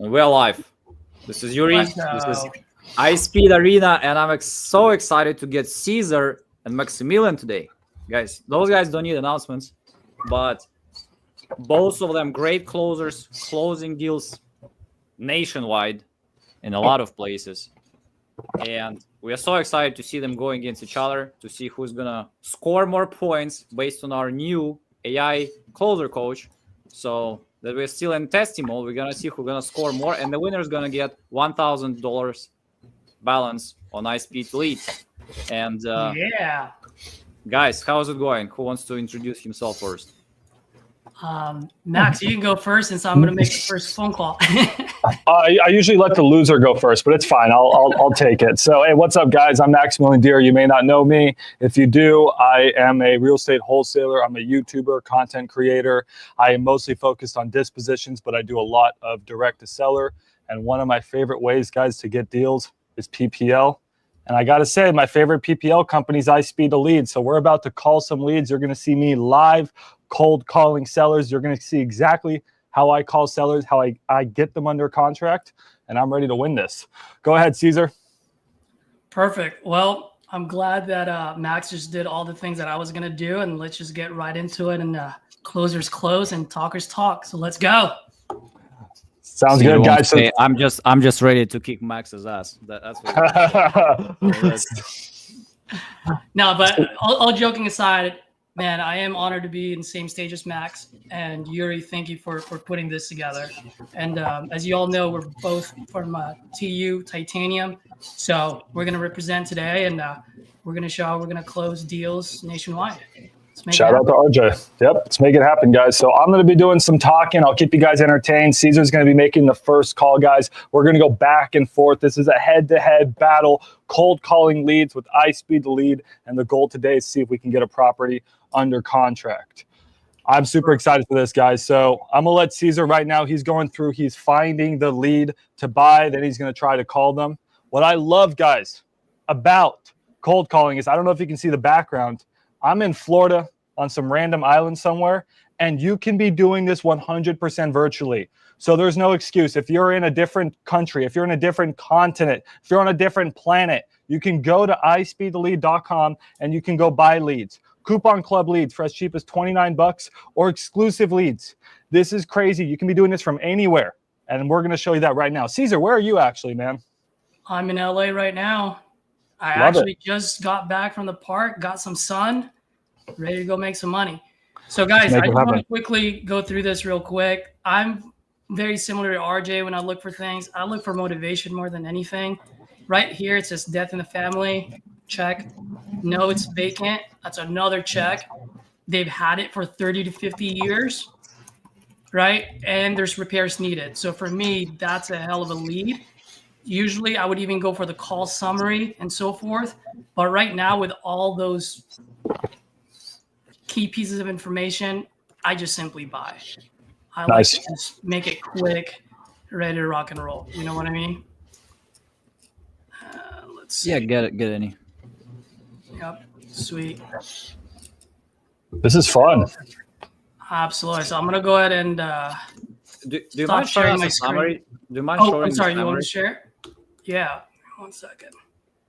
We're live. This is Yuri. Let's This is go. iSpeed Arena, and I'm so excited to get Caesar and Maximilian today. Guys, those guys don't need announcements, but both of them great closers, closing deals nationwide in a lot of places. And we are so excited to see them going against each other, to see who's going to score more points based on our new AI closer coach. So that we're still in testing mode. We're going to see who's going to score more. And the winner is going to get $1,000 balance on iSpeed lead. And Yeah. guys, how's it going? Who wants to introduce himself first? Max, you can go first since I'm going to make the first phone call. I usually let the loser go first, but it's fine. I'll take it. So, hey, what's up, guys? I'm Maximilian Deere. You may not know me. If you do, I am a real estate wholesaler. I'm a YouTuber, content creator. I am mostly focused on dispositions, but I do a lot of direct to seller. And one of my favorite ways, guys, to get deals is PPL. And I got to say, my favorite PPL company is iSpeed to lead. So we're about to call some leads. You're going to see me live cold calling sellers. You're going to see exactly how I call sellers, how I get them under contract, and I'm ready to win this. Go ahead, Caesar. Perfect. Well, I'm glad that Max just did all the things that I was going to do, and let's just get right into it. And closers close and talkers talk. So let's go. Sounds good, guys. So, I'm just ready to kick Max's ass. That's what. No, but all joking aside, man, I am honored to be in the same stage as Max. And Yuri, thank you for putting this together. And as you all know, we're both from TU Titanium. So we're going to represent today, and we're going to show how we're going to close deals nationwide. Shout out to RJ. Yep, let's make it happen, guys. So I'm going to be doing some talking. I'll keep you guys entertained. Caesar's going to be making the first call, guys. We're going to go back and forth. This is a head-to-head battle, cold calling leads with iSpeed to lead. And the goal today is to see if we can get a property under contract. I'm super excited for this, guys. So I'm going to let Caesar right now. He's going through. He's finding the lead to buy. Then he's going to try to call them. What I love, guys, about cold calling is, I don't know if you can see the background. I'm in Florida on some random island somewhere, and you can be doing this 100% virtually. So there's no excuse. If you're in a different country, if you're in a different continent, if you're on a different planet, you can go to ispeedthelead.com and you can go buy leads. Coupon club leads for as cheap as $29 or exclusive leads. This is crazy. You can be doing this from anywhere, and we're going to show you that right now. Caesar, where are you actually, man? I'm in LA right now. I just got back from the park, got some sun, ready to go make some money. So guys, I just want to quickly go through this real quick. I'm very similar to RJ when I look for things. I look for motivation more than anything. Right here, it says death in the family. Check. No, it's vacant. That's another check. They've had it for 30 to 50 years, right? And there's repairs needed. So for me, that's a hell of a lead. Usually I would even go for the call summary and so forth. But right now, with all those key pieces of information, I just simply buy. I like to just make it quick, ready to rock and roll. You know what I mean? Let's see. Yeah, get any. Yep, sweet. This is fun. Absolutely. So I'm gonna go ahead and do you mind sharing my summary? Do you mind showing? I'm sorry. You want to share? Yeah. 1 second.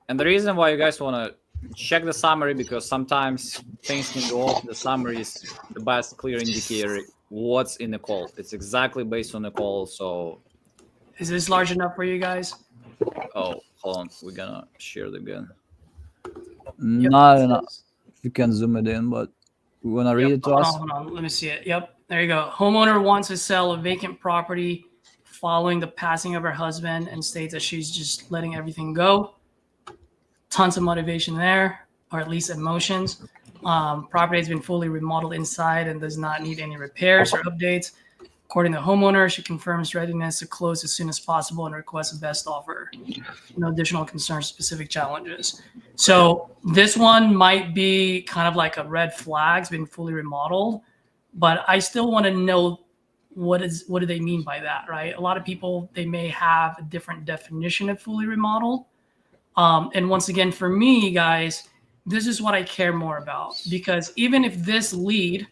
And the reason why you guys want to check the summary, because sometimes things can go off. The summary is the best clear indicator what's in the call. It's exactly based on the call. So is this large enough for you guys? Oh, hold on. We're gonna share it again. Yep, Not enough. You can zoom it in, but we want to read it to us. Hold on. Let me see it. Yep. There you go. Homeowner wants to sell a vacant property following the passing of her husband and states that she's just letting everything go. Tons of motivation there, or at least emotions. Property has been fully remodeled inside and does not need any repairs or updates. According to the homeowner, she confirms readiness to close as soon as possible and requests a best offer. No additional concerns, specific challenges. So this one might be kind of like a red flag. It's been fully remodeled, but I still want to know what do they mean by that, right? A lot of people, they may have a different definition of fully remodeled. And once again, for me, guys, this is what I care more about, because even if this lead,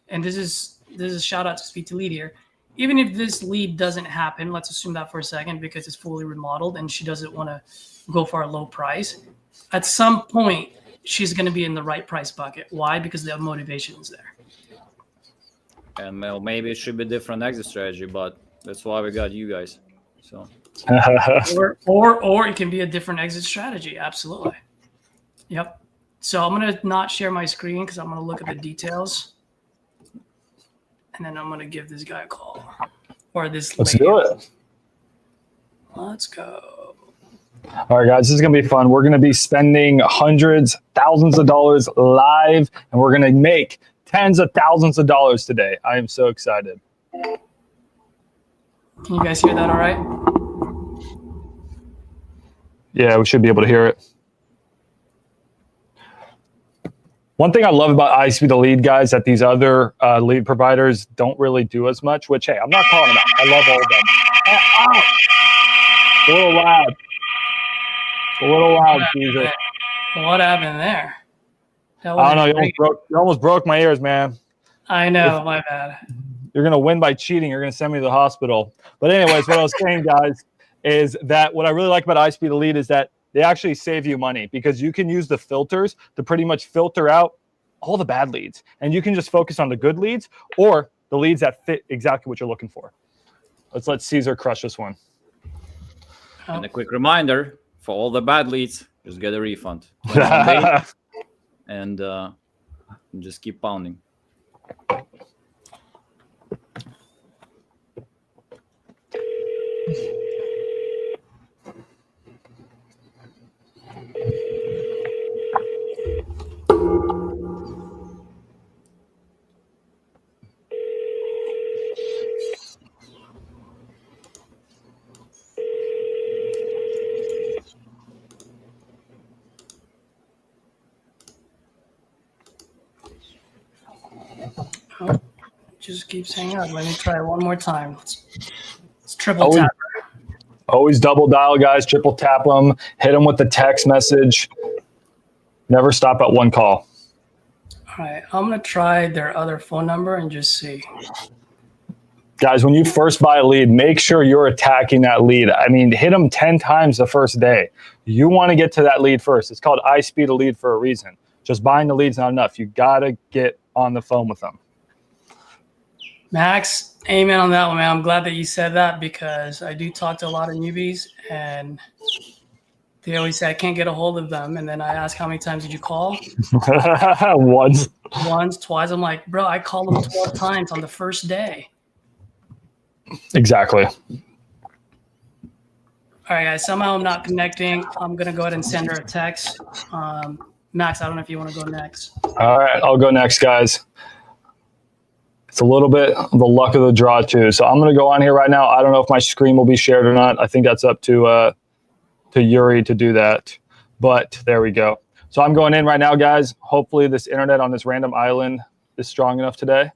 and this is a shout out to Speed to Lead here, even if this lead doesn't happen, let's assume that for a second because it's fully remodeled and she doesn't want to go for a low price. At some point, she's going to be in the right price bucket. Why? Because the motivation is there. And well, maybe it should be different exit strategy, but that's why we got you guys. So, or it can be a different exit strategy. Absolutely. Yep. So I'm going to not share my screen because I'm going to look at the details. And then I'm going to give this guy a call. Or this Let's lady. do it. Let's go. All right, guys, this is going to be fun. We're going to be spending hundreds, thousands of dollars live, and we're going to make tens of thousands of dollars today. I am so excited. Can you guys hear that all right? Yeah, we should be able to hear it. One thing I love about ISP the lead, guys, that these other lead providers don't really do as much, which, hey, I'm not calling them out. I love all of them. A little loud. A little loud, Caesar. What happened there? I don't know. You almost broke my ears, man. I know, my bad. You're going to win by cheating. You're going to send me to the hospital. But anyways, what I was saying, guys, is that what I really like about ISP the lead is that they actually save you money because you can use the filters to pretty much filter out all the bad leads. And you can just focus on the good leads or the leads that fit exactly what you're looking for. Let's let Caesar crush this one. and a quick reminder for all the bad leads, just get a refund. 21 days, and just keep pounding. Oh, just keeps hanging up. Let me try it one more time. Let's triple tap. Always double dial, guys. Triple tap them. Hit them with the text message. Never stop at one call. All right, I'm going to try their other phone number and just see. Guys, when you first buy a lead, make sure you're attacking that lead. I mean, hit them 10 times the first day. You want to get to that lead first. It's called ISP the lead for a reason. Just buying the lead's not enough. You got to get on the phone with them. Max, amen on that one, man. I'm glad that you said that because I do talk to a lot of newbies and they always say I can't get a hold of them. And then I ask, how many times did you call? Once. Once, twice. I'm like, bro, I called them 12 times on the first day. Exactly. All right, guys. Somehow I'm not connecting. I'm going to go ahead and send her a text. Max, I don't know if you want to go next. All right, I'll go next, guys. It's a little bit of the luck of the draw, too. So I'm going to go on here right now. I don't know if my screen will be shared or not. I think that's up to Yuri to do that. But there we go. So I'm going in right now, guys. Hopefully this internet on this random island is strong enough today.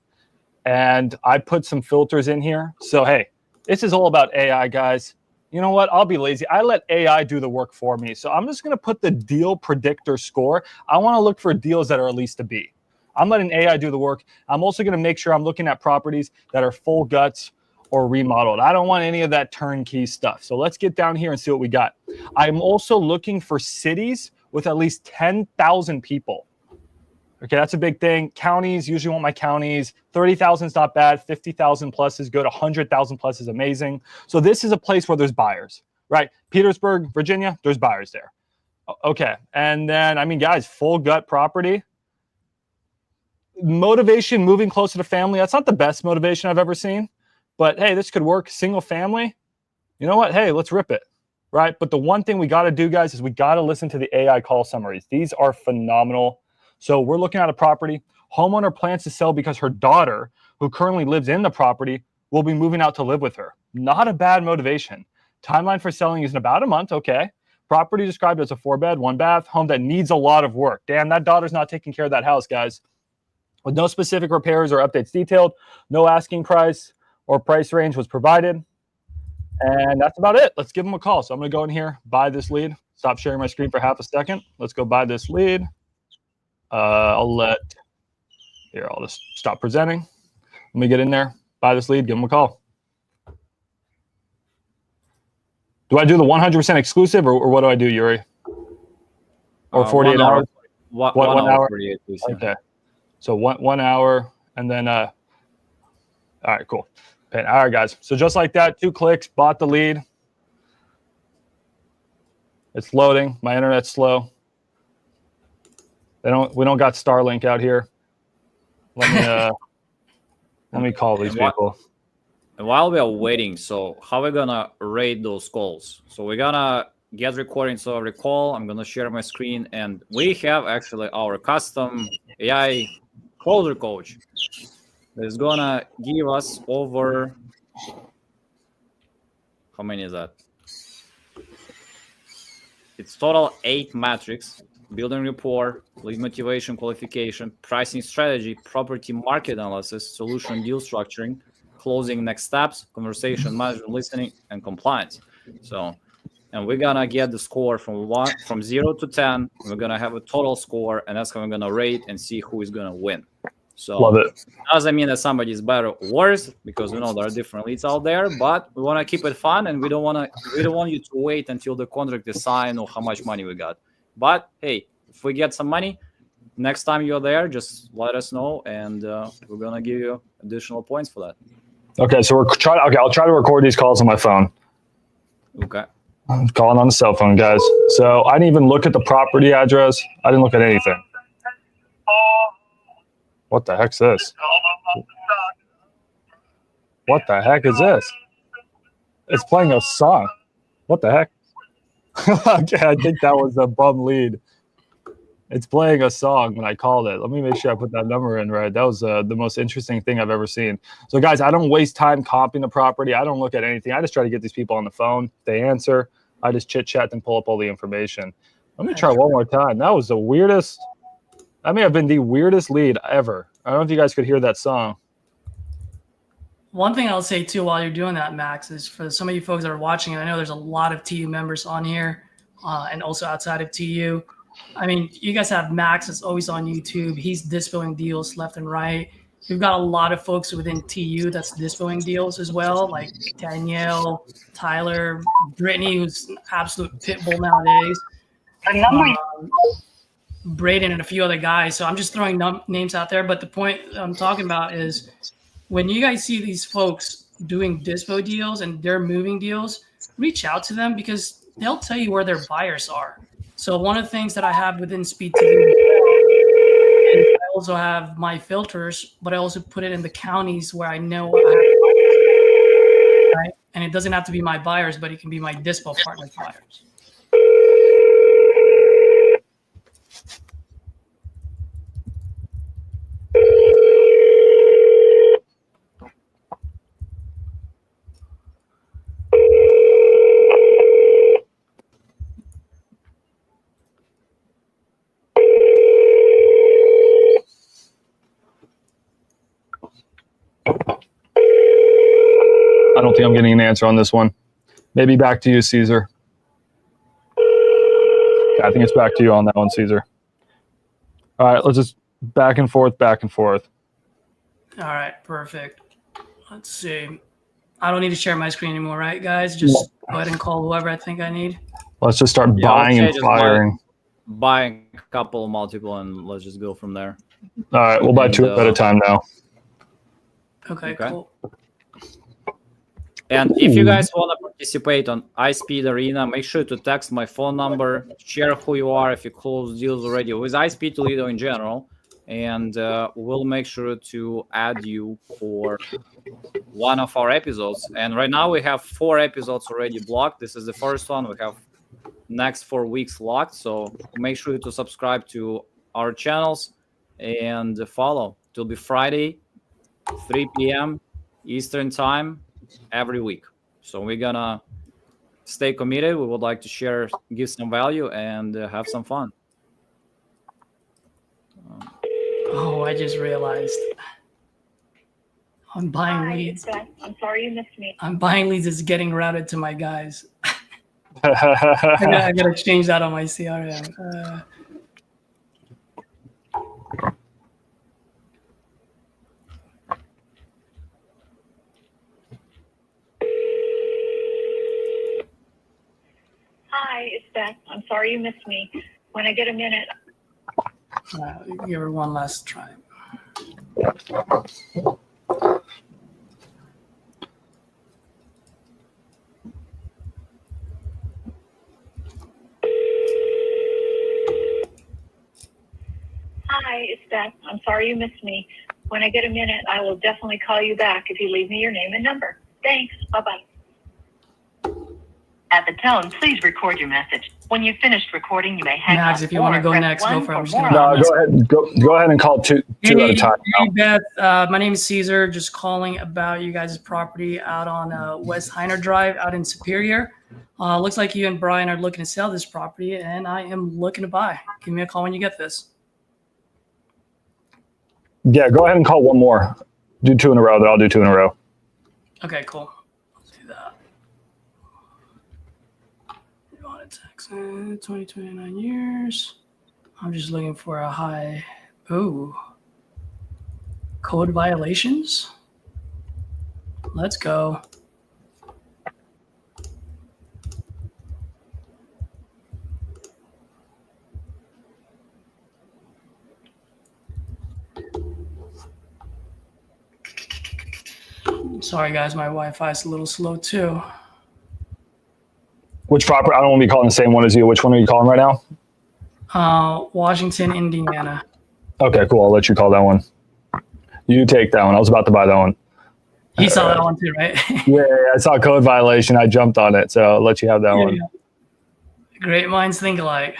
And I put some filters in here. So, hey, this is all about AI, guys. You know what? I'll be lazy. I let AI do the work for me. So I'm just going to put the deal predictor score. I want to look for deals that are at least a B. I'm letting AI do the work. I'm also going to make sure I'm looking at properties that are full guts or remodeled. I don't want any of that turnkey stuff. So let's get down here and see what we got. I'm also looking for cities with at least 10,000 people. Okay, that's a big thing. Counties, usually want my counties. 30,000 is not bad. 50,000 plus is good. 100,000 plus is amazing. So this is a place where there's buyers, right? Petersburg, Virginia, there's buyers there. Okay, and then, I mean, guys, full gut property. Motivation, moving closer to family. That's not the best motivation I've ever seen. But, hey, this could work. Single family. You know what? Hey, let's rip it, right? But the one thing we got to do, guys, is we got to listen to the AI call summaries. These are phenomenal. So we're looking at a property. Homeowner plans to sell because her daughter, who currently lives in the property, will be moving out to live with her. Not a bad motivation. Timeline for selling is in about a month. Okay. Property described as a 4-bed, 1-bath home that needs a lot of work. Damn, that daughter's not taking care of that house, guys. With no specific repairs or updates detailed, no asking price or price range was provided. And that's about it. Let's give them a call. So I'm going to go in here, buy this lead. Stop sharing my screen for half a second. Let's go buy this lead. I'll just stop presenting. Let me get in there, buy this lead, give them a call. Do I do the 100% exclusive or what do I do, Yuri? Or 48 1 hour, hours? 1 hour 48, please. Yeah. Okay. So 1 hour and then all right, cool. Okay, all right, guys. So just like that, 2 clicks, bought the lead. It's loading. My internet's slow. We don't got Starlink out here. Let me call these people. And while we are waiting, so how are we gonna rate those calls? So we're gonna get recordings of every call. I'm gonna share my screen, and we have actually our custom AI closer coach that is gonna give us over, how many is that? It's total 8 metrics: building rapport, lead motivation, qualification, pricing strategy, property market analysis, solution deal structuring, closing next steps, conversation management, listening, and compliance. So, and we're gonna get the score from 0 to 10. We're gonna have a total score, and that's how we're gonna rate and see who is gonna win. So Love it. doesn't mean that somebody is better or worse, because we know there are different leads out there, but we want to keep it fun, and we don't want you to wait until the contract is signed or how much money we got. But hey, if we get some money next time you're there, just let us know, and we're gonna give you additional points for that. Okay, so I'll try to record these calls on my phone. Okay. I'm calling on the cell phone, guys. So I didn't even look at the property address. I didn't look at anything. What the heck's this? What the heck is this? It's playing a song. What the heck? Okay, I think that was a bum lead. It's playing a song when I called it. Let me make sure I put that number in right. That was the most interesting thing I've ever seen. So guys, I don't waste time comping the property. I don't look at anything. I just try to get these people on the phone. If they answer, I just chit chat and pull up all the information. Let me try one more time. That was the weirdest. That may have been the weirdest lead ever. I don't know if you guys could hear that song. One thing I'll say too while you're doing that, Max, is for some of you folks that are watching, and I know there's a lot of TU members on here and also outside of TU. I mean, you guys have Max that's always on YouTube. He's dispoing deals left and right. We've got a lot of folks within TU that's dispoing deals as well, like Danielle, Tyler, Brittany, who's an absolute pit bull nowadays. Braden and a few other guys. So I'm just throwing names out there. But the point I'm talking about is when you guys see these folks doing dispo deals and they're moving deals, reach out to them because they'll tell you where their buyers are. So one of the things that I have within Speed TV, and I also have my filters, but I also put it in the counties where I know I have buyers, right? And it doesn't have to be my buyers, but it can be my dispo partner buyers. I don't think I'm getting an answer on this one. Maybe back to you, Caesar. Yeah, I think it's back to you on that one, Caesar. All right, let's just back and forth, back and forth. All right, perfect. Let's see. I don't need to share my screen anymore, right, guys? Just go ahead and call whoever I think I need. Let's just start buying and firing. Buying a couple, multiple, and let's just go from there. All right, we'll buy 2 at a time now. Okay, cool. And if you guys want to participate on iSpeed Arena, make sure to text my phone number, share who you are if you close deals already with iSpeed Toledo in general, and we'll make sure to add you for one of our episodes. And right now we have 4 episodes already blocked. This is the first one. We have next 4 weeks locked. So make sure to subscribe to our channels and follow. It'll be Friday, 3 p.m. Eastern time every week. So we're gonna stay committed. We would like to share, give some value, and have some fun. Oh, I just realized I'm buying leads. I'm sorry you missed me. I'm buying leads. It's getting routed to my guys. I gotta change that on my CRM. Beth. I'm sorry you missed me. When I get a minute, Give her one last try. hi, it's Beth. I'm sorry you missed me. When I get a minute, I will definitely call you back if you leave me your name and number. Thanks. Bye-bye. At the tone, please record your message. When you've finished recording, you may hang Max, up. if you want to or go press next, go 1 for it. I'm just more gonna- No, go ahead. Go ahead and call two at a time. Hey, Beth. My name is Caesar. Just calling about you guys' property out on West Heiner Drive out in Superior. Looks like you and Brian are looking to sell this property, and I am looking to buy. Give me a call when you get this. Yeah, go ahead and call one more. Do two in a row, then I'll do two in a row. Okay, cool. Let's do that. You want it tax 20-29 years. I'm just looking for a high. Ooh. Code violations. Let's go. Sorry, guys, my Wi-Fi is a little slow too. Which property? I don't want to be calling the same one as you. Which one are you calling right now? Washington, Indiana. Okay, cool. I'll let you call that one. You take that one. I was about to buy that one. He saw that one too, right? Yeah, I saw code violation. I jumped on it, so I'll let you have that one. Great minds think alike.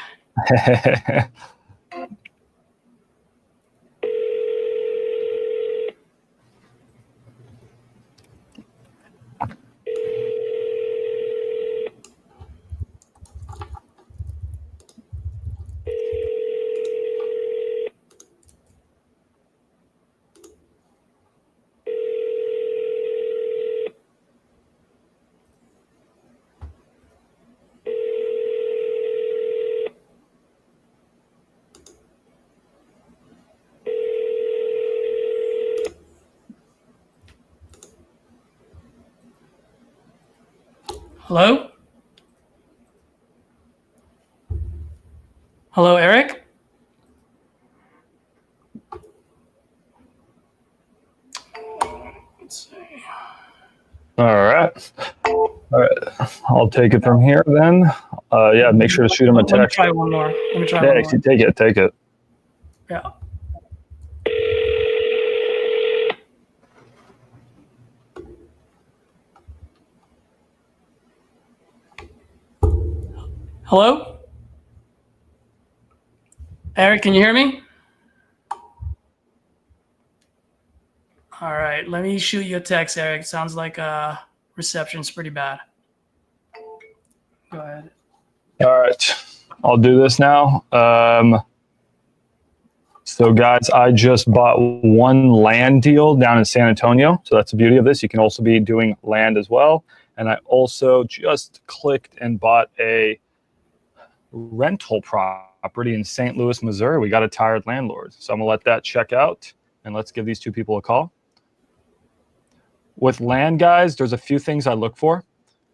Hello? Hello, Eric? Let's see. All right. I'll take it from here then. Yeah, make sure to shoot him a Let me text. try one more. Let me try Yeah, one more. take it. Yeah. Hello? Eric, can you hear me? All right, let me shoot you a text, Eric. Sounds like reception's pretty bad. Go ahead. All right. I'll do this now. So guys, I just bought one land deal down in San Antonio. So that's the beauty of this. You can also be doing land as well. And I also just clicked and bought a rental property in St. Louis, Missouri. We got a tired landlord. So I'm gonna let that check out and let's give these two people a call. With land, guys, there's a few things I look for.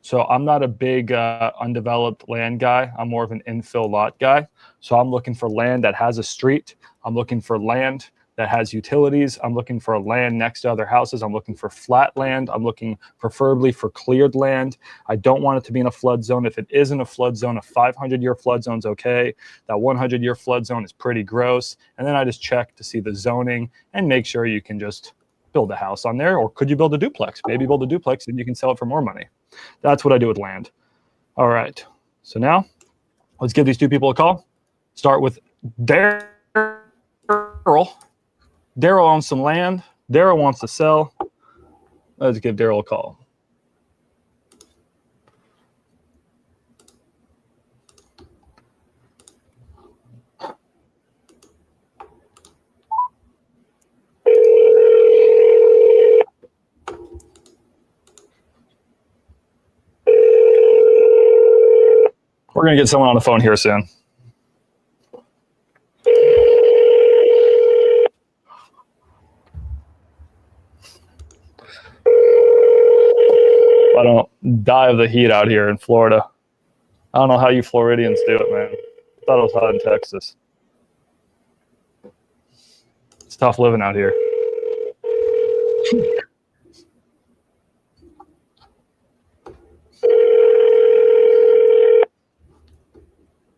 So I'm not a big undeveloped land guy. I'm more of an infill lot guy. So I'm looking for land that has a street. I'm looking for land that has utilities. I'm looking for land next to other houses. I'm looking for flat land. I'm looking preferably for cleared land. I don't want it to be in a flood zone. If it is in a flood zone, a 500-year flood zone is okay. That 100-year flood zone is pretty gross. And then I just check to see the zoning and make sure you can just build a house on there. Or could you build a duplex? Maybe build a duplex and you can sell it for more money. That's what I do with land. All right. So now let's give these two people a call. Start with Daryl. Daryl owns some land. Daryl wants to sell. Let's give Daryl a call. We're going to get someone on the phone here soon. I don't die of the heat out here in Florida. I don't know how you Floridians do it, man. I thought it was hot in Texas. It's tough living out here.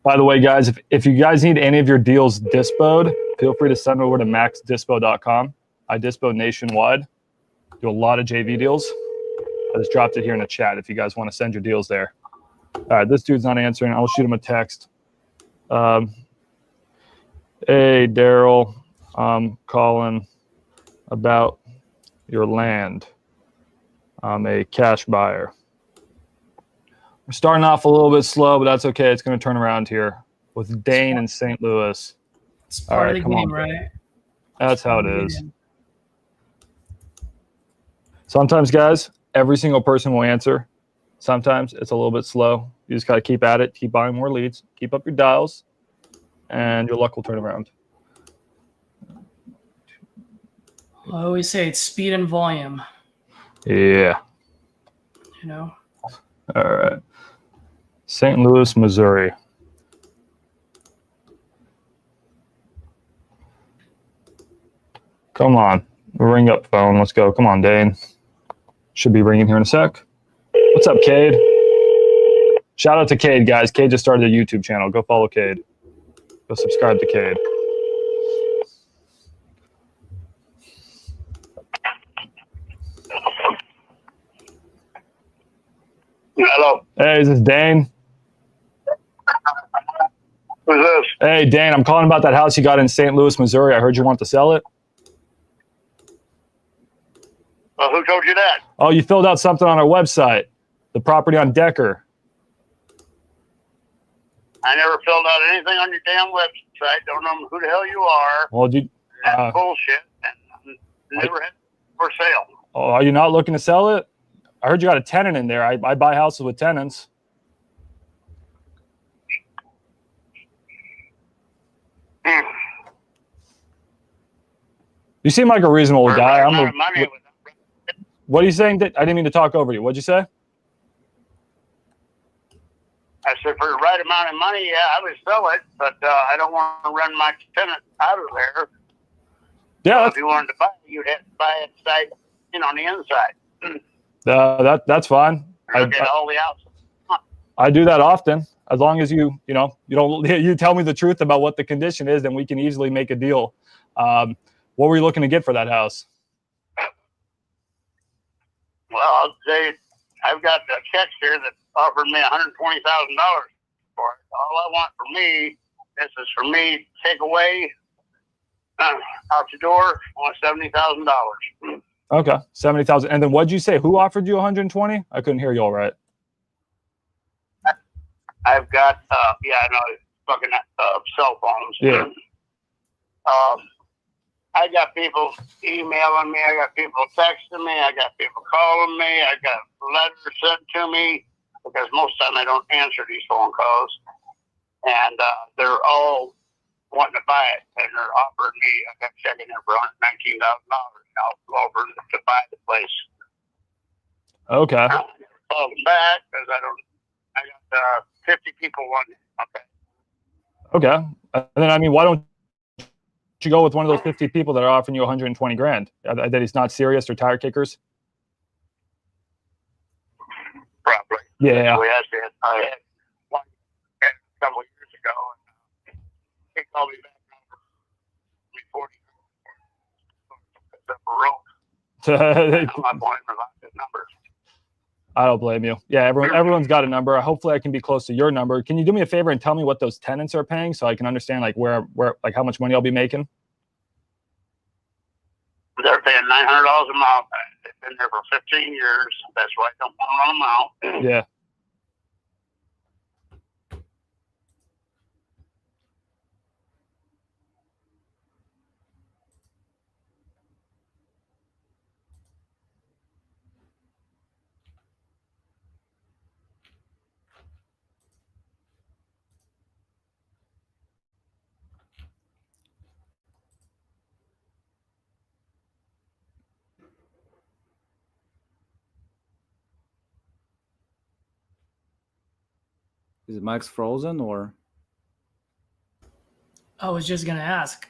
By the way, guys, if you guys need any of your deals dispoed, feel free to send over to maxdispo.com. I dispo nationwide. Do a lot of JV deals. I just dropped it here in the chat if you guys want to send your deals there. All right, this dude's not answering. I'll shoot him a text. Hey, Daryl, I'm calling about your land. I'm a cash buyer. We're starting off a little bit slow, but that's okay. It's going to turn around here with Dane in St. Louis. It's part of the game, right? That's how it is. Sometimes, guys, every single person will answer. Sometimes it's a little bit slow. You just got to keep at it, keep buying more leads, keep up your dials, and your luck will turn around. I always say it's speed and volume. Yeah. You know? All right. St. Louis, Missouri. Come on. Ring up phone. Let's go. Come on, Dane. Should be ringing here in a sec. What's up, Cade? Shout out to Cade, guys. Cade just started a YouTube channel. Go follow Cade. Go subscribe to Cade. Hello. Hey, is this Dane? Who's this? Hey, Dane, I'm calling about that house you got in St. Louis, Missouri. I heard you want to sell it. Well, who told you that? Oh, you filled out something on our website. The property on Decker. I never filled out anything on your damn website. Don't know who the hell you are. Well, you, That's bullshit. And never had for sale. oh, are you not looking to sell it? I heard you got a tenant in there. I buy houses with tenants. You seem like a reasonable guy. What are you saying? I didn't mean to talk over you. What'd you say? I said for the right amount of money, yeah, I would sell it, but I don't want to run my tenant out of there. Yeah, so if you wanted to buy it, you'd have to buy it side, on the inside. that's fine. Get all the outside. I do that often. As long as you tell me the truth about what the condition is, then we can easily make a deal. What were you looking to get for that house? Well, I'll say I've got a check here that offered me $120,000 for it. All I want for me, this is for me, take away out the door, I want $70,000. Okay, 70,000. And then what'd you say? Who offered you 120? I couldn't hear you all right. I've got, fucking cell phones. Yeah. I got people emailing me. I got people texting me. I got people calling me. I got letters sent to me because most of the time I don't answer these phone calls. And they're all wanting to buy it. And they're offering me, I got a check in there for $119,000 now over to buy the place. Okay. I called them back because I got 50 people wanting it. Okay. And then, why don't you go with one of those 50 people that are offering you 120 grand? That he's not serious or tire kickers? Probably. Yeah. I had one a couple of years ago, and he called me back before my point was his number. I don't blame you. Yeah, everyone's got a number. Hopefully I can be close to your number. Can you do me a favor and tell me what those tenants are paying so I can understand where how much money I'll be making? They're paying $900 a month. They've been there for 15 years. That's why I don't want to run them out. Yeah. Is Max frozen or? I was just gonna ask.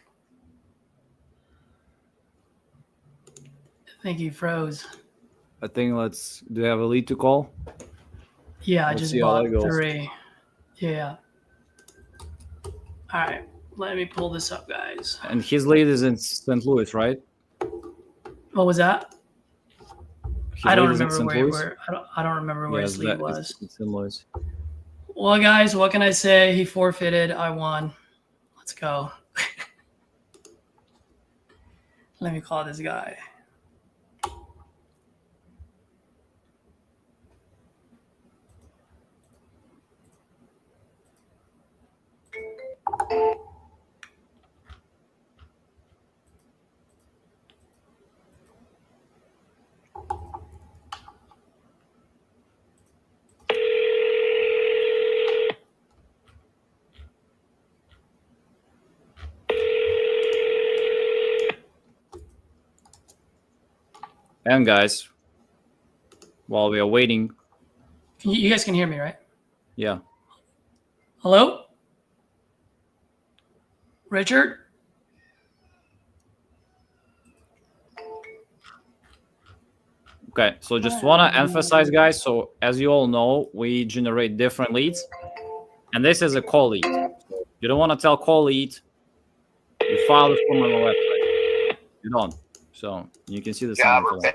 I think he froze. I think do you have a lead to call? Yeah, I Let's just see how bought that goes. 3. Yeah. All right, let me pull this up, guys. And his lead is in St. Louis, right? What was that? His I don't lead is in remember St. Louis? where I don't remember where his lead was. It's St. Louis. Well, guys, what can I say? He forfeited. I won. Let's go. Let me call this guy. And guys, while we are waiting, You guys can hear me, right? yeah. Hello? Richard? Okay, so just want to emphasize, guys, so as you all know, we generate different leads, and this is a call lead. You don't want to tell call lead, you file the form on the website. You don't. So you can see the Yeah, sign. we're going to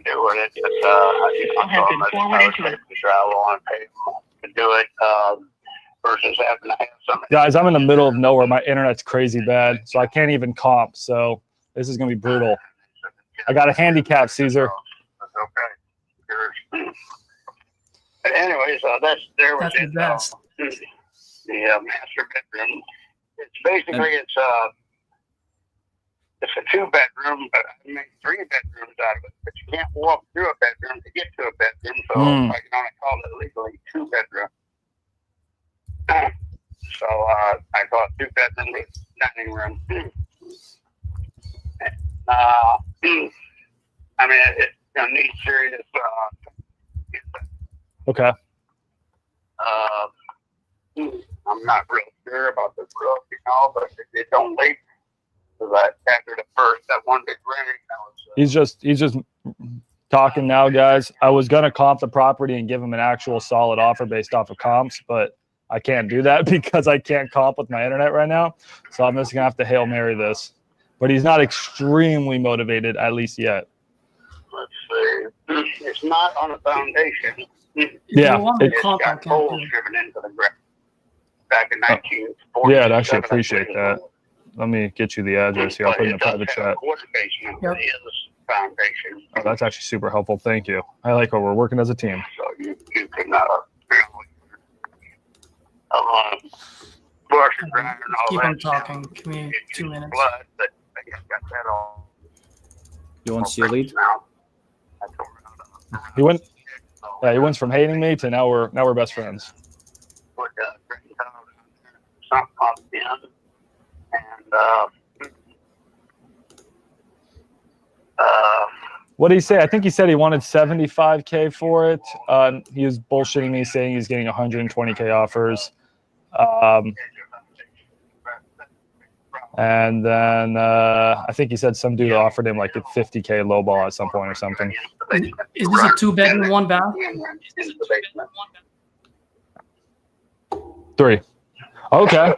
do it. It's, Has been forwarded to to travel and pay to do it versus having to have somebody. Guys, I'm in the middle of nowhere. My internet's crazy bad, so I can't even comp. So this is gonna be brutal. I got a handicap, Caesar. That's okay. But anyways, that's That's the it. best. The master bedroom. It's basically it's a 2-bedroom, but I can make 3 bedrooms out of it. But you can't walk through a bedroom to get to a bedroom, so I can only call it legally 2-bedroom. So I call it 2-bedroom with dining room. I mean, it needs serious. Okay. I'm not real sure about the roof, but it don't leak. But after the first, that one big rain, that was. He's just talking now, guys. I was gonna comp the property and give him an actual solid offer based off of comps, but I can't do that because I can't comp with my internet right now. So I'm just gonna have to Hail Mary this. But he's not extremely motivated, at least yet. Let's see. It's not on a foundation. Yeah, It's got holes driven into the ground. Back in 1940. Yeah, I'd actually appreciate that. Let me get you the address here. I'll put it in the private chat. Yep. Foundation. Oh, that's actually super helpful. Thank you. I like how we're working as a team. So you can brush and grind and all Keep that. on talking. Give me 2 minutes. Blood, but I guess got that all. You want to see a lead? Now. He went. Yeah, he went from hating me to now we're best friends. Put green tile down there, something popped in, and What did he say? I think he said he wanted 75K for it. He was bullshitting me, saying he's getting 120K offers. And then I think he said some dude offered him like a 50K lowball at some point or something. Is this a 2-bedroom, 1 bath? 3. Okay.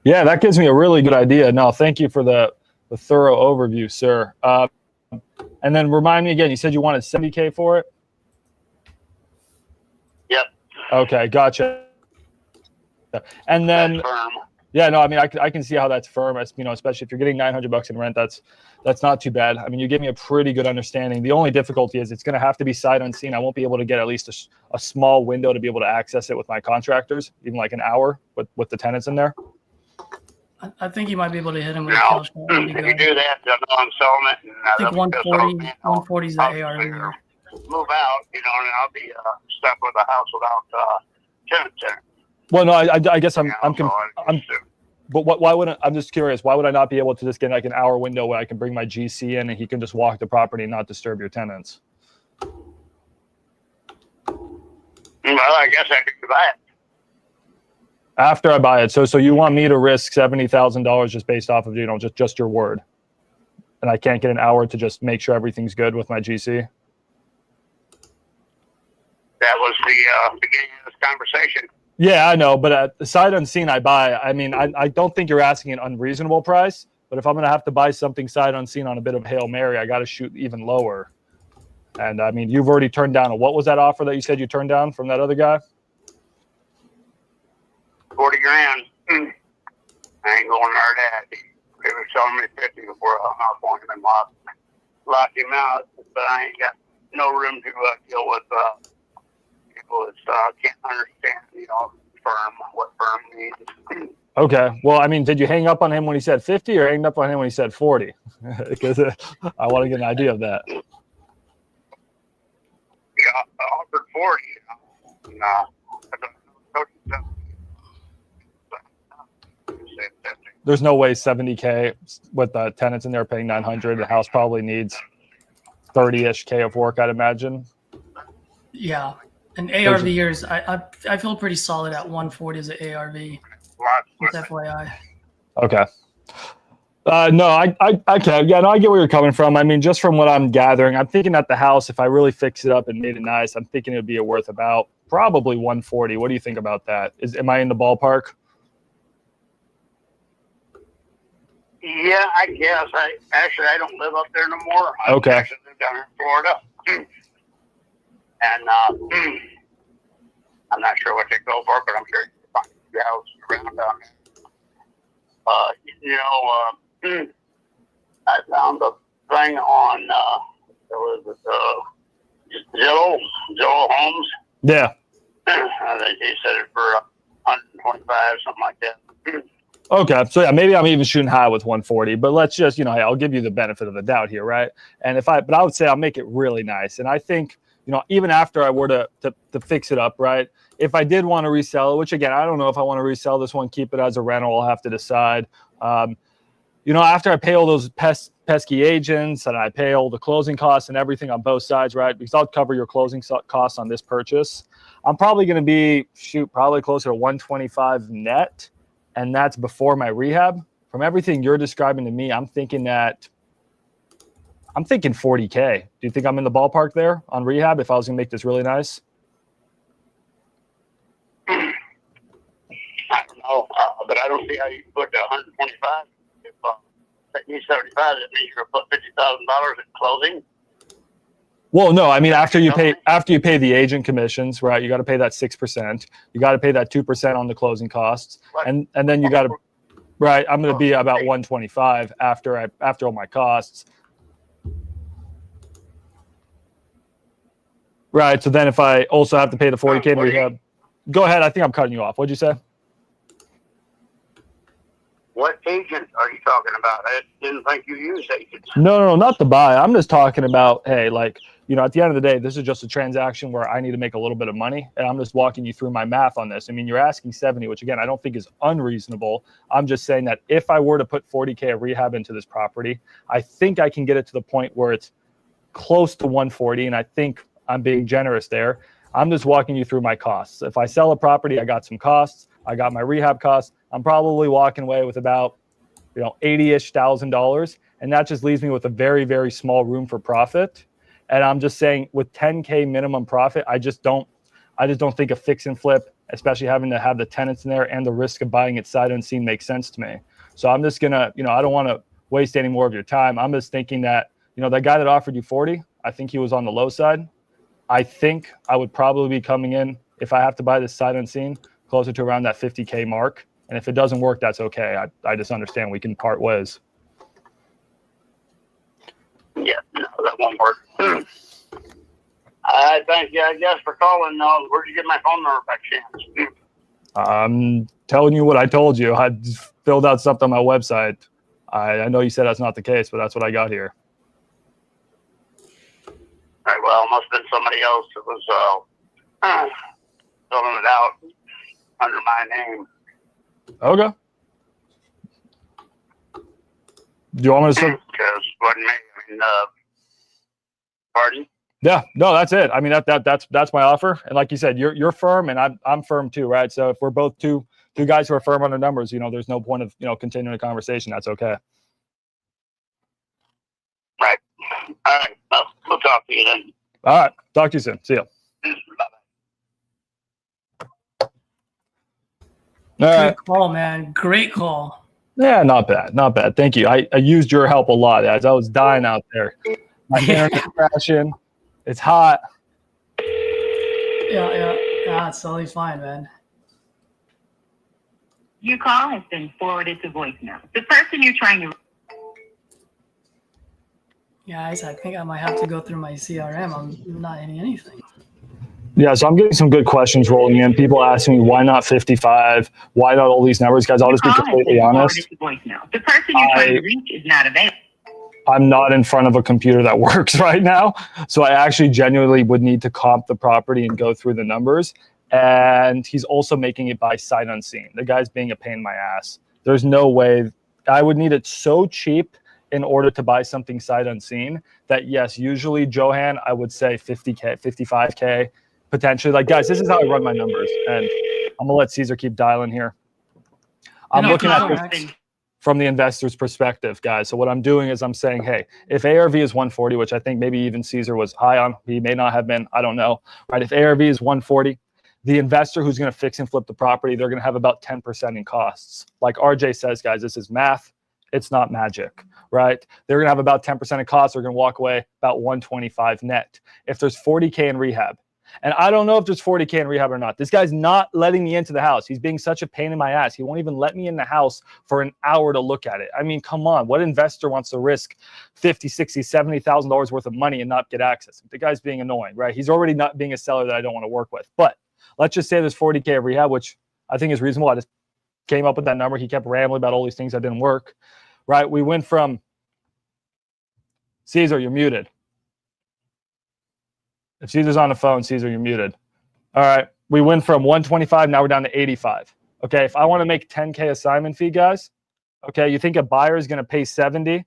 Yeah, that gives me a really good idea. No, thank you for the thorough overview, sir. And then remind me again, you said you wanted 70K for it? Yep. Okay, gotcha. And then, yeah, no, I mean, I can see how that's firm. Especially if you're getting $900 in rent, that's not too bad. I mean, you give me a pretty good understanding. The only difficulty is it's going to have to be sight unseen. I won't be able to get at least a small window to be able to access it with my contractors, even like an hour with the tenants in there. I think you might be able to hit him with a Now, kill shot. if you do that, they'll know I'm selling it. And, I think 140 is the AR. Move out, and I'll be stuck with a house without tenants in it. Well, no, I guess I'm but why wouldn't I'm just curious? Why would I not be able to just get like an hour window where I can bring my GC in and he can just walk the property and not disturb your tenants? Well, I guess I could do that. After I buy it. So you want me to risk $70,000 just based off of, just your word. And I can't get an hour to just make sure everything's good with my GC? That was the beginning of this conversation. Yeah, I know. But at the sight unseen I buy, I mean, I don't think you're asking an unreasonable price. But if I'm going to have to buy something sight unseen on a bit of Hail Mary, I got to shoot even lower. And I mean, you've already turned down. What was that offer that you said you turned down from that other guy? 40 grand. I ain't going there that. He was selling me 50 before I hung up on him and locked him out. But I ain't got no room to deal with people that can't understand, what firm means. Okay. Well, I mean, did you hang up on him when he said 50 or hang up on him when he said 40? Because I want to get an idea of that. Yeah, I offered 40. There's no way 70K with the tenants in there paying 900. The house probably needs 30-ish K of work, I'd imagine. Yeah. And ARV years, I feel pretty solid at 140 as an ARV. Just FYI. Okay. No, I can. Yeah, no, I get where you're coming from. I mean, just from what I'm gathering, I'm thinking that the house, if I really fix it up and made it nice, I'm thinking it'd be worth about probably 140. What do you think about that? Am I in the ballpark? Yeah, I guess. I don't live up there no more. I actually live down here in Florida. And I'm not sure what they go for, but I'm sure you can find the house around down there. I found a thing on Zillow Homes. Yeah. I think they said it for 125, something like that. Okay, so yeah, maybe I'm even shooting high with 140, but let's just, I'll give you the benefit of the doubt here, right? And but I would say I'll make it really nice. And I think, even after I were to fix it up, right? If I did want to resell it, which again, I don't know if I want to resell this one, keep it as a rental, I'll have to decide. After I pay all those pesky agents and I pay all the closing costs and everything on both sides, right? Because I'll cover your closing costs on this purchase. I'm probably going to be, probably closer to 125 net. And that's before my rehab. From everything you're describing to me, I'm thinking 40K. Do you think I'm in the ballpark there on rehab if I was going to make this really nice? I don't know, but I don't see how you put 125. If that needs 75, that means you're going to put $50,000 at closing. Well, no, I mean after you pay the agent commissions, right? You got to pay that 6%. You got to pay that 2% on the closing costs, right. and then you got to, right? I'm going to be about 125 after all my costs, right? So then if I also have to pay the 40K in rehab, go ahead. I think I'm cutting you off. What'd you say? What agent are you talking about? I didn't think you used agents. No, not to buy. I'm just talking about, hey, at the end of the day, this is just a transaction where I need to make a little bit of money. And I'm just walking you through my math on this. I mean, you're asking 70, which again, I don't think is unreasonable. I'm just saying that if I were to put 40K of rehab into this property, I think I can get it to the point where it's close to 140. And I think I'm being generous there. I'm just walking you through my costs. If I sell a property, I got some costs. I got my rehab costs. I'm probably walking away with about, $80-ish thousand. And that just leaves me with a very, very small room for profit. And I'm just saying with 10K minimum profit, I just don't think a fix and flip, especially having to have the tenants in there and the risk of buying it sight unseen makes sense to me. So I'm just gonna, I don't want to waste any more of your time. I'm just thinking that, that guy that offered you 40, I think he was on the low side. I think I would probably be coming in, if I have to buy this sight unseen, closer to around that 50K mark. And if it doesn't work, that's okay. I just understand we can part ways. Yeah, no, that won't work. I thank you, I guess, for calling. Where'd you get my phone number by chance? I'm telling you what I told you. I filled out something on my website. I know you said that's not the case, but that's what I got here. All right, well, it must have been somebody else that was filling it out under my name. Okay. Do you want me to? Because it wasn't me. I mean, pardon? Yeah, no, that's it. I mean, that's my offer. And like you said, you're firm and I'm firm too, right? So if we're both two guys who are firm on the numbers, there's no point of, continuing a conversation. That's okay. Right. All right. Well, we'll talk to you then. All right. Talk to you soon. See you. Bye-bye. All right. Good call, man. Great call. Yeah, not bad. Not bad. Thank you. I used your help a lot as I was dying out there. My internet's crashing. It's hot. Yeah, it's totally fine, man. Your call has been forwarded to voicemail. The person you're trying to... Guys, I think I might have to go through my CRM. I'm not hitting anything. Yeah, so I'm getting some good questions rolling in. People asking me, why not 55? Why not all these numbers? Guys, I'll just be completely honest. The person you're trying to reach is not available. I'm not in front of a computer that works right now. So I actually genuinely would need to comp the property and go through the numbers. And he's also making it by sight unseen. The guy's being a pain in my ass. There's no way. I would need it so cheap in order to buy something sight unseen that, yes, usually, Johan, I would say 50K, 55K, potentially. Like, guys, this is how I run my numbers. And I'm going to let Caesar keep dialing here. I'm looking at this from the investor's perspective, guys. So what I'm doing is I'm saying, hey, if ARV is 140, which I think maybe even Caesar was high on, he may not have been, I don't know, right? If ARV is 140, the investor who's going to fix and flip the property, they're going to have about 10% in costs. Like RJ says, guys, this is math. It's not magic, right? They're going to have about 10% in costs. They're going to walk away about 125 net. If there's 40K in rehab, and I don't know if there's 40K in rehab or not. This guy's not letting me into the house. He's being such a pain in my ass. He won't even let me in the house for an hour to look at it. I mean, come on. What investor wants to risk $50,000, $60,000, $70,000 worth of money and not get access? The guy's being annoying, right? He's already not being a seller that I don't want to work with. But let's just say there's 40K of rehab, which I think is reasonable. I just came up with that number. He kept rambling about all these things that didn't work, right? We went from Caesar, you're muted. If Caesar's on the phone, Caesar, you're muted. All right. We went from 125. Now we're down to 85. Okay. If I want to make 10K assignment fee, guys, okay, you think a buyer is going to pay 70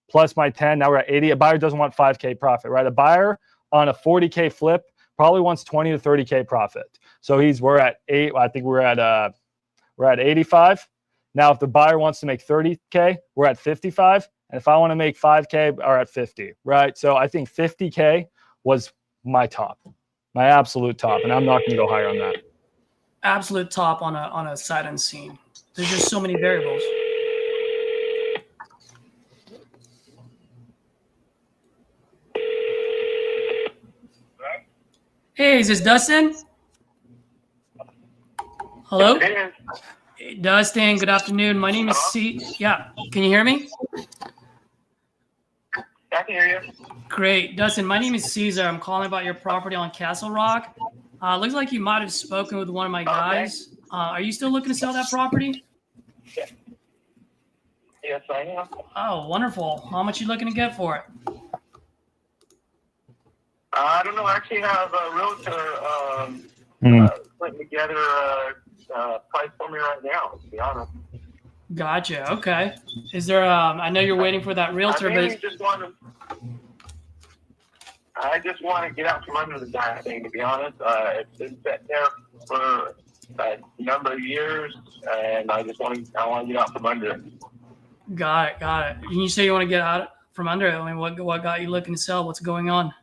plus my 10. Now we're at 80. A buyer doesn't want 5K profit, right? A buyer on a 40K flip probably wants 20 to 30K profit. So we're at 8. I think we're at 85. Now, if the buyer wants to make 30K, we're at 55. And if I want to make 5K, we're at 50, right? So I think 50K was my top, my absolute top, and I'm not going to go higher on that. Absolute top on a sight unseen. There's just so many variables. Hey, is this Dustin? Hello? Hey, Dustin, good afternoon. My name is C. Yeah, can you hear me? I can hear you. Great. Dustin, my name is Caesar. I'm calling about your property on Castle Rock. Looks like you might have spoken with one of my guys. Are you still looking to sell that property? Yes, I am. Oh, wonderful. How much you looking to get for it? I don't know. I actually have a realtor putting together a price for me right now, to be honest. Gotcha. Okay. Is there, I know you're waiting for that realtor, I but just want to get out from under the damn thing, to be honest. It's been sitting there for a number of years, and I want to get out from under it. got it. And you say you want to get out from under it. I mean, what got you looking to sell? What's going on?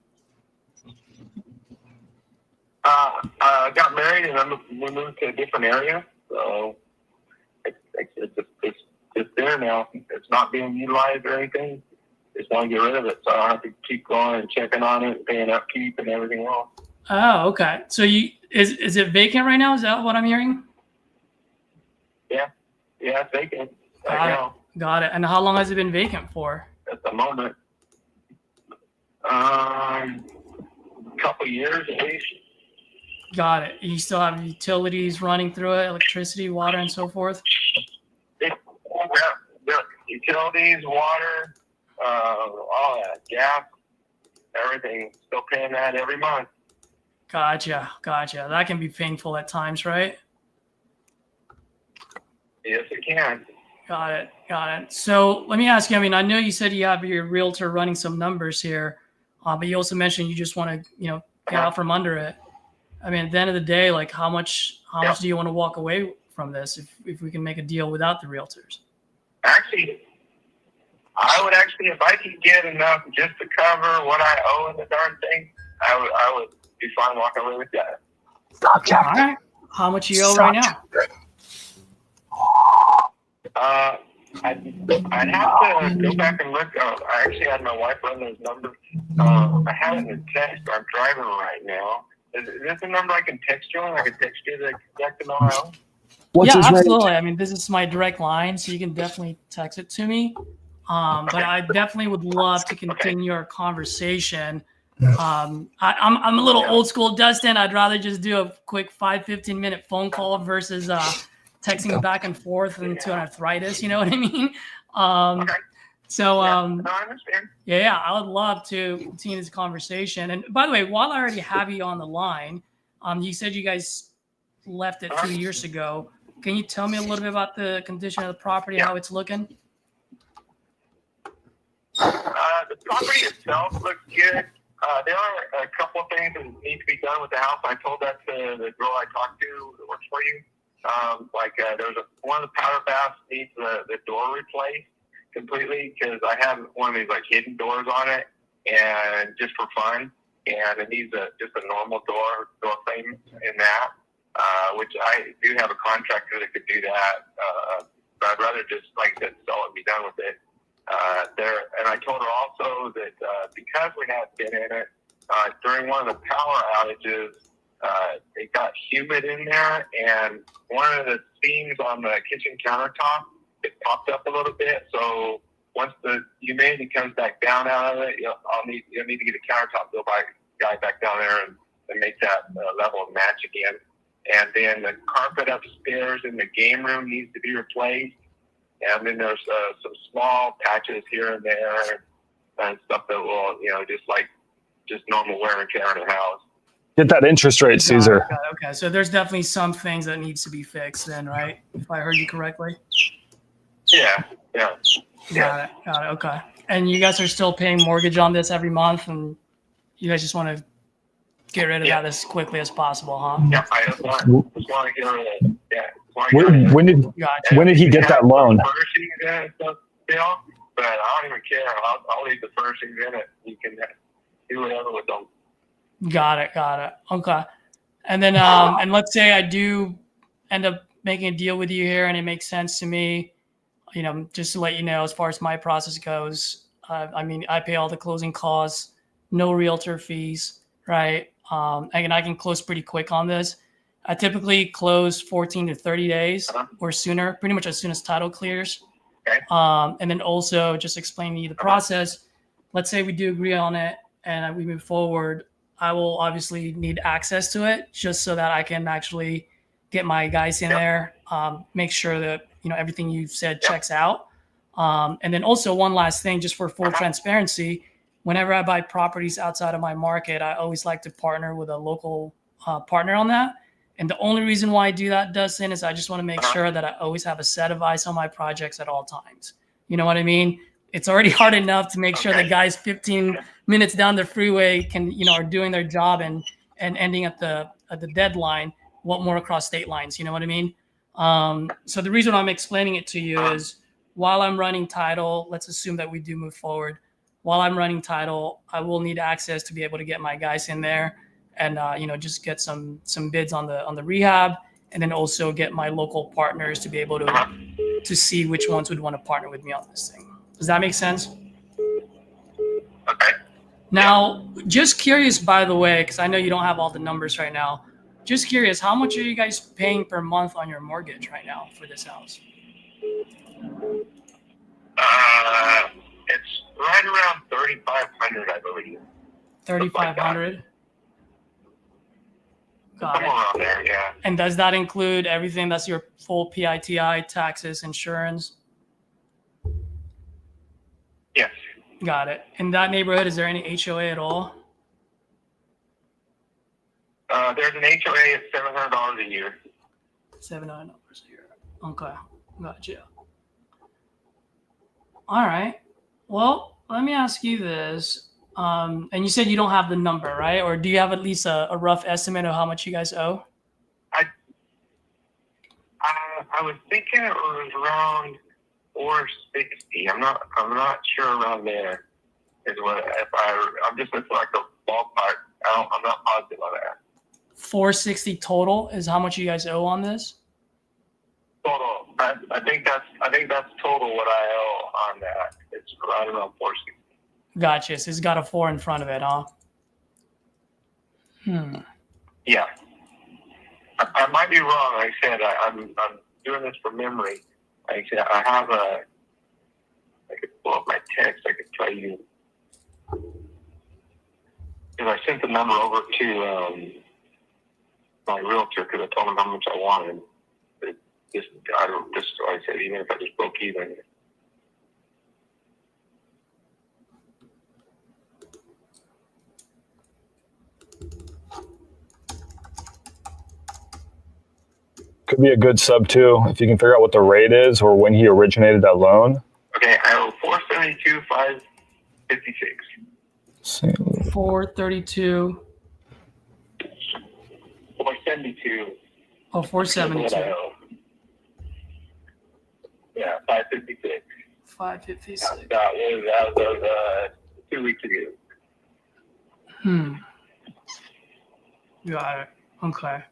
I got married, and we moved to a different area, so it's just there now. It's not being utilized or anything. Just want to get rid of it, so I don't have to keep going and checking on it, paying upkeep and everything else. Oh, okay. So is it vacant right now? Is that what I'm hearing? Yeah, it's vacant right now. Got it. And how long has it been vacant for? At the moment, couple years at least. Got it. You still have utilities running through it, electricity, water, and so forth? Yeah, utilities, water, all that, gas, everything. Still paying that every month. Gotcha. That can be painful at times, right? Yes, it can. Got it. So let me ask you, I mean, I know you said you have your realtor running some numbers here. But you also mentioned you just want to, get out from under it. I mean, at the end of the day, like how much do you want to walk away from this if we can make a deal without the realtors? Actually, I would if I could get enough just to cover what I owe in the darn thing, I would be fine walking away with that. Stop, Jack. All right. How much you owe right now? I'd have to go back and look. I actually had my wife run those numbers. I have it in the text. I'm driving right now. Is this a number I can text you on? I can text you the exact amount I owe? What's his absolutely. range? I mean, this is my direct line, so you can definitely text it to me. But I definitely would love to continue our conversation. I'm a little old school, Dustin. I'd rather just do a quick 15 minute phone call versus texting back and forth into an arthritis. You know what I mean? So, no, I understand. yeah, I would love to continue this conversation. And by the way, while I already have you on the line, you said you guys left it 2 years ago. Can you tell me a little bit about the condition of the property, how it's looking? The property itself looks good. There are a couple of things that need to be done with the house. I told that to the girl I talked to that works for you. There's one of the powder baths needs the door replaced completely because I have one of these like hidden doors on it, and just for fun, and it needs just a normal door frame in that, which I do have a contractor that could do that. But I'd rather just, like I said, sell it and be done with it. And I told her also that because we had been in it during one of the power outages, it got humid in there, and one of the seams on the kitchen countertop, it popped up a little bit. So once the humidity comes back down out of it, you'll need to get a countertop guy back down there and make that level and match again. And then the carpet upstairs in the game room needs to be replaced. And then there's some small patches here and there and stuff that will, just normal wear and tear in the house. Get that interest rate, Caesar. Okay. So there's definitely some things that needs to be fixed then, right? If I heard you correctly. Yeah. Got it. Okay. And you guys are still paying mortgage on this every month, and you guys just want to get rid of that as quickly as possible, huh? Yeah, I just want to get rid of it. Yeah. When did he get that loan? Furnishings in it and stuff, but I don't even care. I'll leave the furnishings in it. You can do whatever with them. Got it. Okay. And then, and let's say I do end up making a deal with you here, and it makes sense to me. Just to let you know, as far as my process goes, I pay all the closing costs, no realtor fees, right? And I can close pretty quick on this. I typically close 14 to 30 days or sooner, pretty much as soon as title clears. Okay. And then also just explain to you the process. Let's say we do agree on it and we move forward. I will obviously need access to it just so that I can actually get my guys in there, make sure that everything you said checks out. And then also one last thing, just for full transparency, whenever I buy properties outside of my market, I always like to partner with a local partner on that. And the only reason why I do that, Dustin, is I just want to make sure that I always have a set of eyes on my projects at all times. You know what I mean? It's already hard enough to make sure that guys 15 minutes down the freeway can, are doing their job and ending at the deadline. What more across state lines? You know what I mean? So the reason I'm explaining it to you is while I'm running title, let's assume that we do move forward. While I'm running title, I will need access to be able to get my guys in there and just get some bids on the rehab, and then also get my local partners to be able to see which ones would want to partner with me on this thing. Does that make sense? Okay. Now, just curious, by the way, because I know you don't have all the numbers right now. Just curious, how much are you guys paying per month on your mortgage right now for this house? It's right around $3,500, I believe. 3,500. Got Somewhere it. around there, yeah. And does that include everything? That's your full PITI, taxes, insurance? Yes. Got it. In that neighborhood, is there any HOA at all? There's an HOA at $700 a year. $700 a year. Okay. Gotcha. All right. Well, let me ask you this. And you said you don't have the number, right? Or do you have at least a rough estimate of how much you guys owe? I was thinking it was around 460. I'm not sure around there is what I'm just looking like a ballpark. I'm not positive on that. 460 total is how much you guys owe on this? Total. I think that's total what I owe on that. It's right around 460. Gotcha. So it's got a 4 in front of it, huh? Yeah. I might be wrong. Like I said, I'm doing this from memory. Like I said, I could pull up my text. I could tell you. Because I sent the number over to my realtor because I told him how much I wanted. But I said, even if I just broke even. Could be a good sub too, if you can figure out what the rate is or when he originated that loan. Okay, I owe 472, 556. 432. 472. Oh, 472. Yeah, 556. 556. That was 2 weeks ago. Got it. Okay.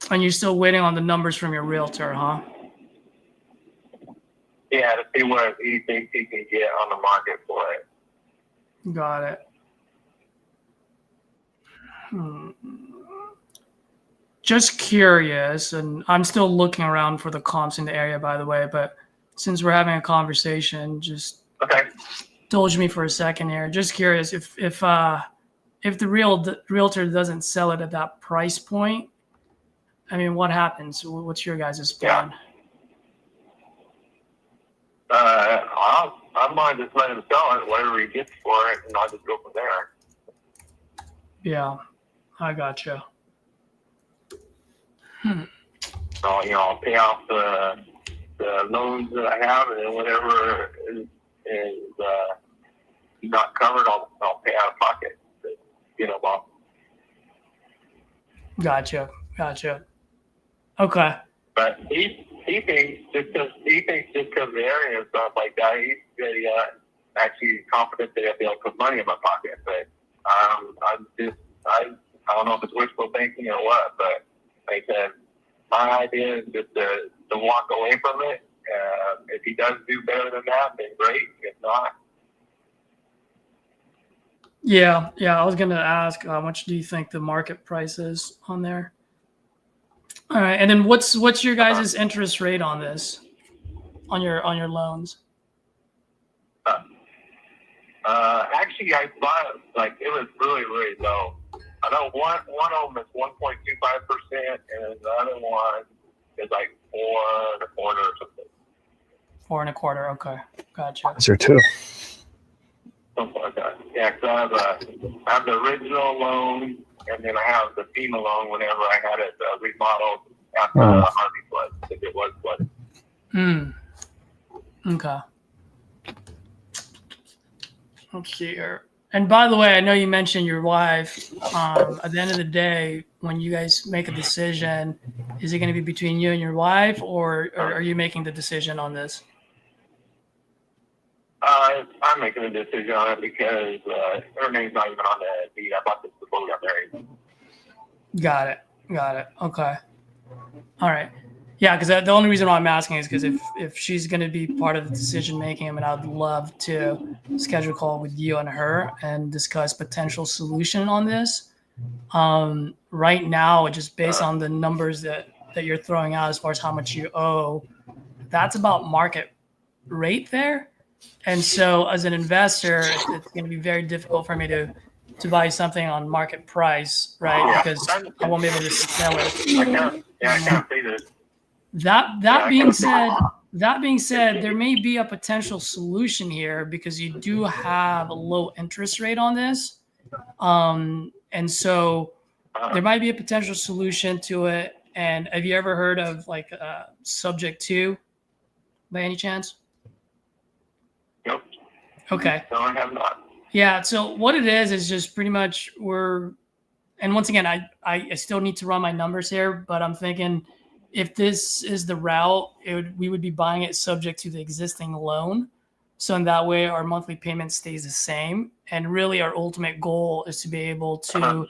And you're still waiting on the numbers from your realtor, huh? Yeah, to see what he thinks he can get on the market for it. Got it. Just curious, and I'm still looking around for the comps in the area, by the way, but since we're having a conversation, just indulge me for a second here. Just curious, if the realtor doesn't sell it at that price point, I mean, what happens? What's your guys' plan? I might just let him sell it, whatever he gets for it, and I'll just go from there. Yeah, I gotcha. So, I'll pay off the loans that I have, and then whatever is not covered, I'll pay out of pocket. Bob. Gotcha. Okay. But he thinks just because the area and stuff like that, he's really actually confident that he'll be able to put money in my pocket. But I don't know if it's wishful thinking or what. But like I said, my idea is just to walk away from it. If he does do better than that, then great. If not. Yeah. I was gonna ask, how much do you think the market price is on there? All right, and then what's your guys' interest rate on this, on your loans? Actually, I bought it was really, really low. I know one of them is 1.25%, and the other one is like 4.25 or something. 4.25. Okay, gotcha. Is there two? Something like that. Yeah, because I have the original loan, and then I have the FEMA loan whenever I had it remodeled after Harvey flood, if it was flooded. Okay. Let's see here. And by the way, I know you mentioned your wife. At the end of the day, when you guys make a decision, is it going to be between you and your wife, or are you making the decision on this? I'm making a decision on it because her name's not even on the deed. I bought this before we got married. Got it. Okay. All right. Yeah, because the only reason why I'm asking is because if she's going to be part of the decision making, I mean, I'd love to schedule a call with you and her and discuss potential solution on this. Right now, just based on the numbers that you're throwing out as far as how much you owe, that's about market rate there. And so as an investor, it's going to be very difficult for me to buy something on market price, right? Because I won't be able to sell it. I can't see this. That being said, there may be a potential solution here because you do have a low interest rate on this. And so there might be a potential solution to it. And have you ever heard of subject to by any chance? Nope. Okay. No, I have not. Yeah. So what it is just pretty much and once again, I still need to run my numbers here, but I'm thinking if this is the route, we would be buying it subject to the existing loan. So in that way, our monthly payment stays the same. And really our ultimate goal is to be able to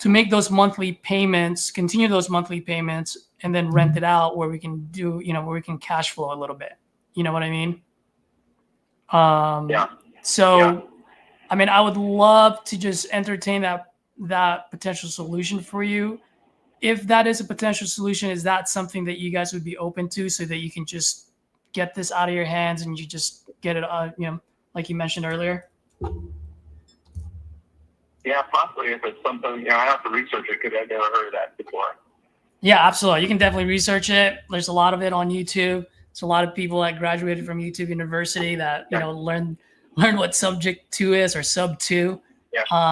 make those monthly payments, continue those monthly payments, and then rent it out where we can where we can cash flow a little bit. You know what I mean? So, I mean, I would love to just entertain that potential solution for you. If that is a potential solution, is that something that you guys would be open to so that you can just get this out of your hands and you just get it, like you mentioned earlier? Yeah, possibly if it's something, I have to research it because I've never heard of that before. Yeah, absolutely. You can definitely research it. There's a lot of it on YouTube. There's a lot of people that graduated from YouTube University that, learn what subject 2 is or sub 2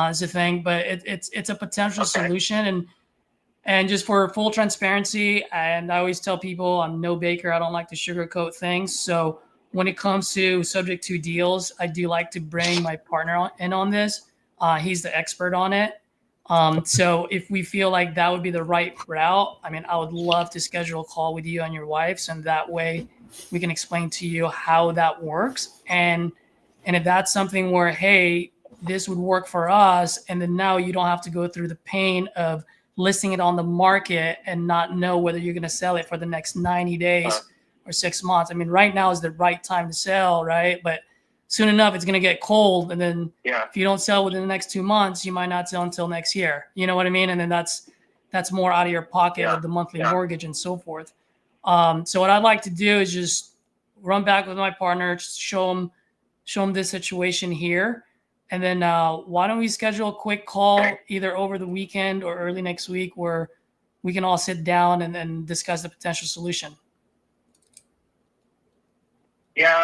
is a thing, but it's a potential solution. And just for full transparency, and I always tell people I'm no baker. I don't like to sugarcoat things. So when it comes to subject 2 deals, I do like to bring my partner in on this. He's the expert on it. So if we feel like that would be the right route, I mean, I would love to schedule a call with you and your wives, and that way we can explain to you how that works. And if that's something where, hey, this would work for us, and then now you don't have to go through the pain of listing it on the market and not know whether you're going to sell it for the next 90 days or 6 months. I mean, right now is the right time to sell, right? But soon enough, it's going to get cold. And then if you don't sell within the next 2 months, you might not sell until next year. You know what I mean? And then that's more out of your pocket of the monthly mortgage and so forth. So what I'd like to do is just run back with my partner, just show them this situation here. And then why don't we schedule a quick call either over the weekend or early next week where we can all sit down and then discuss the potential solution. Yeah,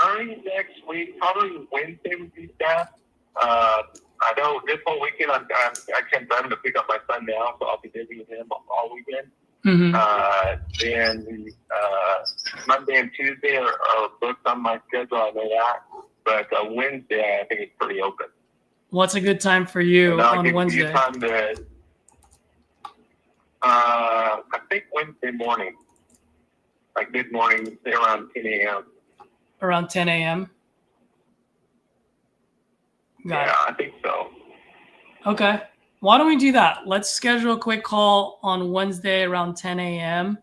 early next week, probably Wednesday would be best. I know this whole weekend I'm driving to pick up my son now, so I'll be busy with him all weekend. Then Monday and Tuesday are booked on my schedule. I know that, but Wednesday I think it's pretty open. What's a good time for you on Wednesday? Time to, I think Wednesday morning, like mid morning, say around 10 a.m. Around 10 a.m. Got it. I think so. Okay. Why don't we do that? Let's schedule a quick call on Wednesday around 10 a.m.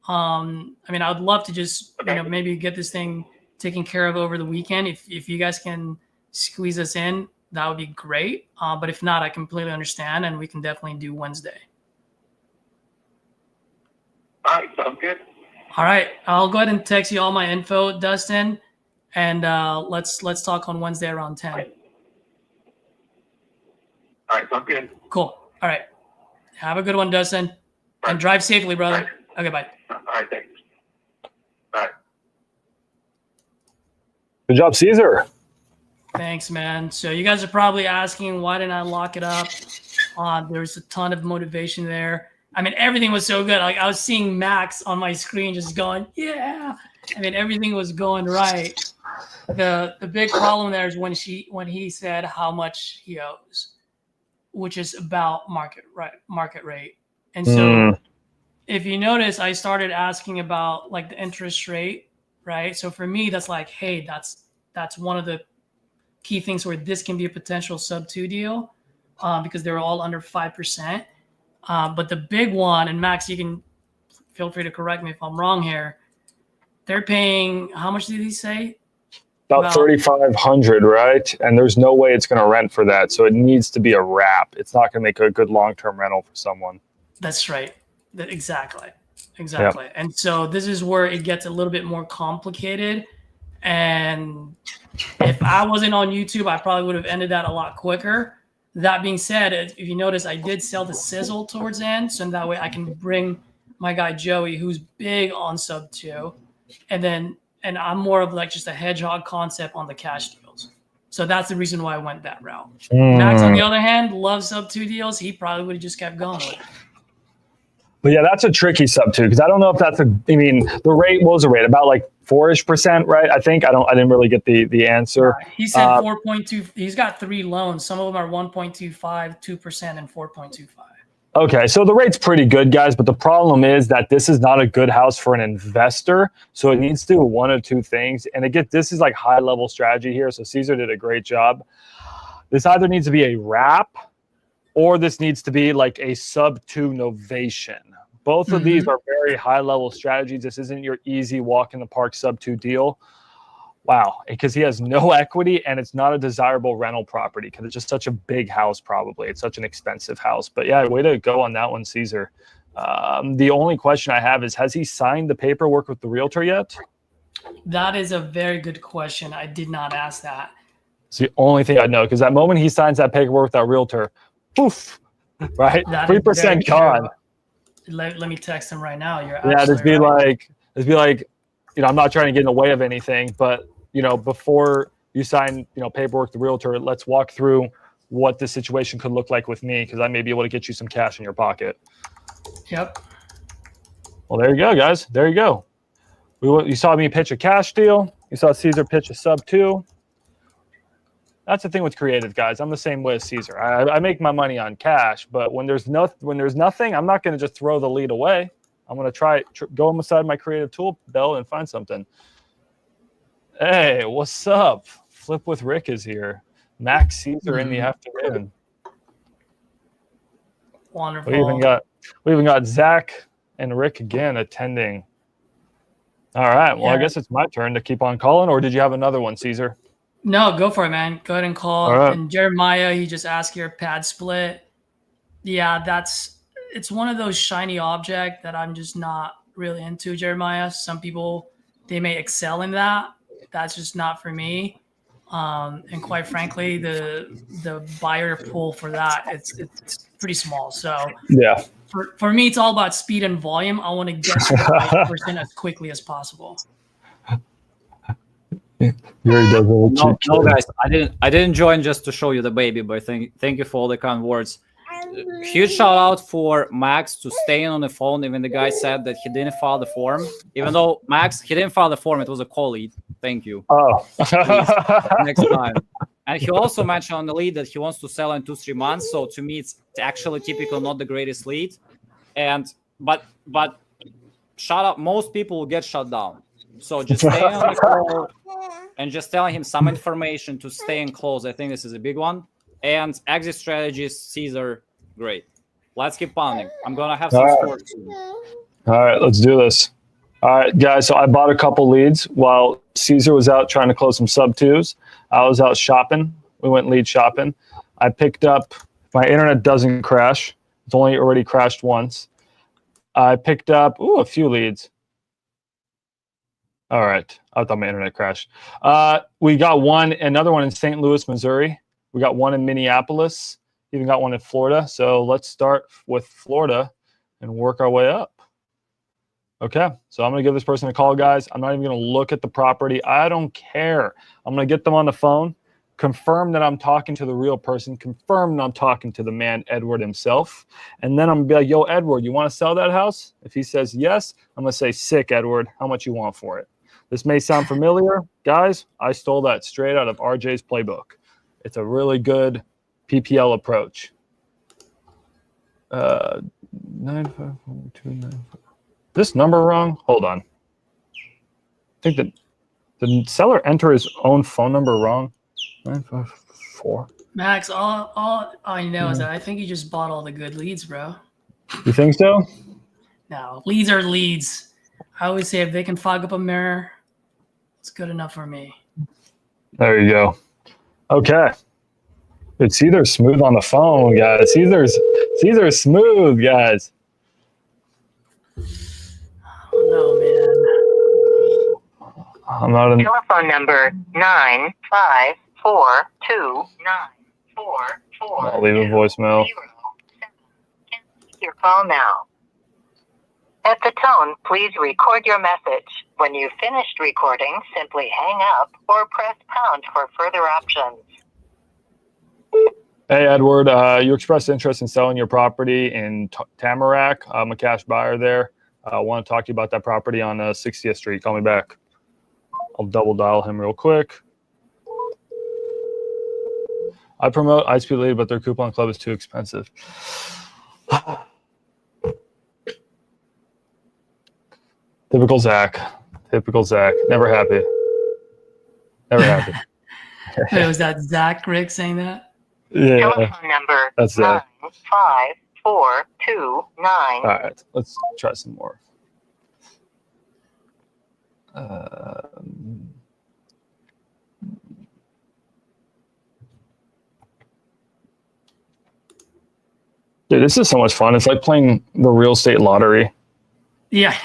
I mean, I would love to just, maybe get this thing taken care of over the weekend. If you guys can squeeze us in, that would be great. But if not, I completely understand, and we can definitely do Wednesday. All right, sounds good. All right, I'll go ahead and text you all my info, Dustin, and let's talk on Wednesday around 10. All right, sounds good. Cool. All right. Have a good one, Dustin. And drive safely, brother. Okay, bye. All right, thanks. All right. Good job, Caesar. Thanks, man. So you guys are probably asking, why didn't I lock it up? There's a ton of motivation there. I mean, everything was so good. Like, I was seeing Max on my screen just going, yeah. I mean, everything was going right. The big problem there is when he said how much he owes, which is about market rate. And so if you notice, I started asking about like the interest rate, right? So for me, that's like, hey, that's one of the key things where this can be a potential sub 2 deal because they're all under 5%. But the big one, and Max, you can feel free to correct me if I'm wrong here. They're paying, how much did he say? About $3,500, right? And there's no way it's going to rent for that. So it needs to be a wrap. It's not going to make a good long-term rental for someone. That's right. Exactly. Yep. And so this is where it gets a little bit more complicated. And if I wasn't on YouTube, I probably would have ended that a lot quicker. That being said, if you notice, I did sell the sizzle towards the end. So that way I can bring my guy Joey, who's big on sub 2. And I'm more of like just a hedgehog concept on the cash deals. So that's the reason why I went that route. Max, on the other hand, loves sub 2 deals. He probably would have just kept going with it. But yeah, that's a tricky sub 2 because I don't know if that's the rate, what was the rate? About like 4-ish%, right? I think I didn't really get the answer. He said 4.2. He's got 3 loans. Some of them are 1.25, 2%, and 4.25. Okay, so the rate's pretty good, guys, but the problem is that this is not a good house for an investor, so it needs to do one of two things. And again, this is like high-level strategy here, so Caesar did a great job. This either needs to be a wrap, or this needs to be like a sub-2 novation. Both of these are very high-level strategies. This isn't your easy walk-in-the-park sub-2 deal. Wow, because he has no equity and it's not a desirable rental property because it's just such a big house probably. It's such an expensive house. But yeah, way to go on that one, Caesar. The only question I have is, has he signed the paperwork with the realtor yet? That is a very good question. I did not ask that. It's the only thing I know, because that moment he signs that paperwork with that realtor, poof, right? 3% gone. Let me text him right now. Just be like, you know, I'm not trying to get in the way of anything, but you know, before you sign, you know, paperwork with the realtor, let's walk through what the situation could look like with me, because I may be able to get you some cash in your pocket. Yep. Well, there you go, guys. There you go. You saw me pitch a cash deal. You saw Caesar pitch a sub-2. That's the thing with creative, guys. I'm the same way as Caesar. I make my money on cash, but when there's nothing, I'm not going to just throw the lead away. I'm going to go inside my creative tool belt and find something. Hey, what's up? Flip with Rick is here. Max Caesar in the afternoon. Wonderful. We even got Zach and Rick again attending. All right. Well, I guess it's my turn to keep on calling, or did you have another one, Caesar? No, go for it, man. Go ahead and call. All right. And Jeremiah, he just asked your pad split. Yeah, it's one of those shiny object that I'm just not really into, Jeremiah. Some people, they may excel in that. That's just not for me. And quite frankly, the buyer pool for that, it's pretty small. So yeah, for me, it's all about speed and volume. I want to get to the right person as quickly as possible. No, guys, I didn't join just to show you the baby, but thank you for all the kind words. Huge shout out for Max to staying on the phone. Even the guy said that he didn't file the form. Even though Max, he didn't file the form, it was a call lead. Thank you. Oh, next time. And he also mentioned on the lead that he wants to sell in 2-3 months. So to me, it's actually typically not the greatest lead. But shut up. Most people will get shut down. So just stay on the call and just telling him some information to stay and close. I think this is a big one. And exit strategies, Caesar, great. Let's keep pounding. I'm gonna have some scores soon. All right, let's do this. All right, guys. So I bought a couple leads while Caesar was out trying to close some sub-2s. I was out shopping. We went lead shopping. I picked up. My internet doesn't crash. It's only already crashed once. I picked up a few leads. All right. I thought my internet crashed. We got another one in St. Louis, Missouri. We got one in Minneapolis. Even got one in Florida. So let's start with Florida and work our way up. Okay. So I'm going to give this person a call, guys. I'm not even going to look at the property. I don't care. I'm going to get them on the phone, confirm that I'm talking to the real person, confirm that I'm talking to the man, Edward himself. And then I'm going to be like, yo, Edward, you want to sell that house? If he says yes, I'm going to say, sick, Edward. How much you want for it? This may sound familiar. Guys, I stole that straight out of RJ's playbook. It's a really good PPL approach. 954-294. This number wrong? Hold on. I think that the seller enter his own phone number wrong. 954. Max, all I know is that I think you just bought all the good leads, bro. You think so? No, leads are leads. I always say if they can fog up a mirror, it's good enough for me. There you go. Okay. It's either smooth on the phone, guys. Caesar's smooth, guys. Oh, man. I'm not in. Telephone number 9542944. I'll leave a voicemail. Your call now. At the tone, please record your message. When you've finished recording, simply hang up or press pound for further options. Hey, Edward, you expressed interest in selling your property in Tamarack. I'm a cash buyer there. I want to talk to you about that property on 60th Street. Call me back. I'll double dial him real quick. I promote iSpeed Lady, but their coupon club is too expensive. Typical Zach. Typical Zach. Never happy. Never happy. Wait, was that Zach Rick saying that? Yeah. Telephone number That's Zach. 95429. All right. Let's try some more. Dude, this is so much fun. It's like playing the real estate lottery. Yeah.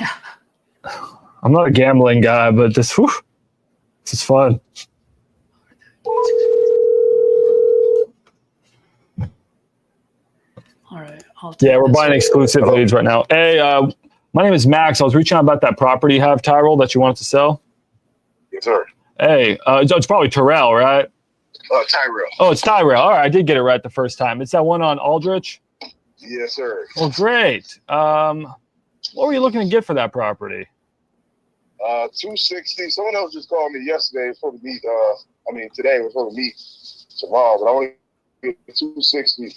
I'm not a gambling guy, but this is fun. All right. Yeah, we're buying exclusive leads right now. Hey, my name is Max. I was reaching out about that property you have, Tyrell, that you wanted to sell. Yes, sir. Hey, it's probably Tyrell, right? Tyrell. Oh, it's Tyrell. All right, I did get it right the first time. It's that one on Aldrich? Yes, sir. Well, great. What were you looking to get for that property? 260. Someone else just called me yesterday for to meet. Today we're supposed to meet tomorrow, but I want to get 260.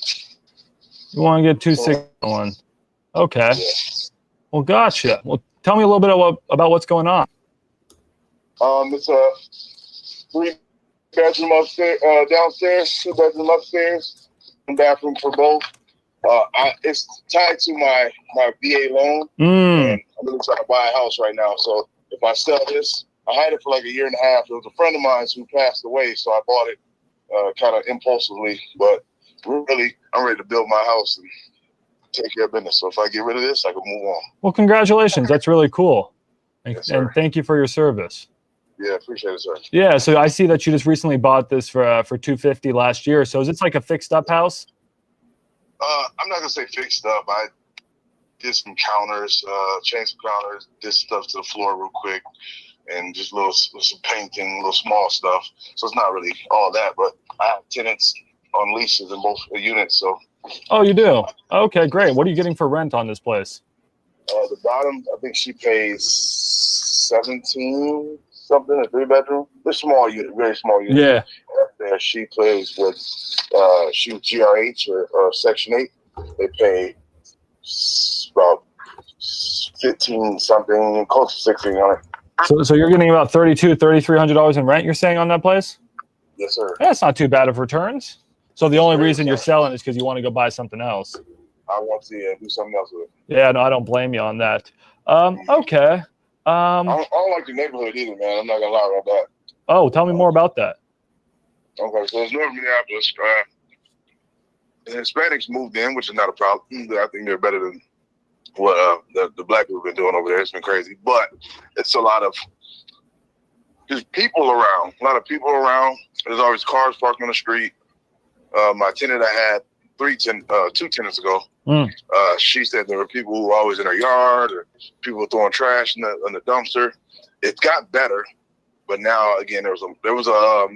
You want to get 261? Okay. Yeah. Well, gotcha. Well, tell me a little bit about what's going on. It's a 3-bedroom upstairs, downstairs, 2-bedroom upstairs, and bathroom for both. It's tied to my VA loan, and I'm really trying to buy a house right now. So if I sell this, I had it for like a year and a half. It was a friend of mine who passed away, so I bought it kind of impulsively. But really, I'm ready to build my house and take care of business. So if I get rid of this, I can move on. Well, congratulations. That's really cool. Yes, and thank you for your service. Yeah, appreciate it, sir. Yeah, so I see that you just recently bought this for $250 last year. So is it like a fixed up house? I'm not gonna say fixed up. I did some counters, changed some counters, did stuff to the floor real quick, and just some painting, little small stuff. So it's not really all that, but I have tenants on leases in both units. So. Oh, you do? Okay, great. What are you getting for rent on this place? The bottom, I think she pays 17 something, a 3-bedroom. They're small unit, very small unit. Yeah. Up there, she plays with, she was GRH or Section 8. They pay about 15 something, close to 16 on it. So you're getting about $3,300 in rent, you're saying, on that place? Yes, sir. That's not too bad of returns. So the only reason you're selling is because you want to go buy something else. I want to do something else with it. Yeah, no, I don't blame you on that. Okay. I don't like the neighborhood either, man. I'm not gonna lie about that. Oh, tell me more about that. Okay, so it's North Minneapolis. The Hispanics moved in, which is not a problem. I think they're better than what the black people have been doing over there. It's been crazy, but it's a lot of just people around. A lot of people around. There's always cars parked on the street. My tenant I had 2 tenants ago. She said there were people who were always in her yard, or people throwing trash in the dumpster. It got better, but now again there was a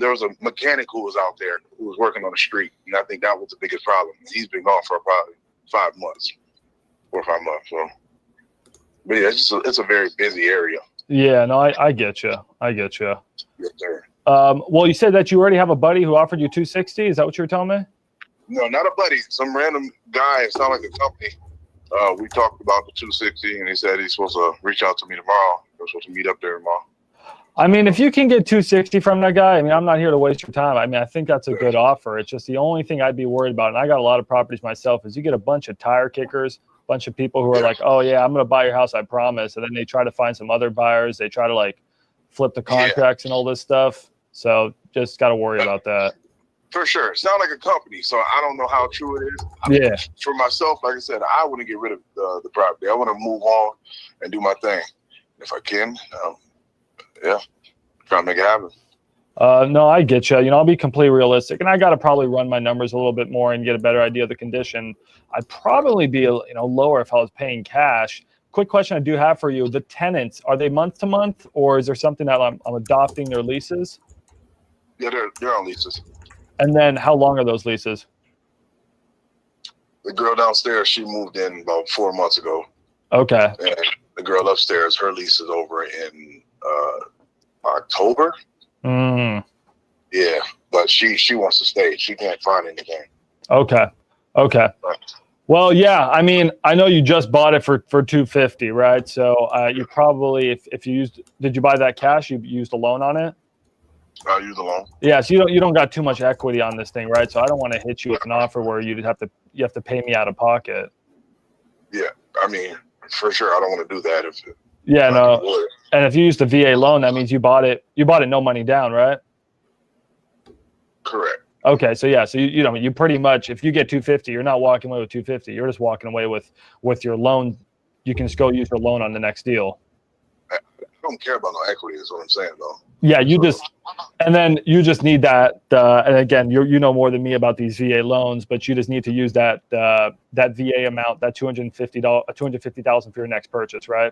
mechanic who was out there who was working on the street, and I think that was the biggest problem. He's been gone for probably 4 or 5 months. So, but yeah, it's a very busy area. Yeah, no, I get you. Yes, sir. Well, you said that you already have a buddy who offered you $260. Is that what you were telling me? No, not a buddy. Some random guy. It sounded like a company. We talked about the 260, and he said he's supposed to reach out to me tomorrow. We're supposed to meet up there tomorrow. I mean, if you can get 260 from that guy, I mean, I'm not here to waste your time. I mean, I think that's a good offer. It's just the only thing I'd be worried about, and I got a lot of properties myself, is you get a bunch of tire kickers, a bunch of people who are like, oh, yeah, I'm going to buy your house, I promise. And then they try to find some other buyers. They try to, like, flip the contracts and all this stuff. So just got to worry about that. For sure. It sounds like a company, so I don't know how true it is. Yeah. For myself, like I said, I want to get rid of the property. I want to move on and do my thing. If I can, try to make it happen. No, I get you. I'll be completely realistic, and I got to probably run my numbers a little bit more and get a better idea of the condition. I'd probably be, lower if I was paying cash. Quick question I do have for you: the tenants, are they month to month, or is there something that I'm adopting their leases? Yeah, they're on leases. And then how long are those leases? The girl downstairs, she moved in about 4 months ago. Okay. And the girl upstairs, her lease is over in October. Mm. Yeah, but she wants to stay. She can't find anything. Okay. Right. Well, yeah. I mean, I know you just bought it for $250, right? So you probably, if you did you buy that cash? You used a loan on it? I'll use a loan. Yeah. So you don't got too much equity on this thing, right? So I don't want to hit you with an offer where you have to pay me out of pocket. Yeah, I mean, for sure, I don't want to do that. No. And if you used a VA loan, that means you bought it no money down, right? Correct. Okay, so yeah, so you pretty much, if you get 250, you're not walking away with 250. You're just walking away with your loan. You can just go use your loan on the next deal. I don't care about no equity. Is what I'm saying, though. Yeah, you just need that. And again, you know more than me about these VA loans, but you just need to use that VA amount, that $250,000 for your next purchase, right?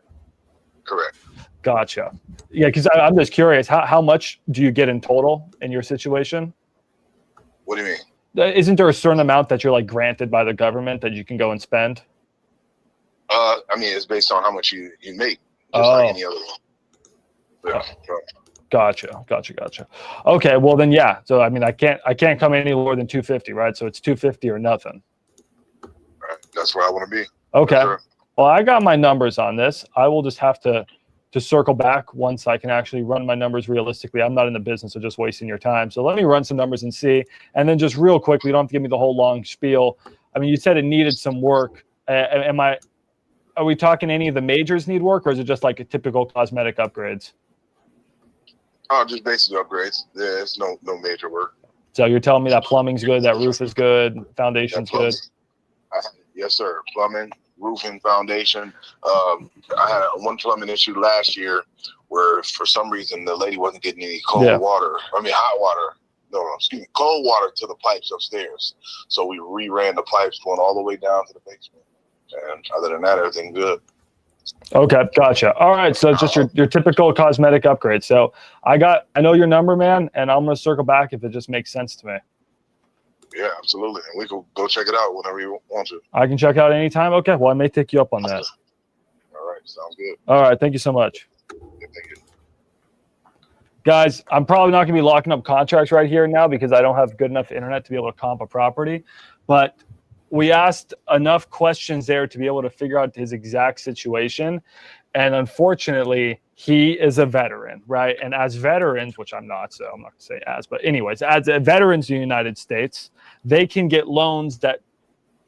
Correct. Gotcha. Yeah, because I'm just curious, how much do you get in total in your situation? What do you mean? Isn't there a certain amount that you're like granted by the government that you can go and spend? I mean, it's based on how much you make, just like any other one. Yeah. Gotcha. Okay, well then, yeah. So I mean, I can't come any lower than 250, right? So it's 250 or nothing. Right. That's where I want to be. Okay. Sure. Well, I got my numbers on this. I will just have to circle back once I can actually run my numbers realistically. I'm not in the business of just wasting your time. So let me run some numbers and see. And then just real quickly, you don't have to give me the whole long spiel. I mean, you said it needed some work. Are we talking any of the majors need work, or is it just like a typical cosmetic upgrades? Oh, just basic upgrades. There's no major work. So you're telling me that plumbing's good, that roof is good, foundation's good? Yes, sir. Plumbing, roofing, foundation. I had one plumbing issue last year where for some reason the lady wasn't getting any cold water. I mean, hot water. No, excuse me, cold water to the pipes upstairs. So we reran the pipes going all the way down to the basement. And other than that, everything good. Okay, gotcha. All right, so it's just your typical cosmetic upgrade. So I know your number, man, and I'm gonna circle back if it just makes sense to me. Yeah, absolutely. And we can go check it out whenever you want to. I can check out anytime? Okay, well, I may take you up on that. All right, sounds good. All right, thank you so much. Yeah, thank you. Guys, I'm probably not going to be locking up contracts right here now because I don't have good enough internet to be able to comp a property. But we asked enough questions there to be able to figure out his exact situation. And unfortunately, he is a veteran, right? And as veterans, which I'm not, so I'm not going to say as, but anyways, as veterans in the United States, they can get loans that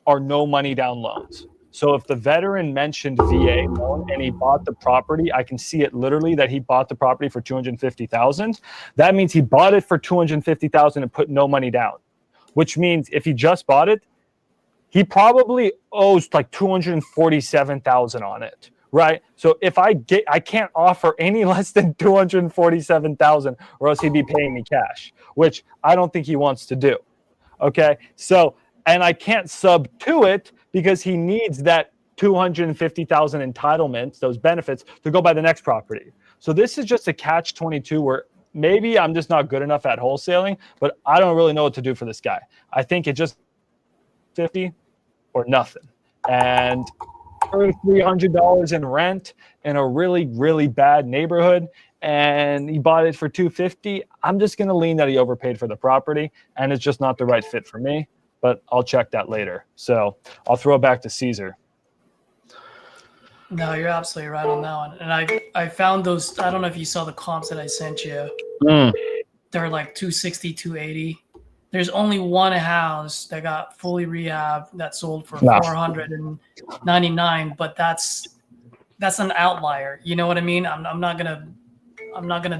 are no money down loans. So if the veteran mentioned VA loan and he bought the property, I can see it literally that he bought the property for $250,000. That means he bought it for $250,000 and put no money down, which means if he just bought it, he probably owes like $247,000 on it, right? So if I can't offer any less than $247,000, or else he'd be paying me cash, which I don't think he wants to do. Okay, so and I can't sub to it because he needs that $250,000 entitlements, those benefits, to go buy the next property. So this is just a catch-22 where maybe I'm just not good enough at wholesaling, but I don't really know what to do for this guy. I think it just 50 or nothing. And $300 in rent in a really, really bad neighborhood, and he bought it for $250. I'm just going to lean that he overpaid for the property, and it's just not the right fit for me. But I'll check that later. So I'll throw it back to Caesar. No, you're absolutely right on that one. And I found those. I don't know if you saw the comps that I sent you. They're like 260, 280. There's only one house that got fully rehabbed that sold for $499, but that's an outlier. You know what I mean? I'm not gonna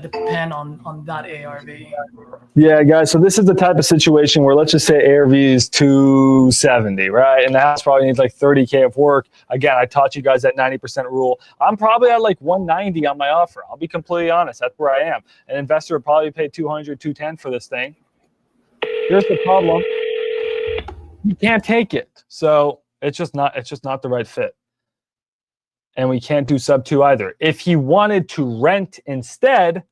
depend on that ARV. Yeah, guys. So this is the type of situation where let's just say ARV is 270, right? And the house probably needs like 30K of work. Again, I taught you guys that 90% rule. I'm probably at like 190 on my offer. I'll be completely honest. That's where I am. An investor would probably pay 200, 210 for this thing. Here's the problem. You can't take it. So it's just not the right fit. And we can't do sub 2 either. If he wanted to rent instead,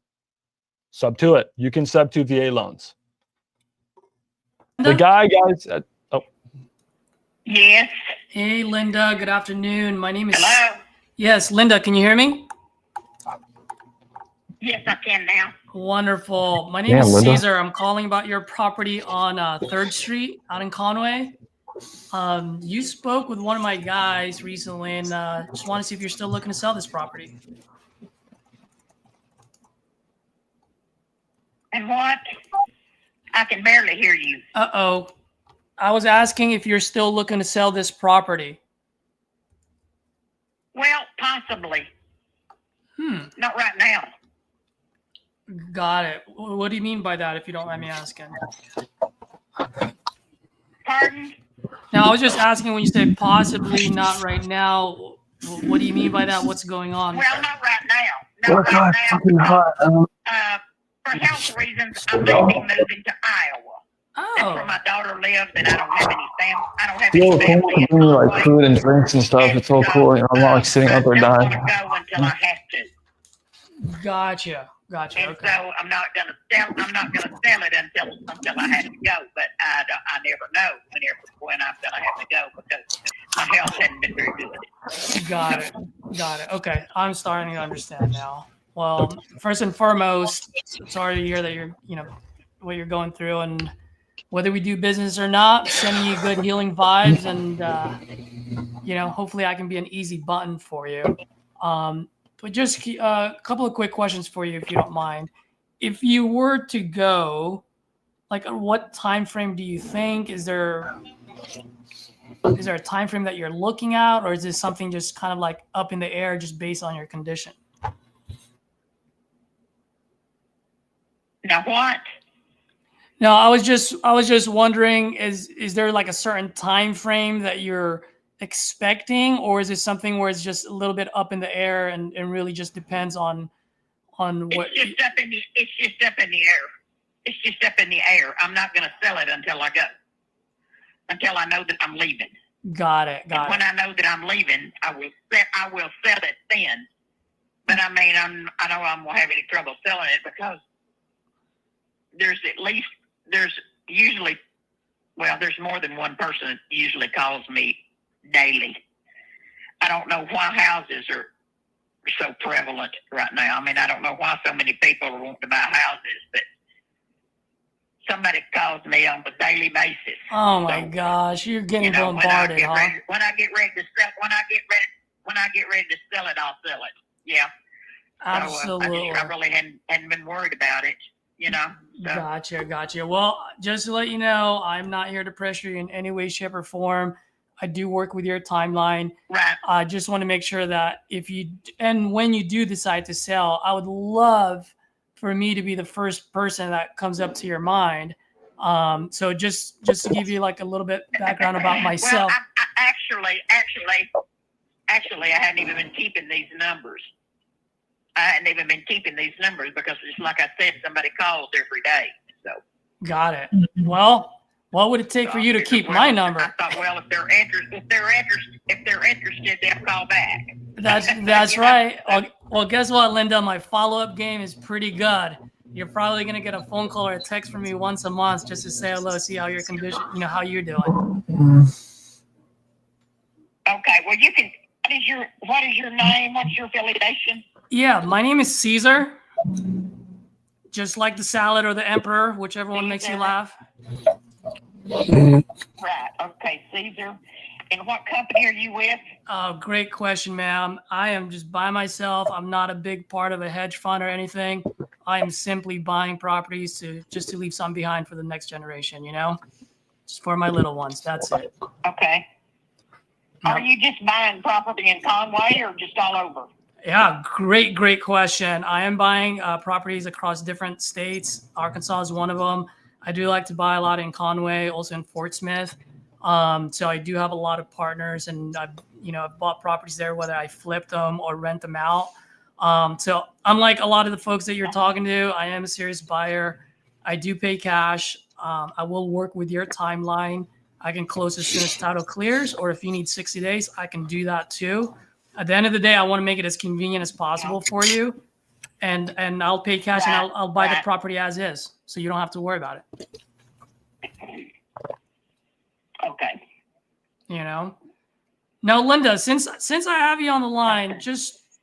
sub 2 it. You can sub 2 VA loans. The guy, guys. Yes. Hey, Linda. Good afternoon. My name is. Hello. Yes, Linda. Can you hear me? Yes, I can now. Wonderful. My name Yeah, is Linda. Caesar. I'm calling about your property on 3rd Street out in Conway. You spoke with one of my guys recently, and just want to see if you're still looking to sell this property. And what? I can barely hear you. Uh-oh. I was asking if you're still looking to sell this property. Well, possibly. Hmm. Not right now. Got it. What do you mean by that, if you don't mind me asking? Pardon? Now, I was just asking when you said possibly not right now. What do you mean by that? What's going on? Well, not right now. Not Oh, right God, now. fucking hot. For health reasons, I may be moving to Iowa. That's where Oh, my daughter lives, and I don't have any family. I don't have Yo, any can family I in bring you like Conway. food and drinks and stuff? It's all cool. You know, I'm not like sitting out there I don't dying. want to go until I have to. gotcha. And Okay. so I'm not gonna sell it until I have to go. But I never know when I'm gonna have to go because my health hasn't been very good. Got it. Okay. I'm starting to understand now. Well, first and foremost, sorry to hear that you're, what you're going through, and whether we do business or not, sending you good healing vibes, and hopefully I can be an easy button for you. But just a couple of quick questions for you, if you don't mind. If you were to go, like, what time frame do you think? Is there a time frame that you're looking at, or is this something just kind of like up in the air, just based on your condition? Now what? No, I was just wondering, is there like a certain time frame that you're expecting, or is it something where it's just a little bit up in the air and really just depends on what? It's just up in the air. It's just up in the air. I'm not going to sell it until I go. Until I know that I'm leaving. Got it. When I know that I'm leaving, I will sell it then. But I mean, I know I won't have any trouble selling it because there's more than one person that usually calls me daily. I don't know why houses are so prevalent right now. I mean, I don't know why so many people are wanting to buy houses, but somebody calls me on a daily basis. Oh my gosh, you're getting bombarded, huh? When I get ready to sell it, I'll sell it. Yeah. Absolutely. So, I really hadn't been worried about it, So. Gotcha. Well, just to let you know, I'm not here to pressure you in any way, shape, or form. I do work with your timeline. Right. I just want to make sure that when you do decide to sell, I would love for me to be the first person that comes up to your mind. So just to give you like a little bit background about myself. Well, actually, I hadn't even been keeping these numbers. Because just like I said, somebody calls every day. So. Got it. Well, what would it take for you to keep my number? I thought, well, if they're interested, they'll call back. That's right. Well, guess what, Linda? My follow-up game is pretty good. You're probably gonna get a phone call or a text from me once a month just to say hello, see how your condition, how you're doing. Okay. Well, you can. What is your name? What's your affiliation? Yeah, my name is Caesar. Just like the salad or the emperor, whichever one makes you laugh. Right. Okay, Caesar. And what company are you with? Oh, great question, ma'am. I am just by myself. I'm not a big part of a hedge fund or anything. I am simply buying properties to leave some behind for the next generation, just for my little ones. That's it. Okay. Are you just buying property in Conway or just all over? Yeah, great question. I am buying properties across different states. Arkansas is one of them. I do like to buy a lot in Conway, also in Fort Smith. So I do have a lot of partners, and I've bought properties there, whether I flip them or rent them out. So unlike a lot of the folks that you're talking to, I am a serious buyer. I do pay cash. I will work with your timeline. I can close as soon as title clears, or if you need 60 days, I can do that too. At the end of the day, I want to make it as convenient as possible for you. And I'll pay cash, and I'll buy the property as is, so you don't have to worry about it. Okay. Now, Linda, since I have you on the line, just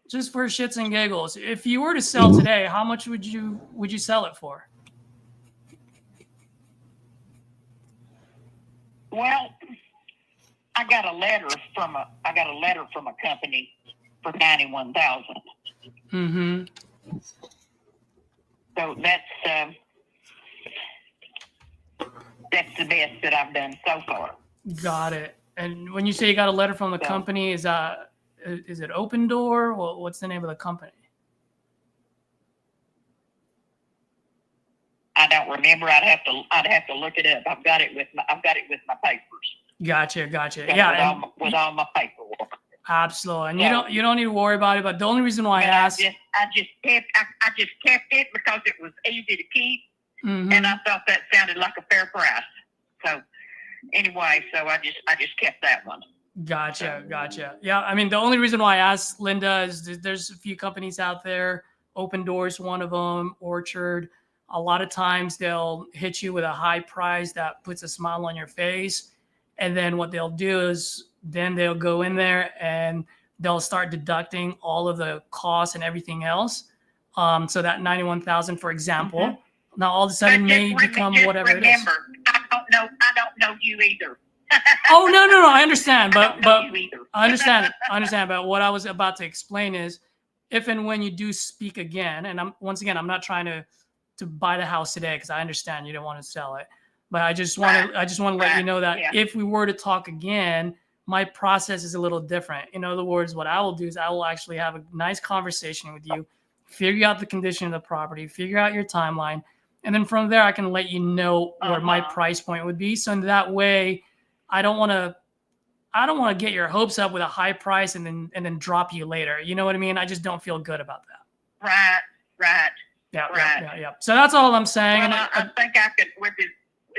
just for shits and giggles, if you were to sell today, how much would you sell it for? Well, I got a letter from a company for $91,000. Mm-hmm. So that's the best that I've done so far. Got it. And when you say you got a letter from the company, is it Open Door? Well, what's the name of the company? I don't remember. I'd have to look it up. I've got it with my papers. Gotcha. Yeah, with all my paperwork. Absolutely. And you don't need to worry about it. But the only reason why I asked, I just kept it because it was easy to keep, mm-hmm. and I thought that sounded like a fair price. So anyway, I just kept that one. Gotcha. Yeah, I mean, the only reason why I asked, Linda, is there's a few companies out there. Open Door's one of them. Orchard. A lot of times they'll hit you with a high price that puts a smile on your face, and then what they'll do is then they'll go in there and they'll start deducting all of the costs and everything else. So that $91,000, for example, mm-hmm. now all of a sudden may become whatever it is. I don't know you either. Oh, no. I understand. But I understand. But what I was about to explain is if and when you do speak again, and I'm not trying to buy the house today, because I understand you don't want to sell it. But I just want to let you know that if we were to talk again, my process is a little different. In other words, what I will do is I will actually have a nice conversation with you, figure out the condition of the property, figure out your timeline, and then from there I can let you know where my price point would be. So in that way, I don't want to get your hopes up with a high price and then drop you later. You know what I mean? I just don't feel good about that. Right. Yeah. So that's all I'm saying. Well, I think I could, with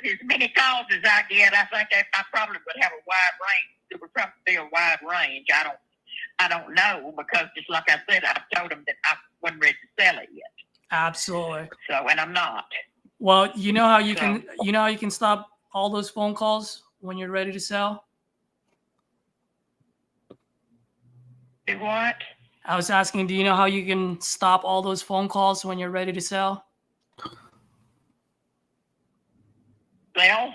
as many calls as I get, I think I probably would have a wide range. It would probably be a wide range. I don't know, because just like I said, I told them that I wasn't ready to sell it yet. Absolutely. So, and I'm not. Well, you know how you can stop all those phone calls when you're ready to sell? Do what? I was asking, do you know how you can stop all those phone calls when you're ready to sell? Well?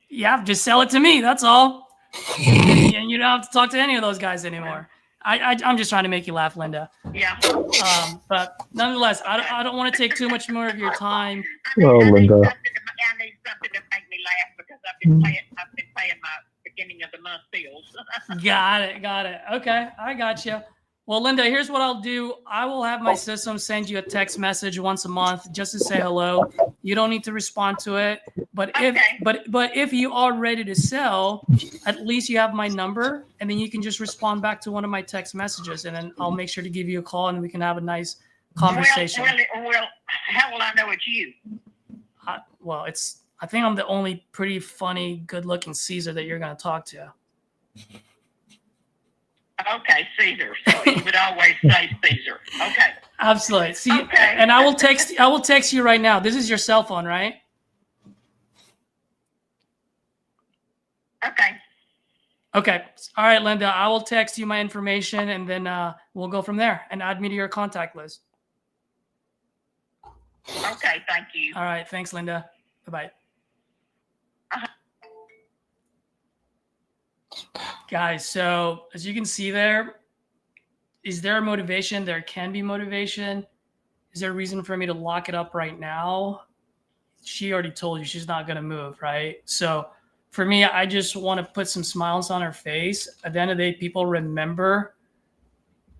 Yeah, just sell it to me. That's all. And you don't have to talk to any of those guys anymore. I'm just trying to make you laugh, Linda. Yeah. But nonetheless, I don't want to take too much more of your time. Oh, Linda. I need something to make me laugh, because I've been paying my beginning of the month bills. Got it. Okay, I got you. Well, Linda, here's what I'll do. I will have my system send you a text message once a month just to say hello. You don't need to respond to it. But if you are ready to sell, at least you have my number, and then you can just respond back to one of my text messages, and then I'll make sure to give you a call and we can have a nice conversation. Well, how will I know it's you? I think I'm the only pretty funny, good-looking Caesar that you're going to talk to. Okay, Caesar. So you would always say Caesar. Okay. Absolutely. See, okay. And I will text you right now. This is your cell phone, right? Okay. All right, Linda. I will text you my information, and then we'll go from there, and add me to your contact list. Okay. Thank you. All right. Thanks, Linda. Bye-bye. Guys, so as you can see there, is there a motivation? There can be motivation. Is there a reason for me to lock it up right now? She already told you she's not going to move, right? So for me, I just want to put some smiles on her face. At the end of the day, people remember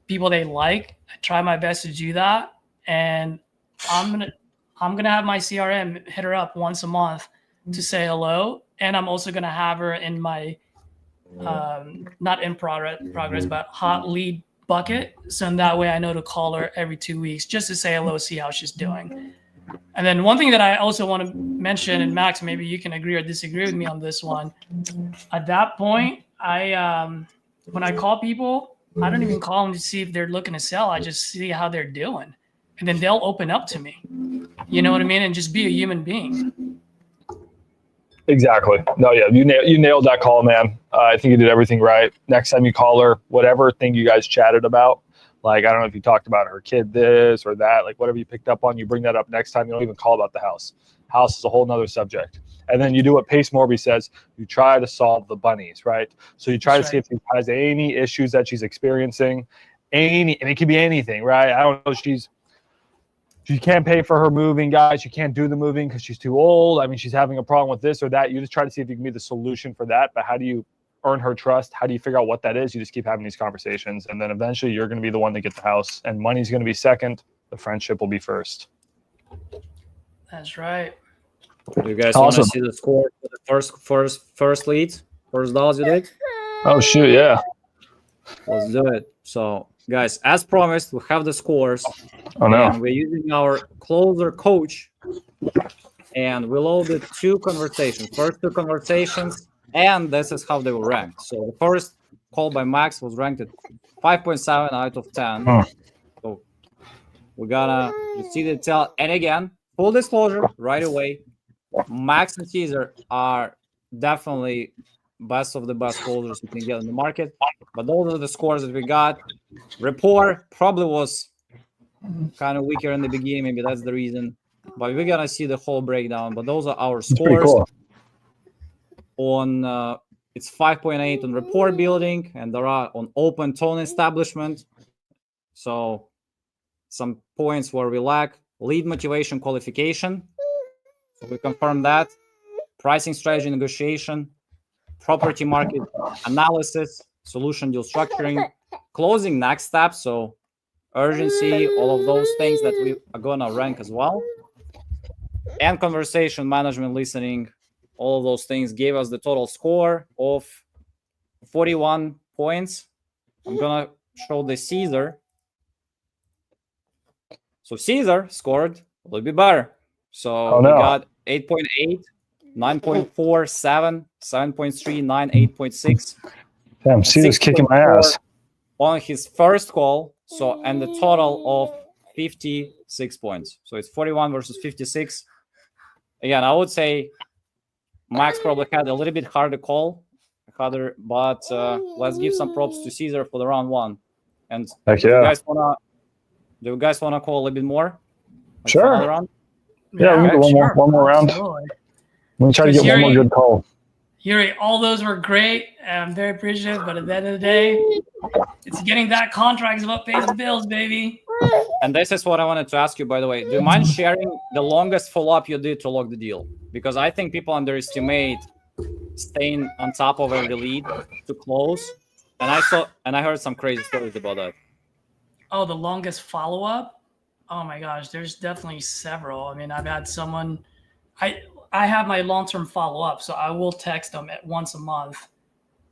people they like. I try my best to do that. And I'm gonna have my CRM hit her up once a month to say hello. And I'm also going to have her in my not in progress, but hot lead bucket. So in that way, I know to call her every 2 weeks just to say hello, see how she's doing. And then one thing that I also want to mention, and Max, maybe you can agree or disagree with me on this one. At that point, when I call people, I don't even call them to see if they're looking to sell. I just see how they're doing. And then they'll open up to me. You know what I mean? And just be a human being. Exactly. No, yeah, you nailed that call, man. I think you did everything right. Next time you call her, whatever thing you guys chatted about, like, I don't know if you talked about her kid this or that, like whatever you picked up on, you bring that up next time. You don't even call about the house. House is a whole nother subject. And then you do what Pace Morby says, you try to solve the bunnies, right? So you try to see if she has any issues that she's experiencing, and it can be anything, right? I don't know, she can't pay for her moving, guys. She can't do the moving because she's too old. I mean, she's having a problem with this or that. You just try to see if you can be the solution for that. But how do you earn her trust? How do you figure out what that is? You just keep having these conversations. And then eventually you're going to be the one to get the house. And money's going to be second. The friendship will be first. That's right. Do you guys want to see the score for the first leads? First dolls you did? Oh, shoot, yeah. Let's do it. So, guys, as promised, we have the scores. Oh, no. And we're using our closer coach. And we loaded 2 conversations. First 2 conversations, and this is how they were ranked. So the first call by Max was ranked at 5.7 out of 10. So we're gonna see the detail. And again, full disclosure right away, Max and Caesar are definitely best of the best closers we can get in the market. But those are the scores that we got. Rapport probably was kind of weaker in the beginning. Maybe that's the reason. But we're gonna see the whole breakdown. But those are our scores. Cool. On it's 5.8 on rapport building, and there are on open tone establishment. So some points where we lack: lead motivation qualification. So we confirm that. Pricing strategy negotiation, property market analysis, solution deal structuring, closing next steps. So urgency, all of those things that we are gonna rank as well. And conversation management, listening, all of those things gave us the total score of 41 points. I'm gonna show the Caesar. So Caesar scored a little bit better. So we got 8.8, 9.4, 7, 7.3, 9, 8.6. Damn, Caesar's kicking my ass. On his first call. So, and the total of 56 points. So it's 41 versus 56. Again, I would say Max probably had a little bit harder call, but let's give some props to Caesar for the round 1. And do you guys wanna call a little bit more? Like sure. Round? Yeah, we can do one more round. We'll try to get one more good call. Yuri, all those were great. I'm very appreciative, but at the end of the day, it's getting that contract is what pays the bills, baby. And this is what I wanted to ask you, by the way. Do you mind sharing the longest follow-up you did to lock the deal? Because I think people underestimate staying on top of every lead to close. And I heard some crazy stories about that. Oh, the longest follow-up? Oh my gosh, there's definitely several. I mean, I've had someone, I have my long-term follow-up, so I will text them at once a month.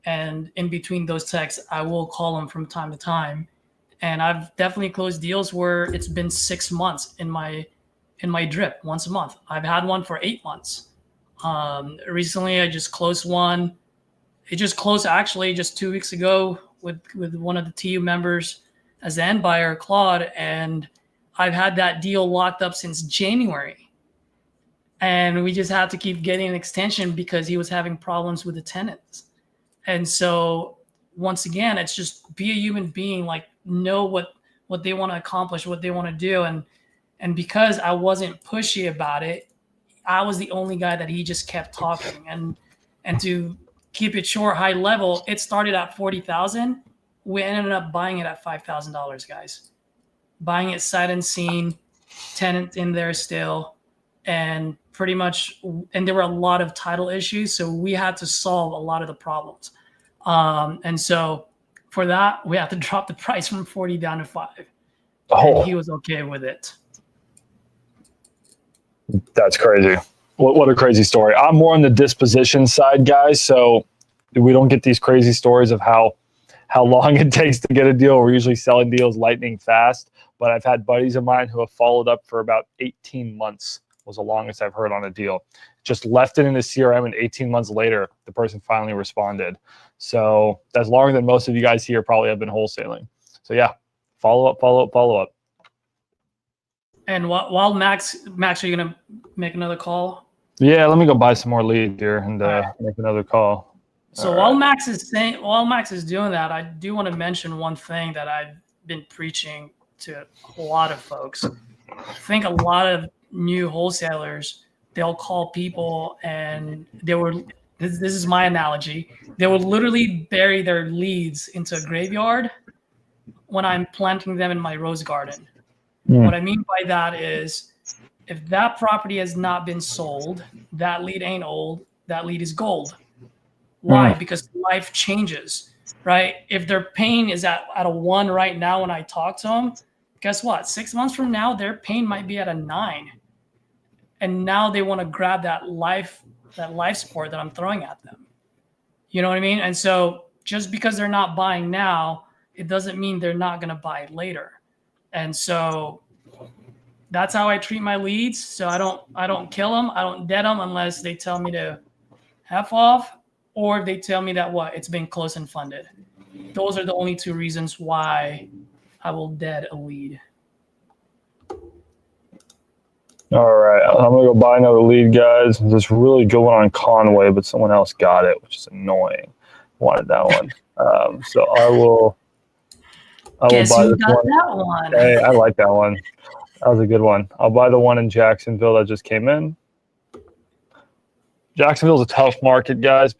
And in between those texts, I will call them from time to time. And I've definitely closed deals where it's been 6 months in my drip once a month. I've had one for 8 months. Recently, I just closed one. It just closed actually just 2 weeks ago with one of the TU members as the end buyer, Claude. And I've had that deal locked up since January. And we just had to keep getting an extension because he was having problems with the tenants. And so once again, it's just be a human being, like know what they want to accomplish, what they want to do. And because I wasn't pushy about it, I was the only guy that he just kept talking. And to keep it short, high level, it started at $40,000. We ended up buying it at $5,000, guys. Buying it sight unseen, tenant in there still, and pretty much, and there were a lot of title issues, so we had to solve a lot of the problems. And so for that, we had to drop the price from 40 down to 5. And he was okay with it. That's crazy. What a crazy story. I'm more on the disposition side, guys. So we don't get these crazy stories of how long it takes to get a deal. We're usually selling deals lightning fast. But I've had buddies of mine who have followed up for about 18 months was the longest I've heard on a deal. Just left it in the CRM, and 18 months later, the person finally responded. So that's longer than most of you guys here probably have been wholesaling. So yeah, follow up. And while Max, are you gonna make another call? Yeah, let me go buy some more leads here and make another call. So while Max is doing that, I do want to mention one thing that I've been preaching to a lot of folks. I think a lot of new wholesalers, they'll call people and they would, this is my analogy, they would literally bury their leads into a graveyard when I'm planting them in my rose garden. What I mean by that is, if that property has not been sold, that lead ain't old, that lead is gold. Why? Because life changes, right? If their pain is at a 1 right now when I talk to them, guess what? 6 months from now, their pain might be at a 9. And now they want to grab that life support that I'm throwing at them. You know what I mean? And so just because they're not buying now, it doesn't mean they're not going to buy later. And so that's how I treat my leads. So I don't kill them. I don't dead them unless they tell me to F off, or if they tell me that it's been closed and funded. Those are the only 2 reasons why I will dead a lead. All right, I'm gonna go buy another lead, guys. This really good one on Conway, but someone else got it, which is annoying. Wanted that one. So I will buy this one. That one. Hey, I like that one. That was a good one. I'll buy the one in Jacksonville that just came in. Jacksonville's a tough market, guys,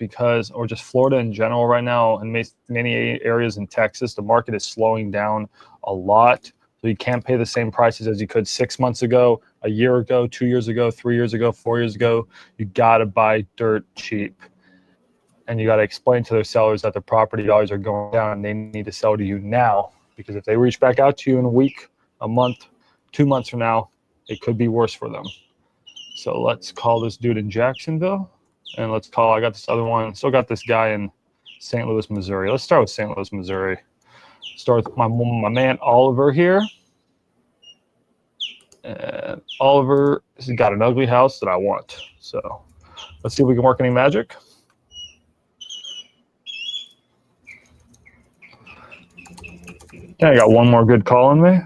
or just Florida in general right now, and many areas in Texas, the market is slowing down a lot. So you can't pay the same prices as you could 6 months ago, a year ago, 2 years ago, 3 years ago, 4 years ago. You got to buy dirt cheap. And you got to explain to their sellers that the property values are going down and they need to sell to you now. Because if they reach back out to you in a week, a month, 2 months from now, it could be worse for them. So let's call this dude in Jacksonville. And I got this other one. Still got this guy in St. Louis, Missouri. Let's start with St. Louis, Missouri. Start with my man Oliver here. And Oliver has got an ugly house that I want. So let's see if we can work any magic. Yeah, I got one more good call in me.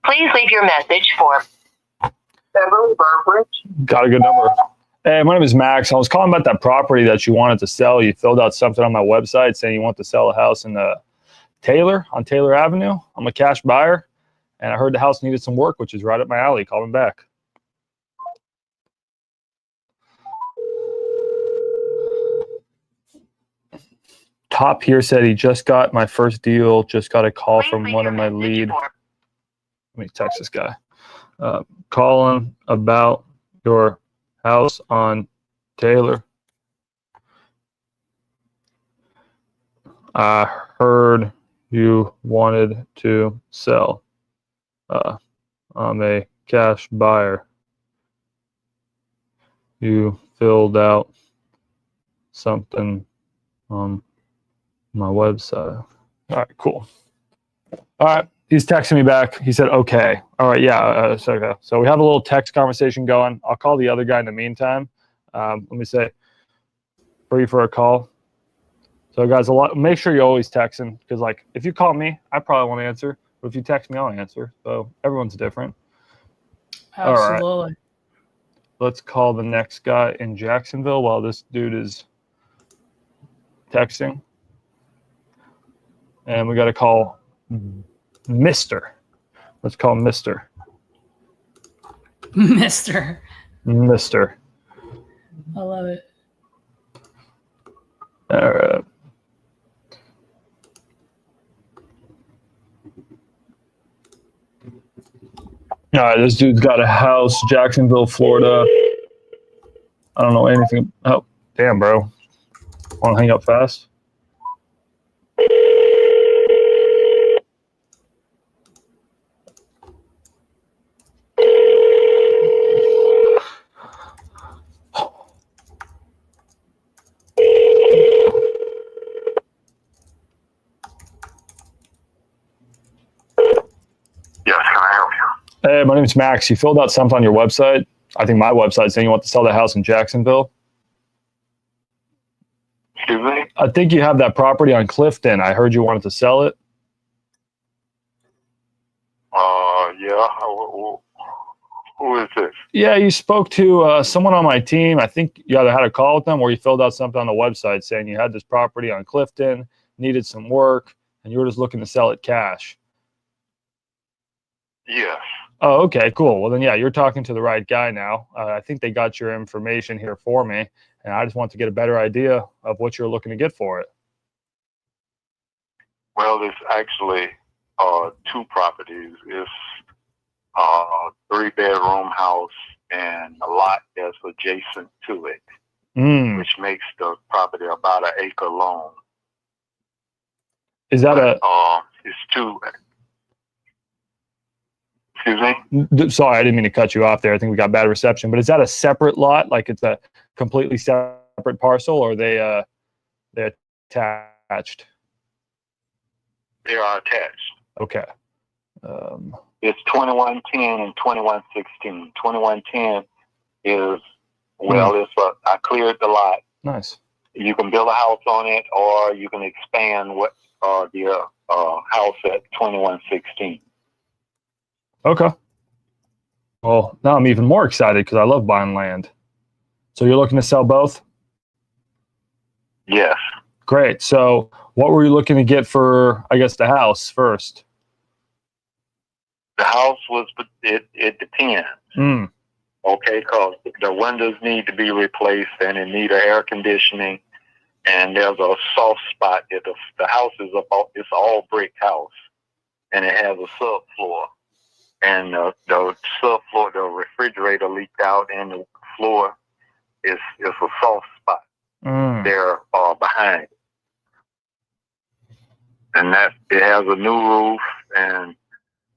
Please leave your message for Beverly Burbridge. Got a good number. Hey, my name is Max. I was calling about that property that you wanted to sell. You filled out something on my website saying you want to sell a house in Taylor, on Taylor Avenue. I'm a cash buyer, and I heard the house needed some work, which is right up my alley. Call me back. Top here said he just got my first deal, just got a call from one of my lead. Let me text this guy. Calling about your house on Taylor. I heard you wanted to sell. I'm a cash buyer. You filled out something on my website. All right, cool. All right. He's texting me back. He said, okay. All right, yeah. So we have a little text conversation going. I'll call the other guy in the meantime. Let me say, free for a call. So guys, make sure you're always texting, because like if you call me, I probably won't answer. But if you text me, I'll answer. So everyone's different. Absolutely. All right. Let's call the next guy in Jacksonville while this dude is texting. And we got to call Mr. Let's call him Mr. Mr. I love it. All right. All right, this dude's got a house, Jacksonville, Florida. I don't know anything. Oh, damn, bro. Want to hang up fast? my name's Max. You filled out something on your website. I think my website saying you want to sell the house in Jacksonville. Excuse me? I think you have that property on Clifton. I heard you wanted to sell it. Yeah. Who is this? Yeah, you spoke to someone on my team. I think you either had a call with them or you filled out something on the website saying you had this property on Clifton, needed some work, and you were just looking to sell it cash. Yes. Oh, okay, cool. Well, then, yeah, you're talking to the right guy now. I think they got your information here for me, and I just want to get a better idea of what you're looking to get for it. Well, there's actually two properties. It's a 3-bedroom house and a lot that's adjacent to it, which makes the property about 1 acre long. Is that it's two. Excuse me? Sorry, I didn't mean to cut you off there. I think we got bad reception. But is that a separate lot? Like it's a completely separate parcel, or they're attached? They are attached. Okay. It's 2110 and 2116. 2110 is, well, I cleared the lot. Nice. You can build a house on it, or you can expand what the house at 2116. Okay. Well, now I'm even more excited because I love buying land. So you're looking to sell both? Yes. Great. So what were you looking to get for, I guess, the house first? The house was, it depends. Okay, because the windows need to be replaced and it need air conditioning, and there's a soft spot. The house is it's all brick house, and it has a subfloor. And the subfloor, the refrigerator leaked out, and the floor is a soft spot there behind. And that it has a new roof, and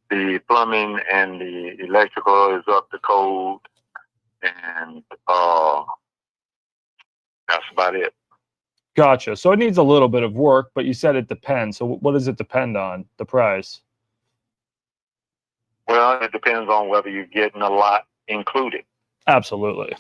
the plumbing and the electrical is up to code, and that's about it. Gotcha. So it needs a little bit of work, but you said it depends. So what does it depend on? The price? Well, it depends on whether you're getting a lot included. Absolutely.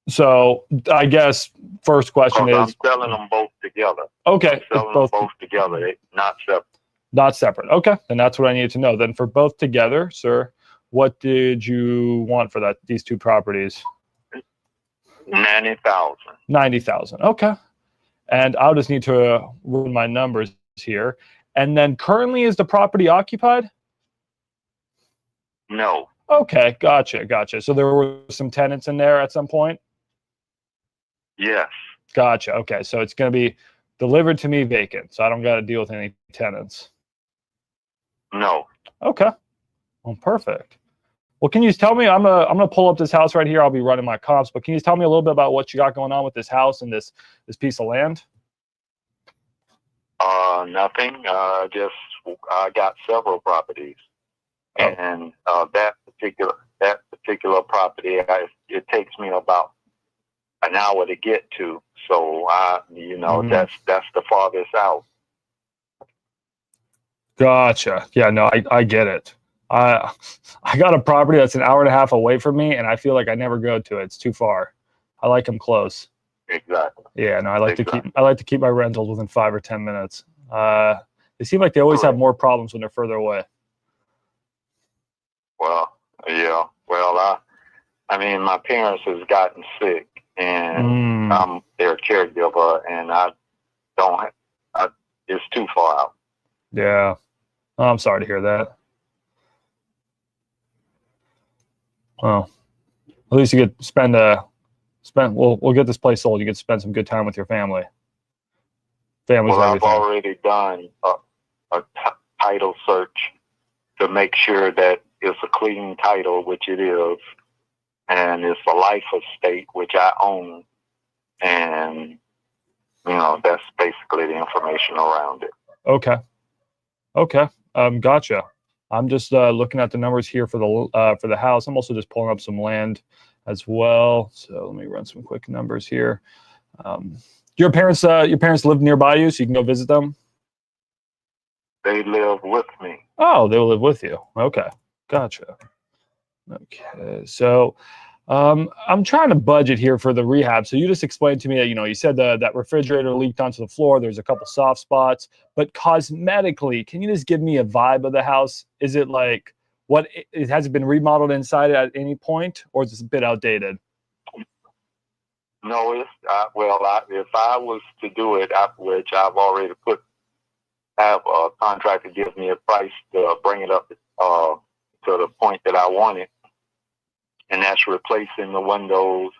So I guess first question is, I'm selling them both together. Okay. I'm selling them both together, not separate. Not separate. Okay. Then that's what I needed to know. Then for both together, sir, what did you want for these two properties? 90,000. 90,000. Okay. And I'll just need to run my numbers here. And then currently, is the property occupied? No. Okay. Gotcha. So there were some tenants in there at some point? Yes. Gotcha. Okay. So it's going to be delivered to me vacant. So I don't got to deal with any tenants. No. Okay. Well, perfect. Well, can you just tell me, I'm gonna pull up this house right here. I'll be running my comps, but can you just tell me a little bit about what you got going on with this house and this piece of land? Nothing. I got several properties, and that particular property, it takes me about an hour to get to. So that's the farthest out. Gotcha. Yeah, no, I get it. I got a property that's an hour and a half away from me, and I feel like I never go to it. It's too far. I like them close. Exactly. Yeah, no, I like to keep my rentals within 5 or 10 minutes. They seem like they always have more problems when they're further away. Well, yeah. Well, I mean, my parents has gotten sick, and I'm their caregiver, and it's too far out. Yeah. Oh, I'm sorry to hear that. Well, at least you get we'll get this place sold. You get to spend some good time with your family. Family's everything. I've already done a title search to make sure that it's a clean title, which it is, and it's a life estate, which I own, and that's basically the information around it. Okay. Gotcha. I'm just looking at the numbers here for the house. I'm also just pulling up some land as well. So let me run some quick numbers here. Your parents live nearby you, so you can go visit them? They live with me. Oh, they will live with you. Okay, gotcha. Okay, so I'm trying to budget here for the rehab. So you just explained to me that, you said that refrigerator leaked onto the floor. There's a couple soft spots, but cosmetically, can you just give me a vibe of the house? Is it like it has been remodeled inside at any point, or is it a bit outdated? No, it's if I was to do it, which I've already have a contractor give me a price to bring it up to the point that I want it, and that's replacing the windows,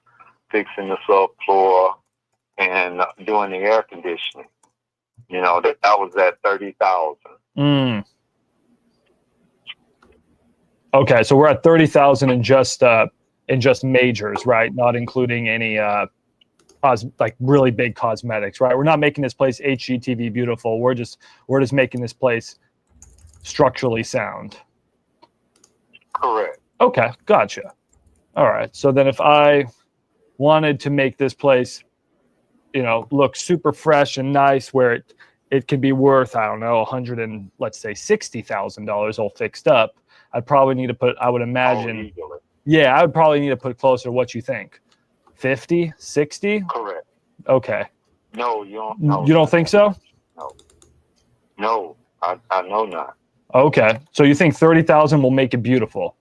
fixing the subfloor, and doing the air conditioning. That was at $30,000. Okay, so we're at 30,000 in just majors, right? Not including any like really big cosmetics, right? We're not making this place HGTV beautiful. We're just making this place structurally sound. Correct. Okay, gotcha. All right. So then if I wanted to make this place, look super fresh and nice, where it can be worth, I don't know, let's say $60,000 all fixed up, I'd probably need to put, I would imagine, yeah, I would probably need to put closer to what you think. 50, 60? Correct. Okay. No, you don't. No, you don't think so? No, I know not. Okay. So you think 30,000 will make it beautiful?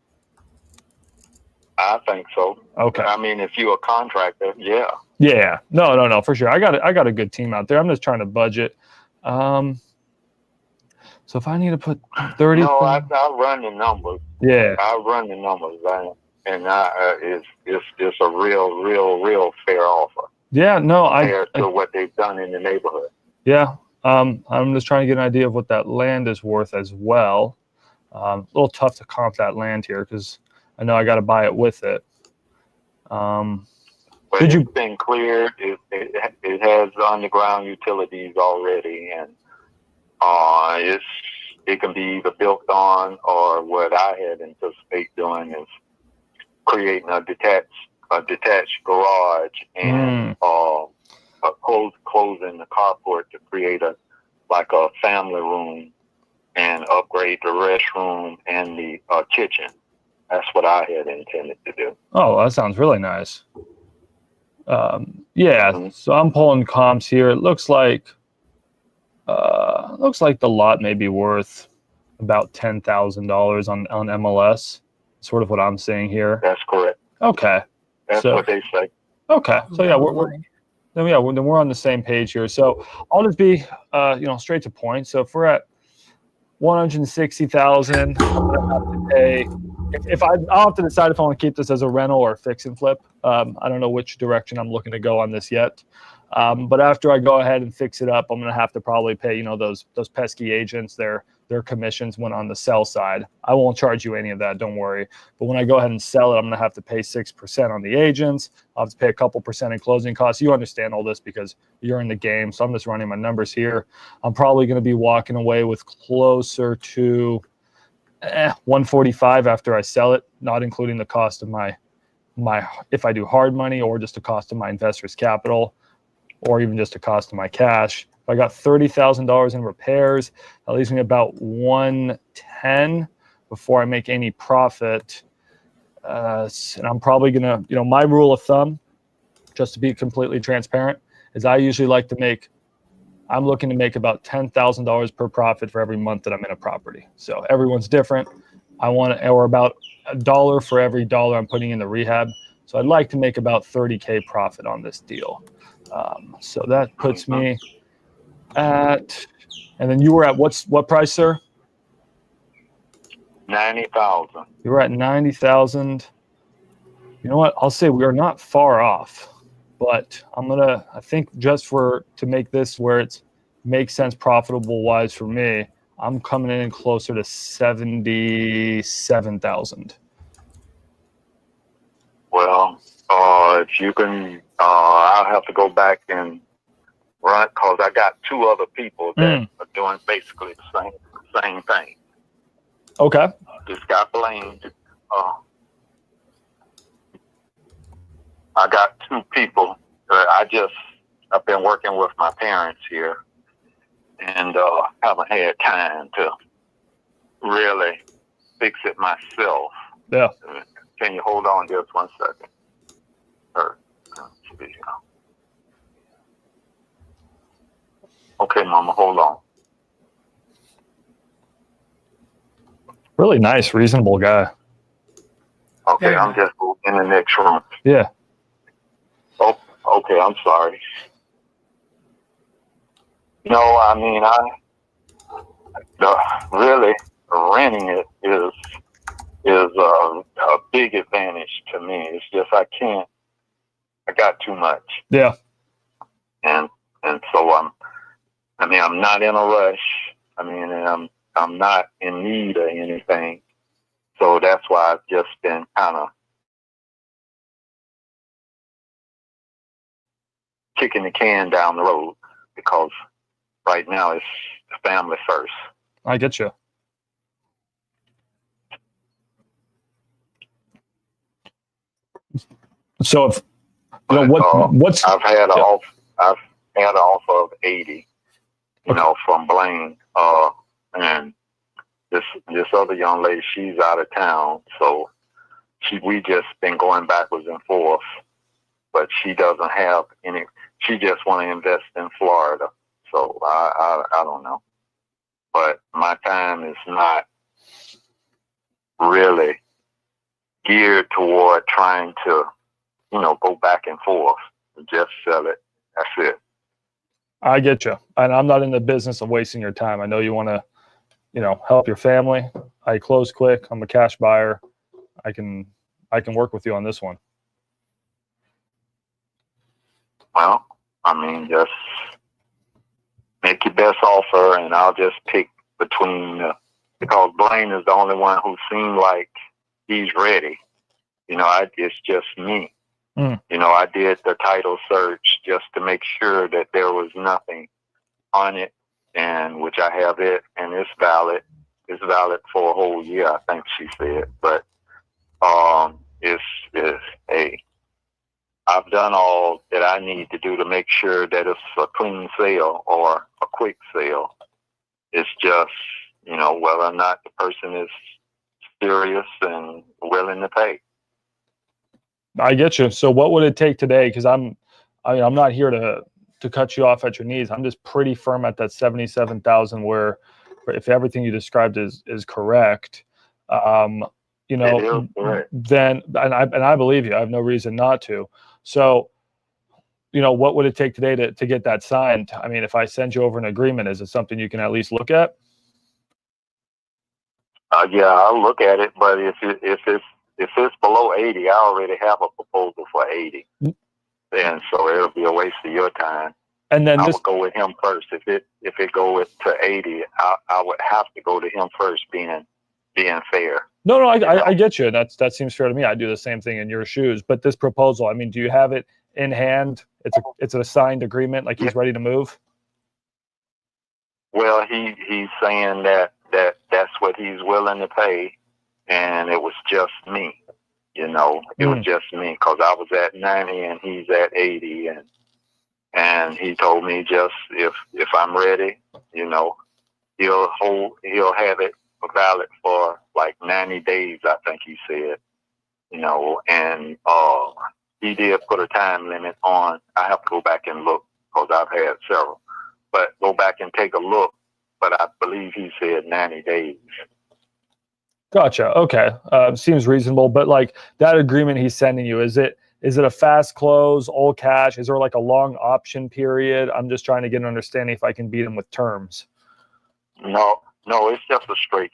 I think so. Okay. I mean, if you're a contractor, yeah. Yeah. No, for sure. I got a good team out there. I'm just trying to budget. So if I need to put 30. No, I run the numbers. Yeah. I run the numbers, and it's a real fair offer. Yeah. No, compared to what they've done in the neighborhood. Yeah. I'm just trying to get an idea of what that land is worth as well. A little tough to comp that land here because I know I got to buy it with it. But it's been cleared. It has underground utilities already, and it can be either built on, or what I had anticipate doing is creating a detached garage and closing the carport to create a family room and upgrade the restroom and the kitchen. That's what I had intended to do. Oh, that sounds really nice. Yeah, so I'm pulling comps here. It looks like the lot may be worth about $10,000 on MLS. Sort of what I'm seeing here. That's correct. Okay. That's what they say. Okay. So yeah, we're on the same page here. So I'll just be straight to point. So if we're at 160,000, I'm gonna have to pay. I'll have to decide if I want to keep this as a rental or fix and flip. I don't know which direction I'm looking to go on this yet. But after I go ahead and fix it up, I'm going to have to probably pay, those pesky agents, their commissions when on the sell side. I won't charge you any of that, don't worry. But when I go ahead and sell it, I'm going to have to pay 6% on the agents. I'll have to pay a couple percent in closing costs. You understand all this because you're in the game. So I'm just running my numbers here. I'm probably going to be walking away with closer to 145 after I sell it, not including the cost of my if I do hard money or just the cost of my investor's capital, or even just the cost of my cash. If I got $30,000 in repairs, that leaves me about 110 before I make any profit. And I'm probably gonna, my rule of thumb, just to be completely transparent, is I usually like to I'm looking to make about $10,000 per profit for every month that I'm in a property. So everyone's different. Or about $1 for every dollar I'm putting in the rehab. So I'd like to make about 30K profit on this deal. So that puts me at, and then you were at what price, sir? 90,000. You were at 90,000. You know what? I'll say we are not far off. But I think just to make this where it makes sense profitable wise for me, I'm coming in closer to 77,000. Well, if you can, I'll have to go back and run, because I got two other people that are doing basically the same thing. Okay. Just got blamed. I got two people. I've been working with my parents here, and haven't had time to really fix it myself. Yeah. Can you hold on just 1 second? Okay, Mama, hold on. Really nice, reasonable guy. Okay, Yeah. I'm just in the next room. Yeah. Oh, okay, I'm sorry. No, I mean, really renting it is a big advantage to me. It's just I got too much, Yeah. and so I'm not in a rush. I mean, and I'm not in need of anything, so that's why I've just been kind of kicking the can down the road, because right now it's family first. I get you. So if you know what's I've had an offer of 80, from Blaine, and this other young lady, she's out of town, so we just been going backwards and forth, but she doesn't have any. She just want to invest in Florida, so I don't know, but my time is not really geared toward trying to go back and forth and just sell it. That's it. I get you, and I'm not in the business of wasting your time. I know you want to, help your family. I close quick. I'm a cash buyer. I can work with you on this one. Well, I mean, just make your best offer, and I'll just pick between because Blaine is the only one who seemed like he's ready. It's just me. I did the title search just to make sure that there was nothing on it, and which I have it, and it's valid. It's valid for a whole year, I think she said. But I've done all that I need to do to make sure that it's a clean sale or a quick sale. It's just, whether or not the person is serious and willing to pay. I get you. So what would it take today? Because I'm not here to cut you off at your knees. I'm just pretty firm at that 77,000. Where if everything you described is correct, then and I believe you. I have no reason not to. So, what would it take today to get that signed? I mean, if I send you over an agreement, is it something you can at least look at? Yeah, I'll look at it, but if it's below 80, I already have a proposal for 80. And so it'll be a waste of your time. And then I would go with him first. If it go to 80, I would have to go to him first, being fair. No, I get you. That seems fair to me. I do the same thing in your shoes. But this proposal, I mean, do you have it in hand? It's a signed agreement, like he's ready to move? Well, he's saying that's what he's willing to pay, and it was just me. It was just me, because I was at 90 and he's at 80, and he told me just if I'm ready, he'll have it valid for like 90 days, I think he said. And he did put a time limit on. I have to go back and look, because I've had several, but go back and take a look. But I believe he said 90 days. Gotcha. Okay. Seems reasonable. But like that agreement he's sending you, is it a fast close, all cash? Is there like a long option period? I'm just trying to get an understanding if I can beat him with terms. No, it's just a straight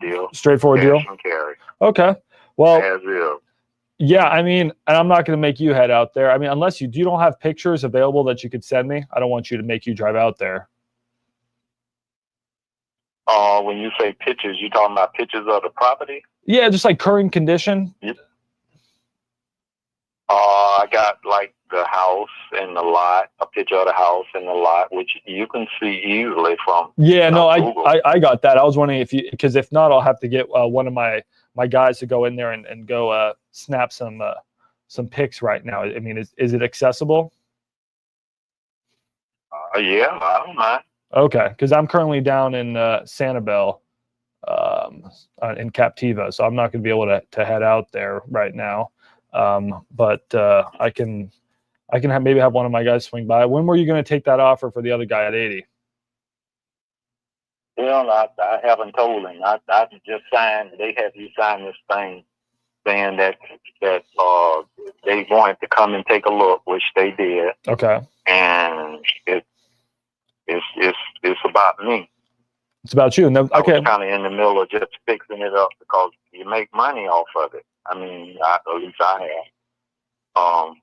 deal. Straightforward deal? Cash and carry. Okay. Well, as is. Yeah, I mean, and I'm not going to make you head out there. I mean, unless you don't have pictures available that you could send me. I don't want you to make you drive out there. When you say pictures, you talking about pictures of the property? Yeah, just like current condition. Yep. I got like the house and the lot, a picture of the house and the lot, which you can see easily from. Yeah, no, Google. I got that. I was wondering because if not, I'll have to get one of my guys to go in there and go snap some pics right now. I mean, is it accessible? Yeah, I don't mind. Okay, because I'm currently down in Sanibel, in Captiva, so I'm not going to be able to head out there right now. But I can maybe have one of my guys swing by. When were you going to take that offer for the other guy at 80? Well, I haven't told him. I just signed. They had you sign this thing saying that they wanted to come and take a look, which they did. Okay. And it's about me. It's about you. No, okay. I was kind of in the middle of just fixing it up because you make money off of it. I mean, at least I have.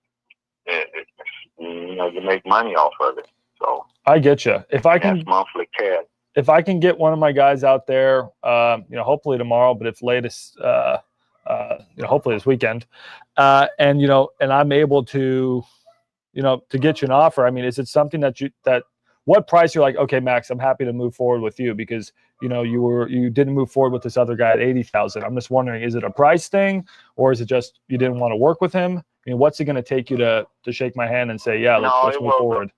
You make money off of it. So I get you. If I can, that's monthly cash. If I can get one of my guys out there, hopefully tomorrow, but if latest, hopefully this weekend, and I'm able to, to get you an offer. I mean, is it something that what price you're like, okay, Max, I'm happy to move forward with you because, you didn't move forward with this other guy at 80,000. I'm just wondering, is it a price thing or is it just, you didn't want to work with him? I mean, what's it going to take you to shake my hand and say, yeah, let's move forward?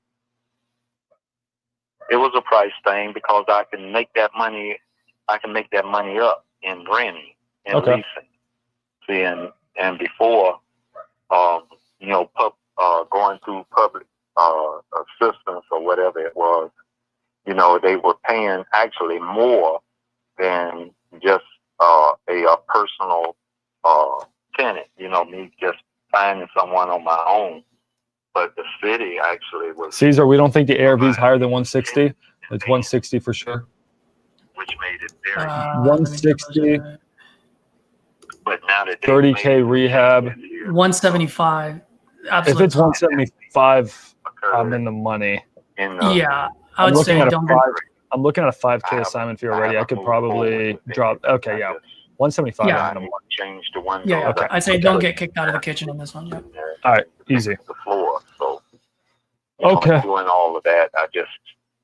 It was a price thing because I can make that money up in renting and leasing. See, and before, going through public assistance or whatever it was, they were paying actually more than just a personal tenant. Me just finding someone on my own. But the city actually was. Caesar, we don't think the ARV is higher than 160. It's 160 for sure. Which made it very 160. But now that 30K rehab. 175. If Absolutely. it's 175, I'm in the money. Yeah, I would say don't go. I'm looking at a 5K assignment fee already. I could probably drop. Okay, yeah. 175. Yeah. Change to one. Yeah, okay. I'd say don't get kicked out of the kitchen in this one. Yeah. All right, easy. The floor. So okay. Doing all of that,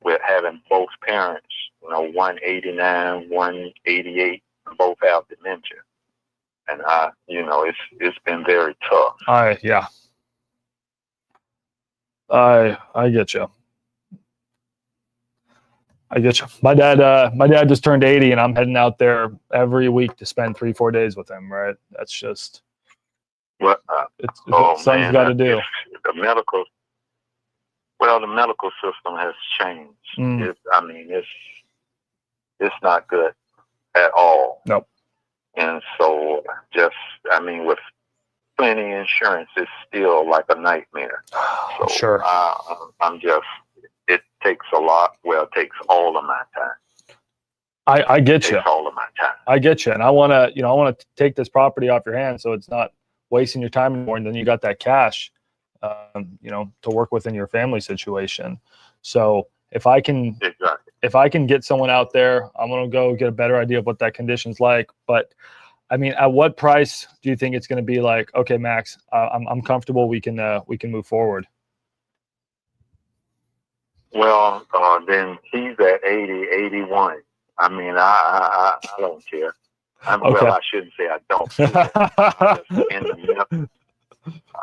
with having both parents, 189, 188, both have dementia, and it's been very tough. Yeah. I get you. My dad just turned 80 and I'm heading out there every week to spend 3-4 days with him, right? That's just what son's got to do. The medical system has changed. It's not good at all. Nope. And so with plenty insurance, it's still like a nightmare. So sure. It takes a lot. Well, it takes all of my time. I get you. All of my time. I get you, and I want to take this property off your hands, so it's not wasting your time anymore. And then you got that cash, to work within your family situation. So if I can get someone out there, I'm gonna go get a better idea of what that condition's like. But I mean, at what price do you think it's going to be like? Okay, Max, I'm comfortable. We can move forward. Well, then he's at 80, 81. I mean, I don't care. Well, I shouldn't say I don't.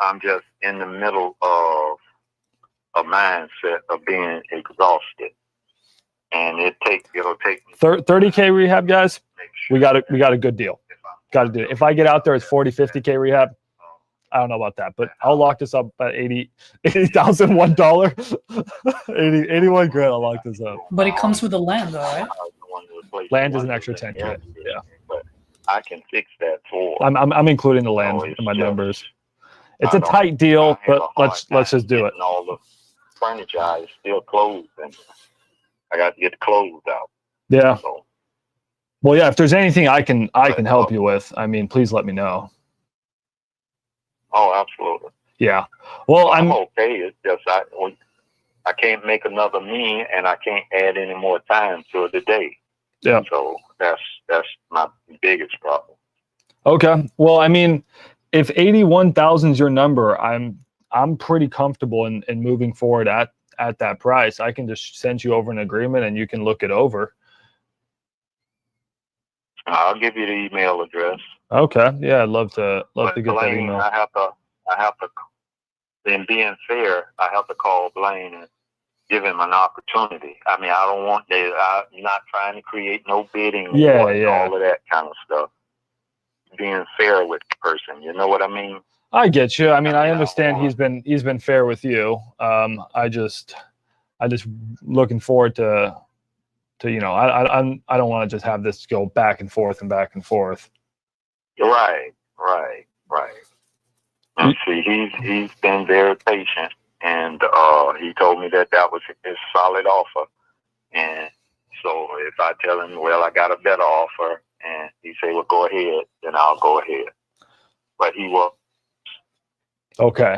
I'm just in the middle of a mindset of being exhausted, and it'll take 30K rehab, guys. We got a good deal. Got to do it. If I get out there, it's 40-50K rehab. I don't know about that, but I'll lock this up at $80,001. 81 grand. I'll lock this up. But it comes with the land, though, right? Land is an extra 10K. Yeah. But I can fix that for. I'm including the land in my numbers. It's a tight deal, but let's just do it. All the furniture is still closed, and I got to get the clothes out. Yeah. So, well, yeah. If there's anything I can help you with, I mean, please let me know. Oh, absolutely. Yeah. Well, I'm okay. It's just I can't make another me, and I can't add any more time to the day. Yeah. So that's my biggest problem. Okay. Well, I mean, if 81,000 is your number, I'm pretty comfortable in moving forward at that price. I can just send you over an agreement, and you can look it over. I'll give you the email address. Okay. Yeah, I'd love to get that email. I have to. Then being fair, I have to call Blaine give him an opportunity. I mean, I don't want I'm not trying to create no bidding Yeah, and all of that kind of stuff. Being fair with the person, you know what I mean? I get you. I mean, I understand he's been fair with you. I just looking forward to you know, I don't want to just have this go back and forth and back and forth. Right. And see, he's been very patient, and he told me that was his solid offer. And so if I tell him, well, I got a better offer, and he say, well, go ahead, then I'll go ahead. But he will. Okay.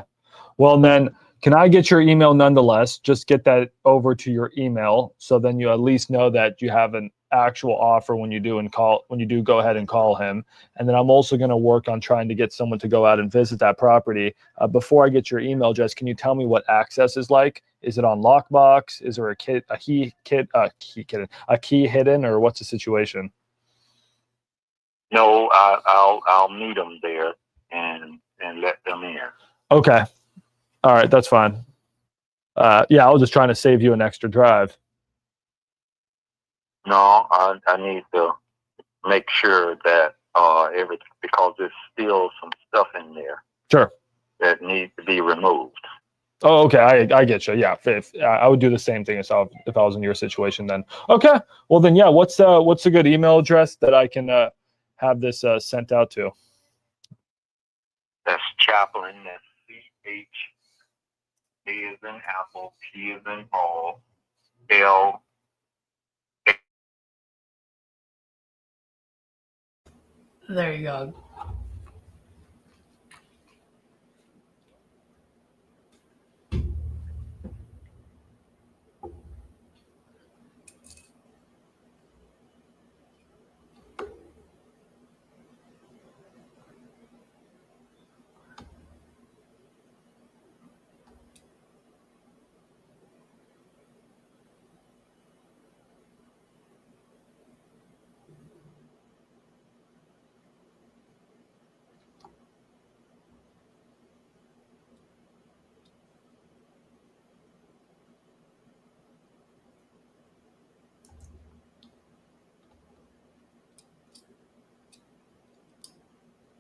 Well, then, can I get your email nonetheless? Just get that over to your email, so then you at least know that you have an actual offer when you do go ahead and call him. And then I'm also going to work on trying to get someone to go out and visit that property. Before I get your email address, can you tell me what access is like? Is it on lockbox? Is there a key hidden, or what's the situation? No, I'll meet them there and let them in. Okay. All right, that's fine. Yeah, I was just trying to save you an extra drive. No, I need to make sure that everything, because there's still some stuff in there. Sure. That needs to be removed. Oh, okay. I get you. Yeah, if I would do the same thing if I was in your situation. Then okay. Well, then yeah. What's a good email address that I can have this sent out to? That's Chaplain. That's CH. A is in Apple. P is in Paul. L. There you go.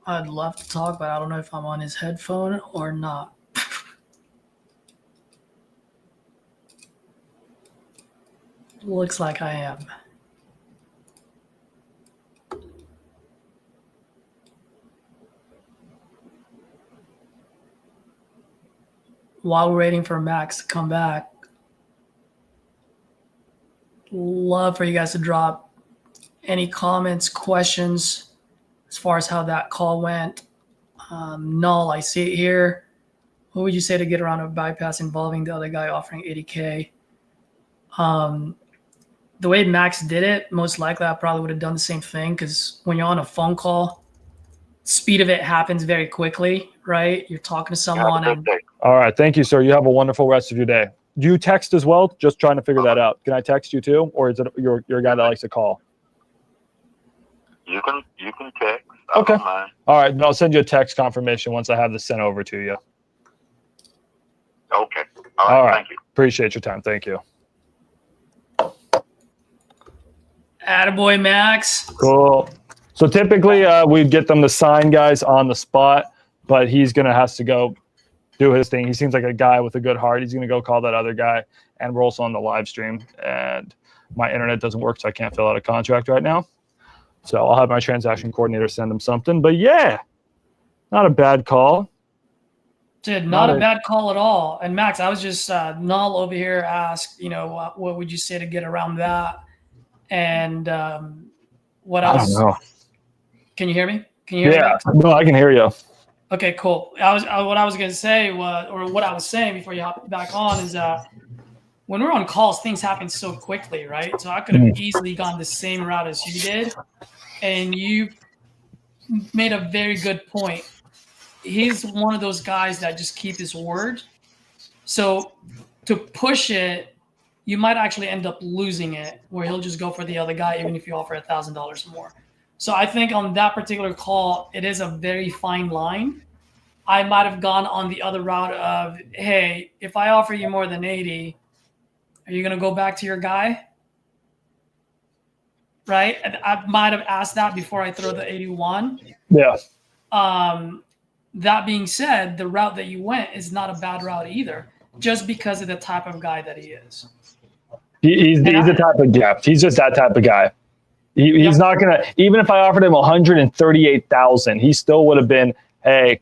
I'd love to talk, but I don't know if I'm on his headphone or not. Looks like I am. While we're waiting for Max to come back, love for you guys to drop any comments, questions as far as how that call went. Null, I see it here. What would you say to get around a bypass involving the other guy offering 80K? The way Max did it, most likely I probably would have done the same thing, because when you're on a phone call, speed of it happens very quickly, right? You're talking to someone. All right. Thank you, sir. You have a wonderful rest of your day. Do you text as well? Just trying to figure that out. Can I text you too? Or is it you're a guy that likes to call? You can text. Okay. All right. Then I'll send you a text confirmation once I have this sent over to you. Okay. All right. Thank you. Appreciate your time. Thank you. Attaboy, Max. Cool. So typically we'd get them to sign guys on the spot, but he's going to have to go do his thing. He seems like a guy with a good heart. He's going to go call that other guy, and we're also on the live stream, and my internet doesn't work, so I can't fill out a contract right now. So I'll have my transaction coordinator send him something. But yeah, not a bad call. Dude, not a bad call at all. And Max, I was just Null over here asked, what would you say to get around that? And what else? I don't know. Can you hear me? Can you hear me, Max? No, I can hear you. Okay, cool. What I was gonna say was, or what I was saying before you hop back on, is when we're on calls, things happen so quickly, right? So I could have easily gone the same route as you did, and you made a very good point. He's one of those guys that just keep his word. So to push it, you might actually end up losing it, where he'll just go for the other guy, even if you offer $1,000 more. So I think on that particular call, it is a very fine line. I might have gone on the other route of, hey, if I offer you more than 80, Are you going to go back to your guy? Right? And I might have asked that before I throw the 81. Yeah. That being said, the route that you went is not a bad route either, just because of the type of guy that he is. He's the type of guy. He's just that type of guy. He's not gonna. Even if I offered him 138,000, he still would have been. Hey,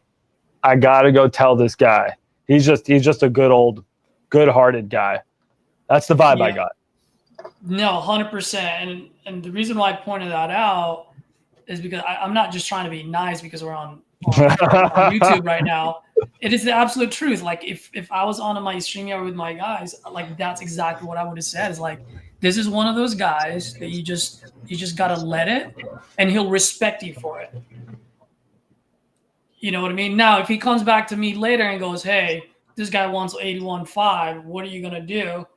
I gotta go tell this guy. He's just a good-hearted guy. That's the vibe I got. No, 100%. And the reason why I pointed that out is because I'm not just trying to be nice because we're on YouTube right now. It is the absolute truth. Like if I was on my StreamYard with my guys, like that's exactly what I would have said. Is like, this is one of those guys that you just gotta let it, and he'll respect you for it. You know what I mean? Now, if he comes back to me later and goes, "Hey, this guy wants 81.5. What are you gonna do?"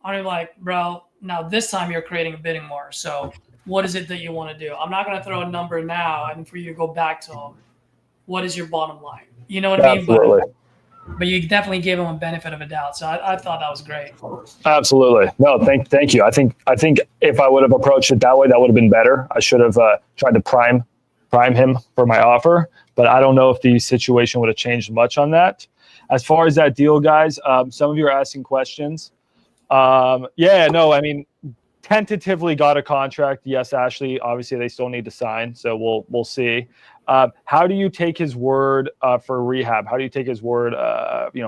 I'm like, "Bro, now this time you're creating a bidding war. So what is it that you want to do? I'm not gonna throw a number now, and for you to go back to him. What is your bottom line?" You know what I mean? Absolutely. But you definitely gave him a benefit of a doubt. So I thought that was great. Absolutely. No, thank you. I think if I would have approached it that way, that would have been better. I should have tried to prime him for my offer, but I don't know if the situation would have changed much on that. As far as that deal, guys, some of you are asking questions. I mean, tentatively got a contract. Yes, Ashley, obviously they still need to sign. So we'll see. How do you take his word for rehab? How do you take his word,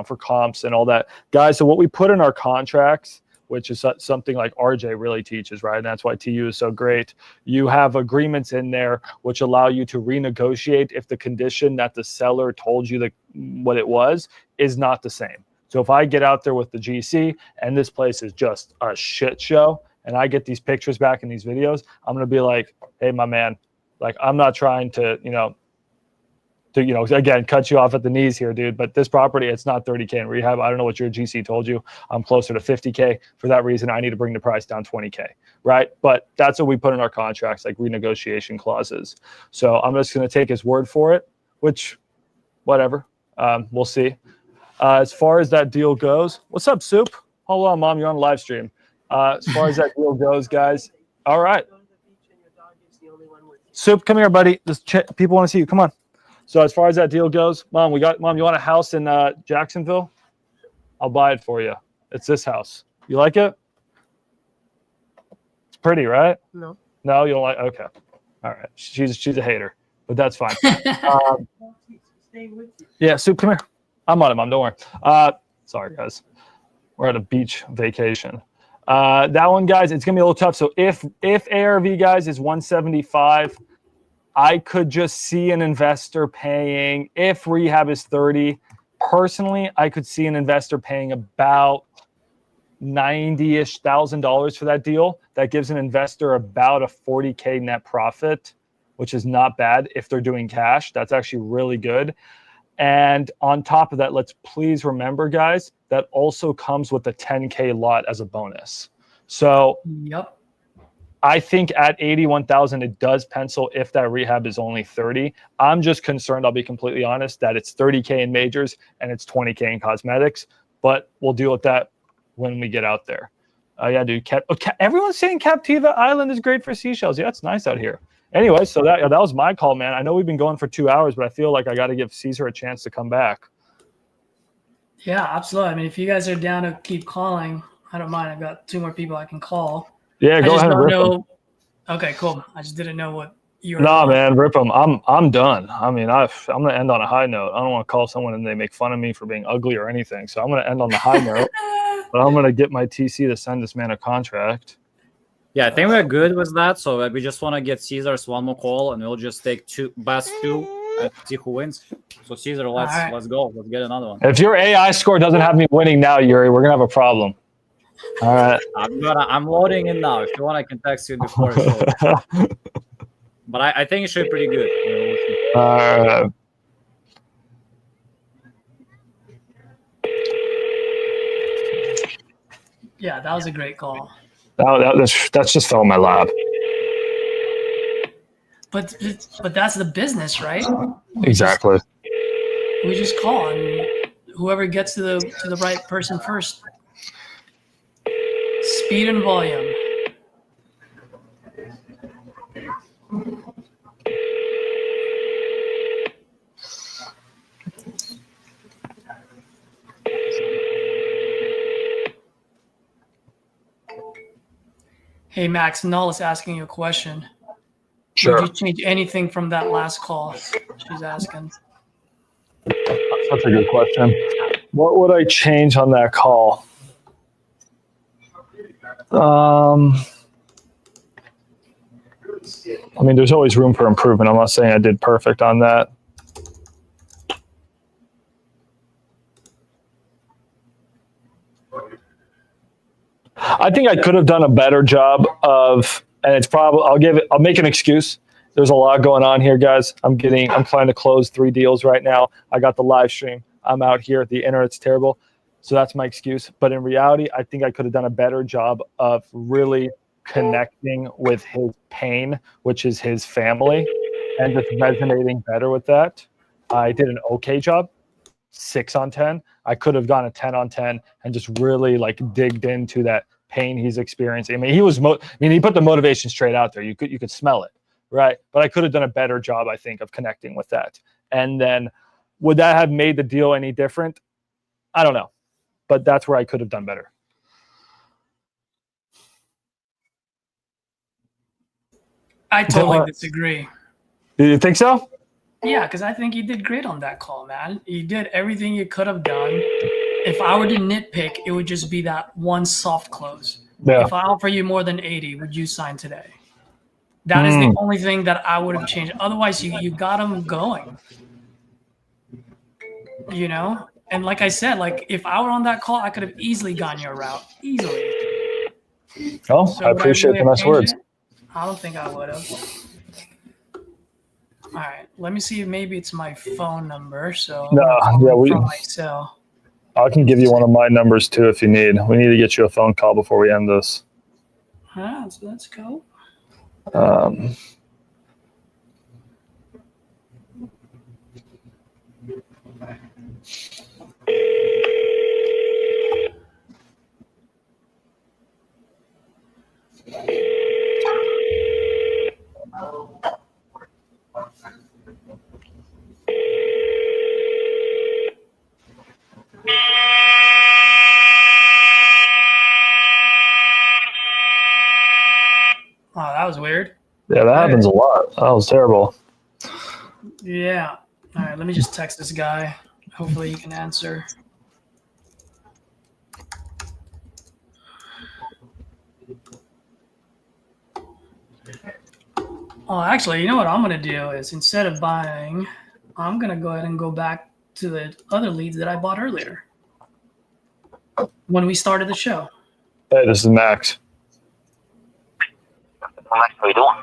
for comps and all that? Guys, so what we put in our contracts, which is something like RJ really teaches, right? And that's why TU is so great. You have agreements in there which allow you to renegotiate if the condition that the seller told you what it was is not the same. So if I get out there with the GC and this place is just a shit show and I get these pictures back in these videos, I'm going to be like, hey, my man, like, I'm not trying to, again, cut you off at the knees here, dude. But this property, it's not 30K in rehab. I don't know what your GC told you. I'm closer to 50K. For that reason, I need to bring the price down 20K, right? But that's what we put in our contracts, like renegotiation clauses. So I'm just going to take his word for it, which, whatever. We'll see. As far as that deal goes, what's up, Soup? Hold on, Mom. You're on a live stream. As far as that deal goes, guys. All right. Soup, come here, buddy. People want to see you. Come on. So as far as that deal goes, Mom, you want a house in Jacksonville? I'll buy it for you. It's this house. You like it? It's pretty, right? No. No, you don't like? Okay. All right. She's a hater, but that's fine. Yeah, Soup, come here. I'm on it, Mom. Don't worry. Sorry, guys. We're at a beach vacation. That one, guys, it's gonna be a little tough. So if ARV, guys, is 175, I could just see an investor paying. If rehab is 30, personally, I could see an investor paying about $90,000 for that deal. That gives an investor about a 40K net profit, which is not bad if they're doing cash. That's actually really good. And on top of that, let's please remember, guys, that also comes with a 10K lot as a bonus. So yep. I think at 81,000, it does pencil if that rehab is only 30. I'm just concerned, I'll be completely honest, that it's 30K in majors and it's 20K in cosmetics, but we'll deal with that when we get out there. Yeah, dude. Everyone's saying Captiva Island is great for seashells. Yeah, it's nice out here. Anyway, so that was my call, man. I know we've been going for 2 hours, but I feel like I got to give Caesar a chance to come back. Yeah, absolutely. I mean, if you guys are down to keep calling, I don't mind. I've got 2 more people I can call. Yeah, go ahead and rip them. Okay, cool. I just didn't know what you were doing. Man, rip them. I'm done. I mean, I'm going to end on a high note. I don't want to call someone and they make fun of me for being ugly or anything. So I'm going to end on the high note. But I'm going to get my TC to send this man a contract. Yeah, I think we're good with that. So we just want to get Caesar's one more call, and we'll just take best 2 and see who wins. So Caesar, let's go. Let's get another one. If your AI score doesn't have me winning now, Yuri, we're gonna have a problem. All right. I'm loading in now. If you want, I can text you before it's over. But I think it should be pretty good. Yeah, that was a great call. That's just fell in my lap. But that's the business, right? Exactly. We just call, and whoever gets to the right person first. Speed and volume. Hey, Max, Null is asking you a question. Sure. Would you change anything from that last call? She's asking. That's such a good question. What would I change on that call? I mean, there's always room for improvement. I'm not saying I did perfect on that. I think I could have done a better job of, and it's probably, I'll make an excuse. There's a lot going on here, guys. I'm trying to close 3 deals right now. I got the live stream. I'm out here. The internet's terrible. So that's my excuse. But in reality, I think I could have done a better job of really connecting with his pain, which is his family, and just resonating better with that. I did an okay job, 6 on 10. I could have gone a 10 on 10 and just really like digged into that pain he's experiencing. I mean, he put the motivation straight out there. You could smell it, right? But I could have done a better job, I think, of connecting with that. And then would that have made the deal any different? I don't know, but that's where I could have done better. I totally disagree. Do you think so? Yeah, because I think you did great on that call, man. You did everything you could have done. If I were to nitpick, it would just be that one soft close. Yeah. If I offer you more than 80, would you sign today? That is the only thing that I would have changed. Otherwise, you got them going. You know? And like I said, like if I were on that call, I could have easily gone your route. Easily. Oh, So I appreciate the nice words. I don't think I would have. All right, let me see if maybe it's my phone number. So from my cell. I can give you one of my numbers too if you need. We need to get you a phone call before we end this. So let's go. Oh, that was weird. Yeah, that happens a lot. That was terrible. Yeah. All right, let me just text this guy. Hopefully he can answer. Oh, actually, you know what I'm going to do is instead of buying, I'm going to go ahead and go back to the other leads that I bought earlier when we started the show. Hey, this is Max. Max, how you doing?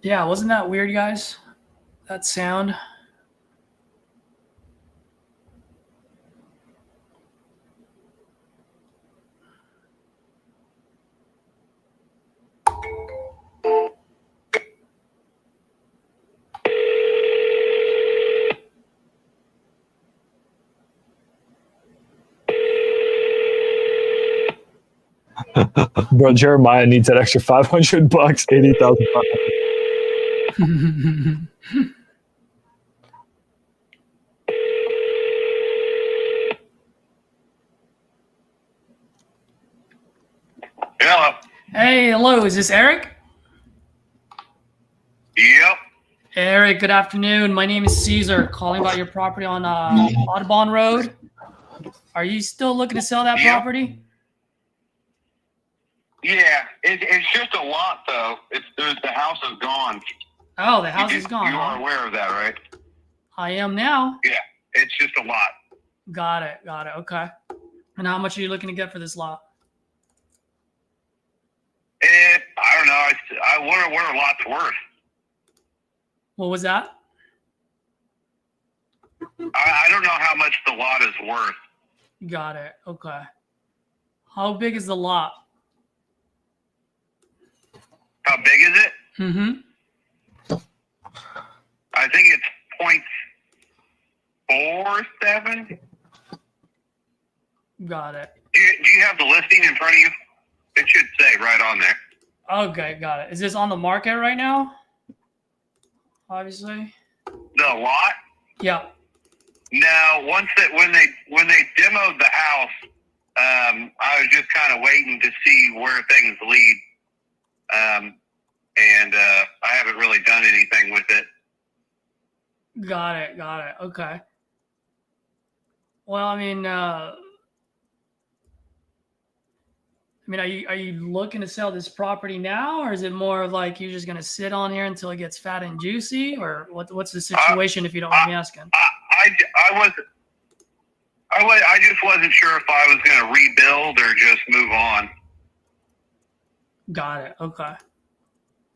Yeah, wasn't that weird, guys? That sound. Bro, Jeremiah needs that extra $500, 80,000. Hello. Hey, hello. Is this Eric? Yep. Eric, good afternoon. My name is Caesar, calling about your property on Audubon Road. Are you still looking to sell that property? Yeah, it's just a lot though. The house is gone. Oh, the house is gone. You are aware of that, right? I am now. Yeah, it's just a lot. Got it. Okay. And how much are you looking to get for this lot? I don't know. I wonder what a lot's worth. What was that? I don't know how much the lot is worth. Got it. Okay. How big is the lot? How big is it? Mm-hmm. I think it's 0.47. Got it. Do you have the listing in front of you? It should say right on there. Okay, got it. Is this on the market right now? Obviously. The lot? Yeah. No, when they demoed the house, I was just kind of waiting to see where things lead, and I haven't really done anything with it. Got it. Okay. Well, I mean, are you looking to sell this property now, or is it more of like you're just gonna sit on here until it gets fat and juicy, or what's the situation if you don't mind me asking? I just wasn't sure if I was going to rebuild or just move on. Got it. Okay.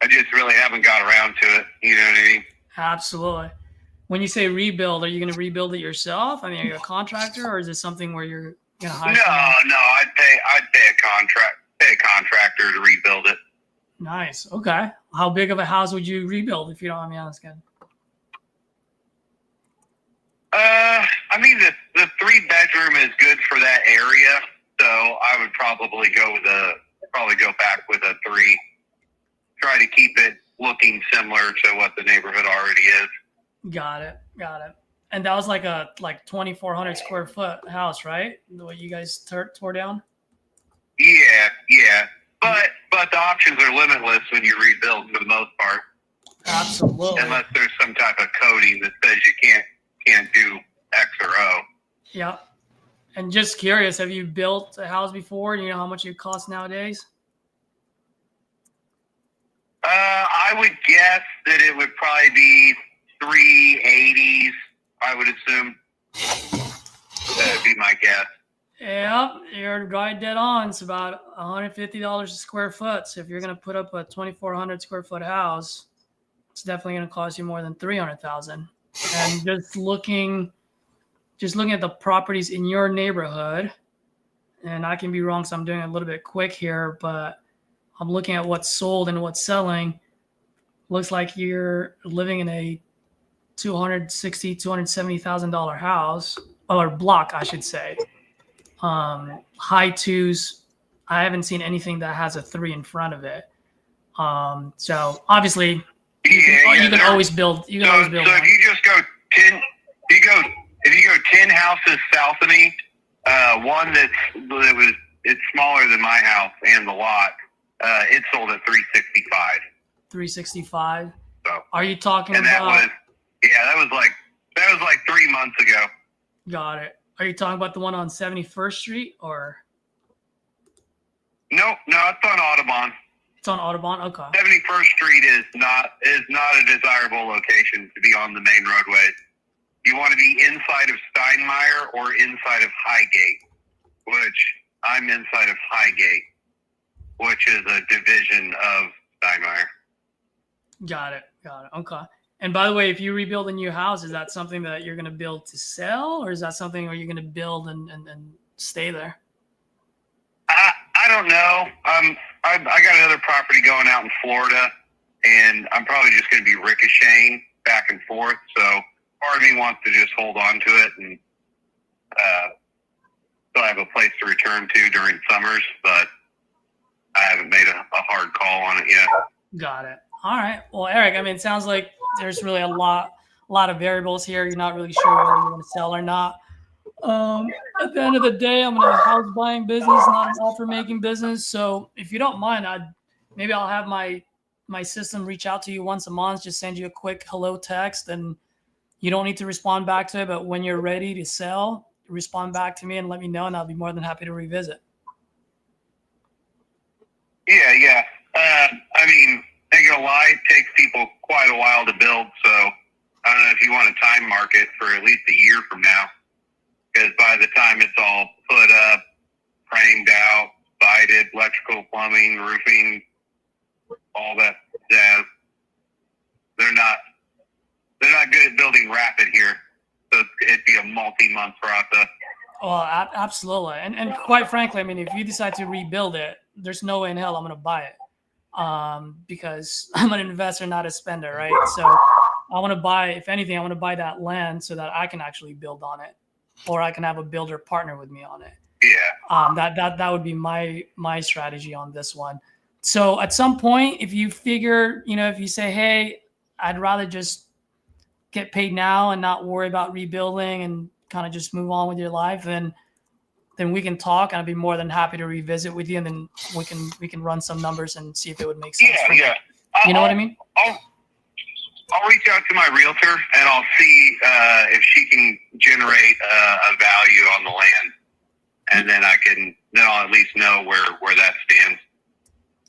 I just really haven't got around to it. You know what I mean? Absolutely. When you say rebuild, are you going to rebuild it yourself? I mean, are you a contractor, or is it something where you're going to hire someone? No. I'd pay a contractor to rebuild it. Nice. Okay. How big of a house would you rebuild, if you don't mind me asking? I mean, the 3-bedroom is good for that area, so I would probably go back with a 3. Try to keep it looking similar to what the neighborhood already is. Got it. And that was like a 2,400 square foot house, right? What you guys tore down? Yeah. But the options are limitless when you rebuild for the most part. Absolutely. Unless there's some type of coding that says you can't do X or O. Yeah. And just curious, have you built a house before? Do you know how much it costs nowadays? I would guess that it would probably be 380s, I would assume. That would be my guess. Yep, you're right dead on. It's about $150 a square foot. So if you're going to put up a 2,400 square foot house, it's definitely going to cost you more than $300,000. And just looking at the properties in your neighborhood, and I can be wrong, so I'm doing it a little bit quick here, but I'm looking at what's sold and what's selling. Looks like you're living in a $270,000 house, or block, I should say. High 2s. I haven't seen anything that has a 3 in front of it. So obviously, you can always build. You can always build. So if you just go 10, if you go 10 houses south of me, one it's smaller than my house and the lot. It sold at 365. 365. So are you talking and about? That was like 3 months ago. Got it. Are you talking about the one on 71st Street or? No, it's on Audubon. It's on Audubon. Okay. 71st Street is not a desirable location to be on the main roadways. You want to be inside of Steinmeier or inside of Highgate, which I'm inside of Highgate, which is a division of Steinmeier. Got it. Okay. And by the way, if you rebuild a new house, is that something that you're going to build to sell, or is that something where you're going to build and stay there? I don't know. I got another property going out in Florida, and I'm probably just going to be ricocheting back and forth. So part of me wants to just hold on to it and still have a place to return to during summers, but I haven't made a hard call on it yet. Got it. All right. Well, Eric, I mean, it sounds like there's really a lot of variables here. You're not really sure whether you want to sell or not. At the end of the day, I'm in a house buying business, not an offer making business. So if you don't mind, I'll have my system reach out to you once a month, just send you a quick hello text, and you don't need to respond back to it. But when you're ready to sell, respond back to me and let me know, and I'll be more than happy to revisit. Yeah. I mean, ain't gonna lie, it takes people quite a while to build. So I don't know if you want to time mark it for at least a year from now. Because by the time it's all put up, framed out, sided, electrical, plumbing, roofing, all that jazz, they're not good at building rapid here. So it'd be a multi-month process. Well, absolutely. And quite frankly, I mean, if you decide to rebuild it, there's no way in hell I'm going to buy it. Because I'm an investor, not a spender, right? So I want to buy, if anything, I want to buy that land so that I can actually build on it, or I can have a builder partner with me on it. Yeah. That would be my strategy on this one. So at some point, if you figure, if you say, hey, I'd rather just get paid now and not worry about rebuilding and kind of just move on with your life, then we can talk, and I'd be more than happy to revisit with you, and then we can run some numbers and see if it would make sense. Yeah. You know what I mean? I'll reach out to my realtor and I'll see if she can generate a value on the land, and then I'll at least know where that stands.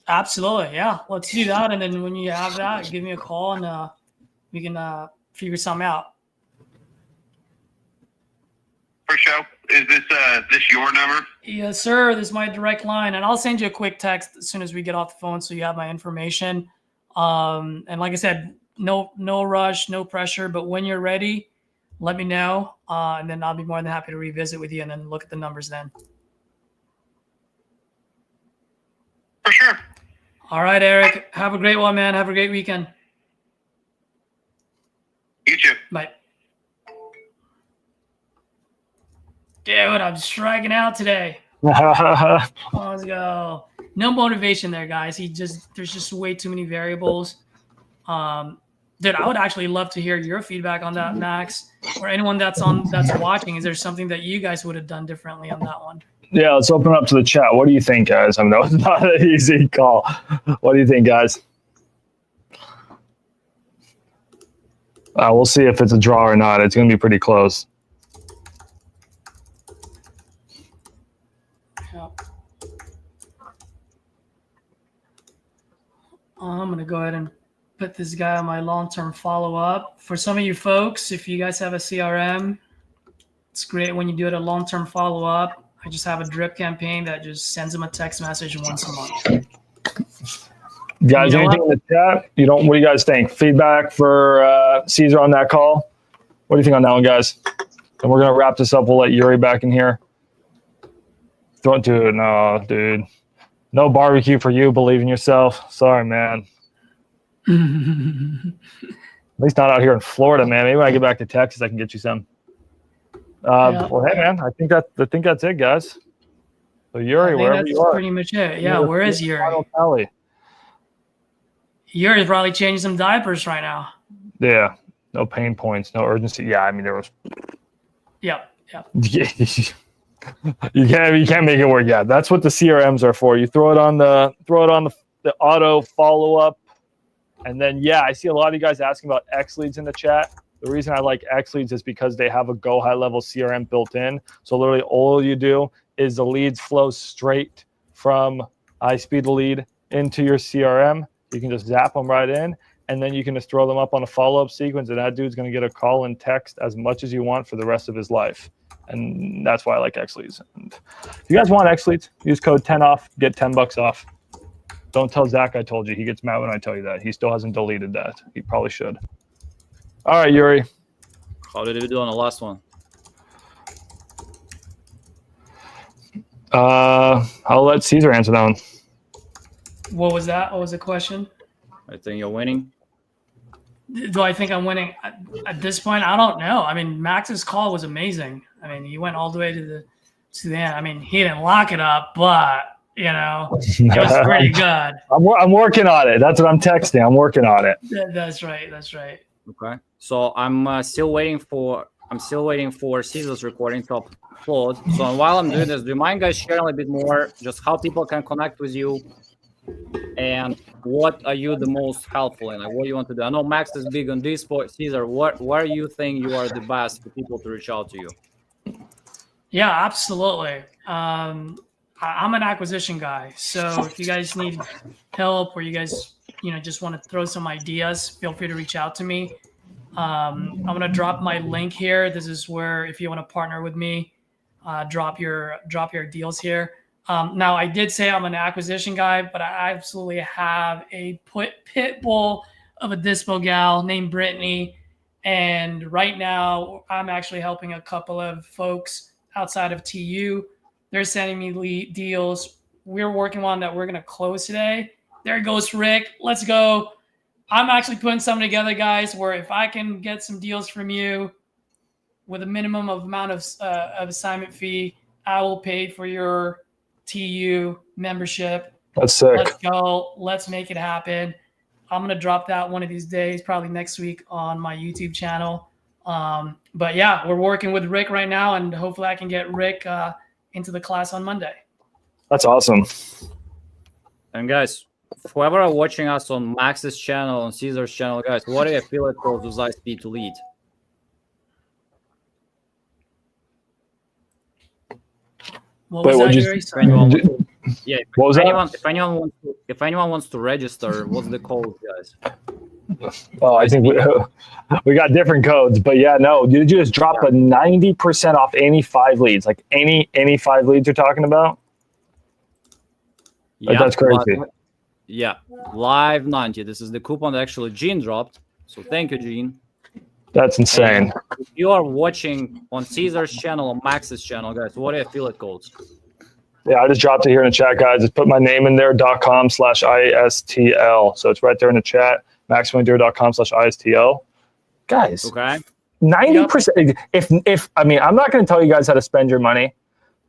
Absolutely, yeah. Let's do that, and then when you have that, give me a call, and we can figure something out. For sure. Is this your number? Yes, sir. This is my direct line, and I'll send you a quick text as soon as we get off the phone, so you have my information. And like I said, no rush, no pressure. But when you're ready, let me know, and then I'll be more than happy to revisit with you and then look at the numbers then. For sure. All right, Eric. Have a great one, man. Have a great weekend. You too. Bye. Dude, I'm striking out today. Let's go. No motivation there, guys. There's just way too many variables. Dude, I would actually love to hear your feedback on that, Max, or anyone that's watching. Is there something that you guys would have done differently on that one? Yeah, let's open up to the chat. What do you think, guys? I mean, that was not an easy call. What do you think, guys? We'll see if it's a draw or not. It's going to be pretty close. I'm going to go ahead and put this guy on my long-term follow-up. For some of you folks, if you guys have a CRM, it's great when you do it a long-term follow-up. I just have a drip campaign that just sends them a text message once a month. Guys, anything in the chat? What do you guys think? Feedback for Caesar on that call? What do you think on that one, guys? And we're going to wrap this up. We'll let Yuri back in here. Don't do it. No, dude. No barbecue for you. Believe in yourself. Sorry, man. At least not out here in Florida, man. Maybe when I get back to Texas, I can get you some. Well, hey, man. I think that's it, guys. So Yuri, wherever you are. That's pretty much it. Yeah, where is Yuri? Yuri's probably changing some diapers right now. Yeah. No pain points. No urgency. Yeah, I mean there was. Yep. You can't make it work. Yeah, that's what the CRMs are for. You throw it on the auto follow up, and then I see a lot of you guys asking about X leads in the chat. The reason I like X leads is because they have a go high level CRM built in. So literally all you do is the leads flow straight from I Speed the Lead into your CRM. You can just zap them right in, and then you can just throw them up on a follow up sequence, and that dude's going to get a call and text as much as you want for the rest of his life. And that's why I like X leads. And if you guys want X leads, use code 10OFF, get $10 off. Don't tell Zach I told you. He gets mad when I tell you that. He still hasn't deleted that. He probably should. All right, Yuri. How did we do on the last one? I'll let Caesar answer that one. What was that? What was the question? I think you're winning. Do I think I'm winning? At this point, I don't know. I mean, Max's call was amazing. I mean, he went all the way to the end. I mean, he didn't lock it up, but it was pretty good. I'm working on it. That's what I'm texting. I'm working on it. That's right. Okay. So I'm still waiting for Caesar's recording to upload. So while I'm doing this, do you mind guys sharing a bit more just how people can connect with you? And what are you the most helpful in? Like, what do you want to do? I know Max is big on this, but Caesar, where you think you are the best for people to reach out to you? Yeah, absolutely. I'm an acquisition guy, so if you guys need help or you guys, just want to throw some ideas, feel free to reach out to me. I'm gonna drop my link here. This is where, if you want to partner with me, drop your deals here. Now, I did say I'm an acquisition guy, but I absolutely have a pit bull of a dispo gal named Brittany. And right now, I'm actually helping a couple of folks outside of TU. They're sending me deals. We're working on that. We're going to close today. There goes Rick. Let's go. I'm actually putting something together, guys, where if I can get some deals from you with a minimum of amount of assignment fee, I will pay for your TU membership. That's sick. Let's go. Let's make it happen. I'm going to drop that one of these days, probably next week on my YouTube channel. But yeah, we're working with Rick right now, and hopefully I can get Rick into the class on Monday. That's awesome. And guys, whoever are watching us on Max's channel, on Caesar's channel, guys, what do you feel it calls with ISP to lead? What was that, Jerry? Sorry. Yeah. What was that? If anyone wants to register, what's the code, guys? Oh, I think we got different codes, but yeah, no, you just drop a 90% off any 5 leads, like any 5 leads you're talking about. Like, that's crazy. Yeah, live 90. This is the coupon that actually Gene dropped. So thank you, Gene. That's insane. And if you are watching on Caesar's channel or Max's channel, guys, what do you feel it codes? Yeah, I just dropped it here in the chat, guys. Just put my name in there, .com/ISTL. So it's right there in the chat, maximumdeer.com/ISTL. Guys, okay. 90%. If I mean, I'm not going to tell you guys how to spend your money,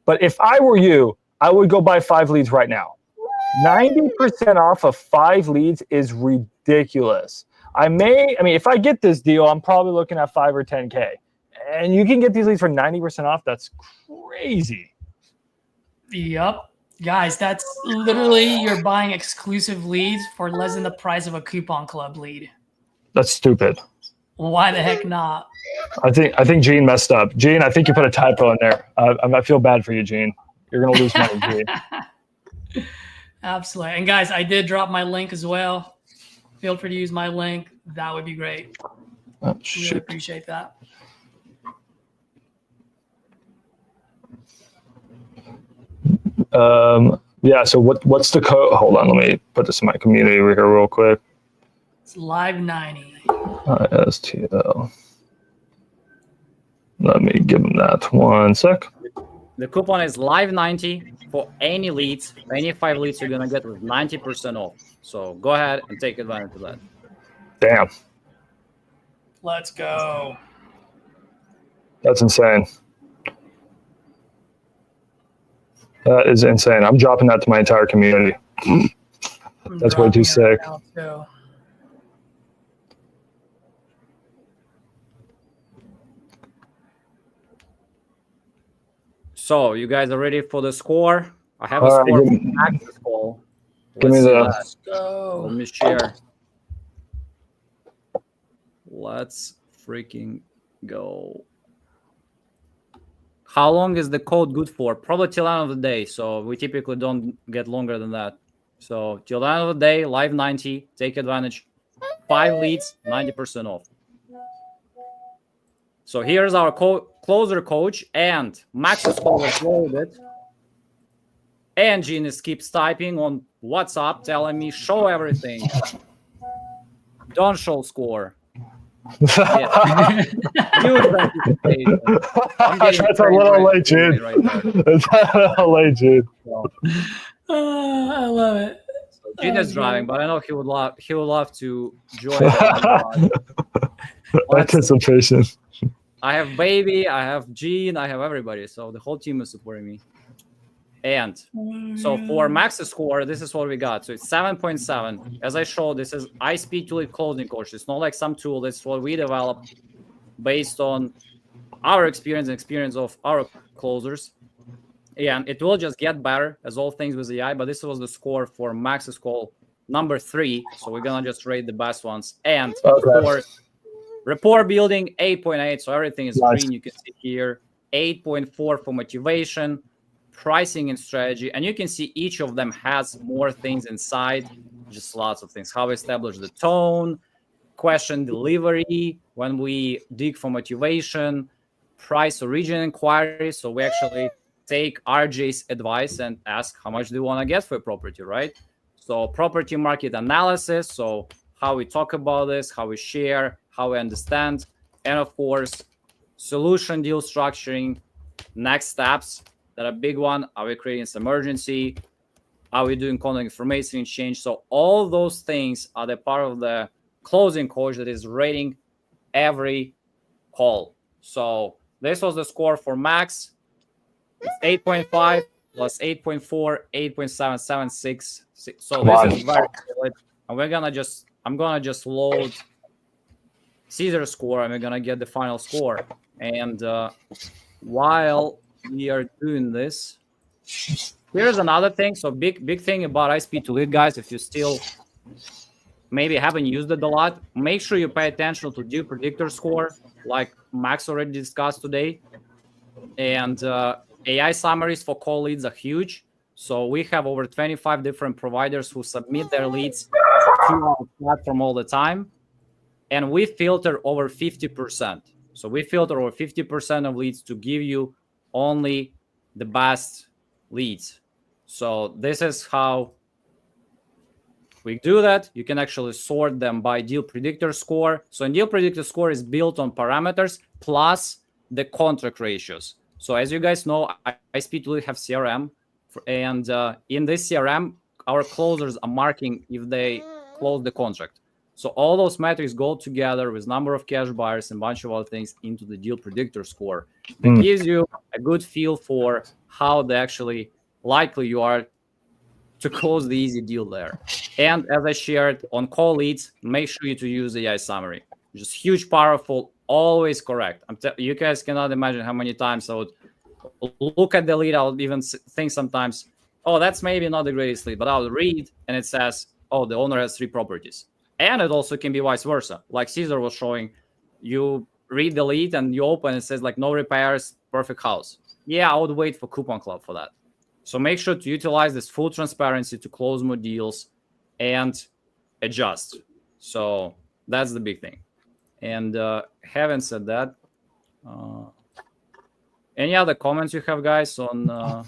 but if I were you, I would go buy 5 leads right now. 90% off of 5 leads is ridiculous. I mean, if I get this deal, I'm probably looking at 5 or 10K. And you can get these leads for 90% off. That's crazy. Yep. Guys, that's literally you're buying exclusive leads for less than the price of a coupon club lead. That's stupid. Why the heck not? I think Gene messed up. Gene, I think you put a typo in there. I feel bad for you, Gene. You're going to lose money, Gene. Absolutely. And guys, I did drop my link as well. Feel free to use my link. That would be great. Oh, really appreciate that. Yeah, so what's the code? Hold on, let me put this in my community over here real quick. It's live 90. ISTL. Let me give them that 1 sec. The coupon is live 90 for any leads. Any 5 leads you're going to get with 90% off. So go ahead and take advantage of that. Damn. Let's go. That's insane. That is insane. I'm dropping that to my entire community. That's way too sick. So you guys are ready for the score? I have a All score right, from Max's call. Give me the. Let's go. Let me share. Let's freaking go. How long is the code good for? Probably till the end of the day. So we typically don't get longer than that. So till the end of the day, live 90, take advantage. 5 leads, 90% off. So here's our closer coach, and Max's call is loaded. And Gene keeps typing on WhatsApp, telling me, show everything. Don't show score. Yeah. That's a little late, Jude. That's a little late, Jude. I love it. So Gene is driving, but I know he would love to join. Anticipation. I have baby, I have Gene, I have everybody. So the whole team is supporting me. And so for Max's score, this is what we got. So it's 7.7. As I showed, this is ISP tool closing course. It's not like some tool. It's what we developed based on our experience and experience of our closers. And it will just get better as all things with AI. But this was the score for Max's call number 3. So we're going to just rate the best ones. And of course, rapport building 8.8. So everything is green. You can see here 8.4 for motivation, pricing and strategy, and you can see each of them has more things inside, just lots of things. How we establish the tone, question delivery, when we dig for motivation, price origin inquiry. So we actually take RJ's advice and ask how much do you want to get for a property, right? So property market analysis, so how we talk about this, how we share, how we understand, and of course, solution deal structuring, next steps. That a big one. Are we creating some urgency? Are we doing contact information exchange? So all those things are the part of the closing coach that is rating every call. So this was the score for Max. It's 8.5 plus 8.4, 8.776. So this is very good. And I'm gonna just load Caesar's score, and we're gonna get the final score. And while we are doing this, here's another thing. So big thing about ISP to lead, guys. If you still maybe haven't used it a lot, make sure you pay attention to deal predictor score, like Max already discussed today. And AI summaries for call leads are huge. So we have over 25 different providers who submit their leads to our platform all the time. And we filter over 50%. So we filter over 50% of leads to give you only the best leads. So this is how we do that. You can actually sort them by deal predictor score. So deal predictor score is built on parameters plus the contract ratios. So as you guys know, ISP to lead have CRM. And in this CRM, our closers are marking if they close the contract. So all those metrics go together with number of cash buyers and a bunch of other things into the deal predictor score. It gives you a good feel for how actually likely you are to close the easy deal there. And as I shared on call leads, make sure to use the AI summary. Just huge, powerful, always correct. You guys cannot imagine how many times I would look at the lead. I would even think sometimes, oh, that's maybe not the greatest lead, but I'll read and it says, oh, the owner has 3 properties. And it also can be vice versa. Like Caesar was showing, you read the lead and you open, it says like no repairs, perfect house. Yeah, I would wait for Coupon Club for that. So make sure to utilize this full transparency to close more deals and adjust. So that's the big thing. And having said that, any other comments you have, guys, on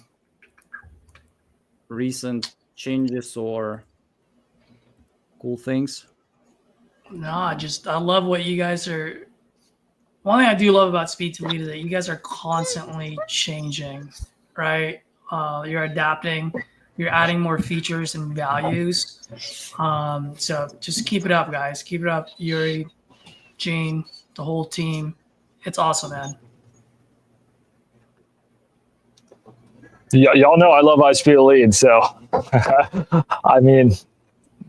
recent changes or cool things? No, I love what you guys are. One thing I do love about Speed to Lead is that you guys are constantly changing, right? You're adapting, you're adding more features and values. So just keep it up, guys. Keep it up, Yuri, Gene, the whole team. It's awesome, man. Y'all know I love ISP to lead, so I mean,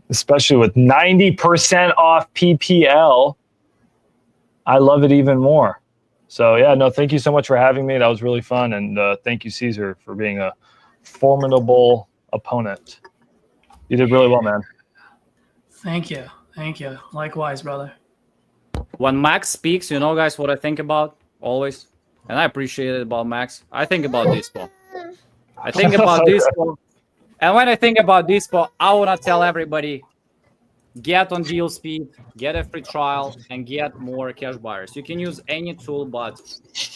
especially with 90% off PPL, I love it even more. So yeah, no, thank you so much for having me. That was really fun. And thank you, Caesar, for being a formidable opponent. You did really well, man. Thank you. Thank you. Likewise, brother. When Max speaks, you know, guys, what I think about always, and I appreciate it about Max. I think about Dispo. I think about Dispo. And when I think about Dispo, I want to tell everybody, get on deal speed, get a free trial, and get more cash buyers. You can use any tool, but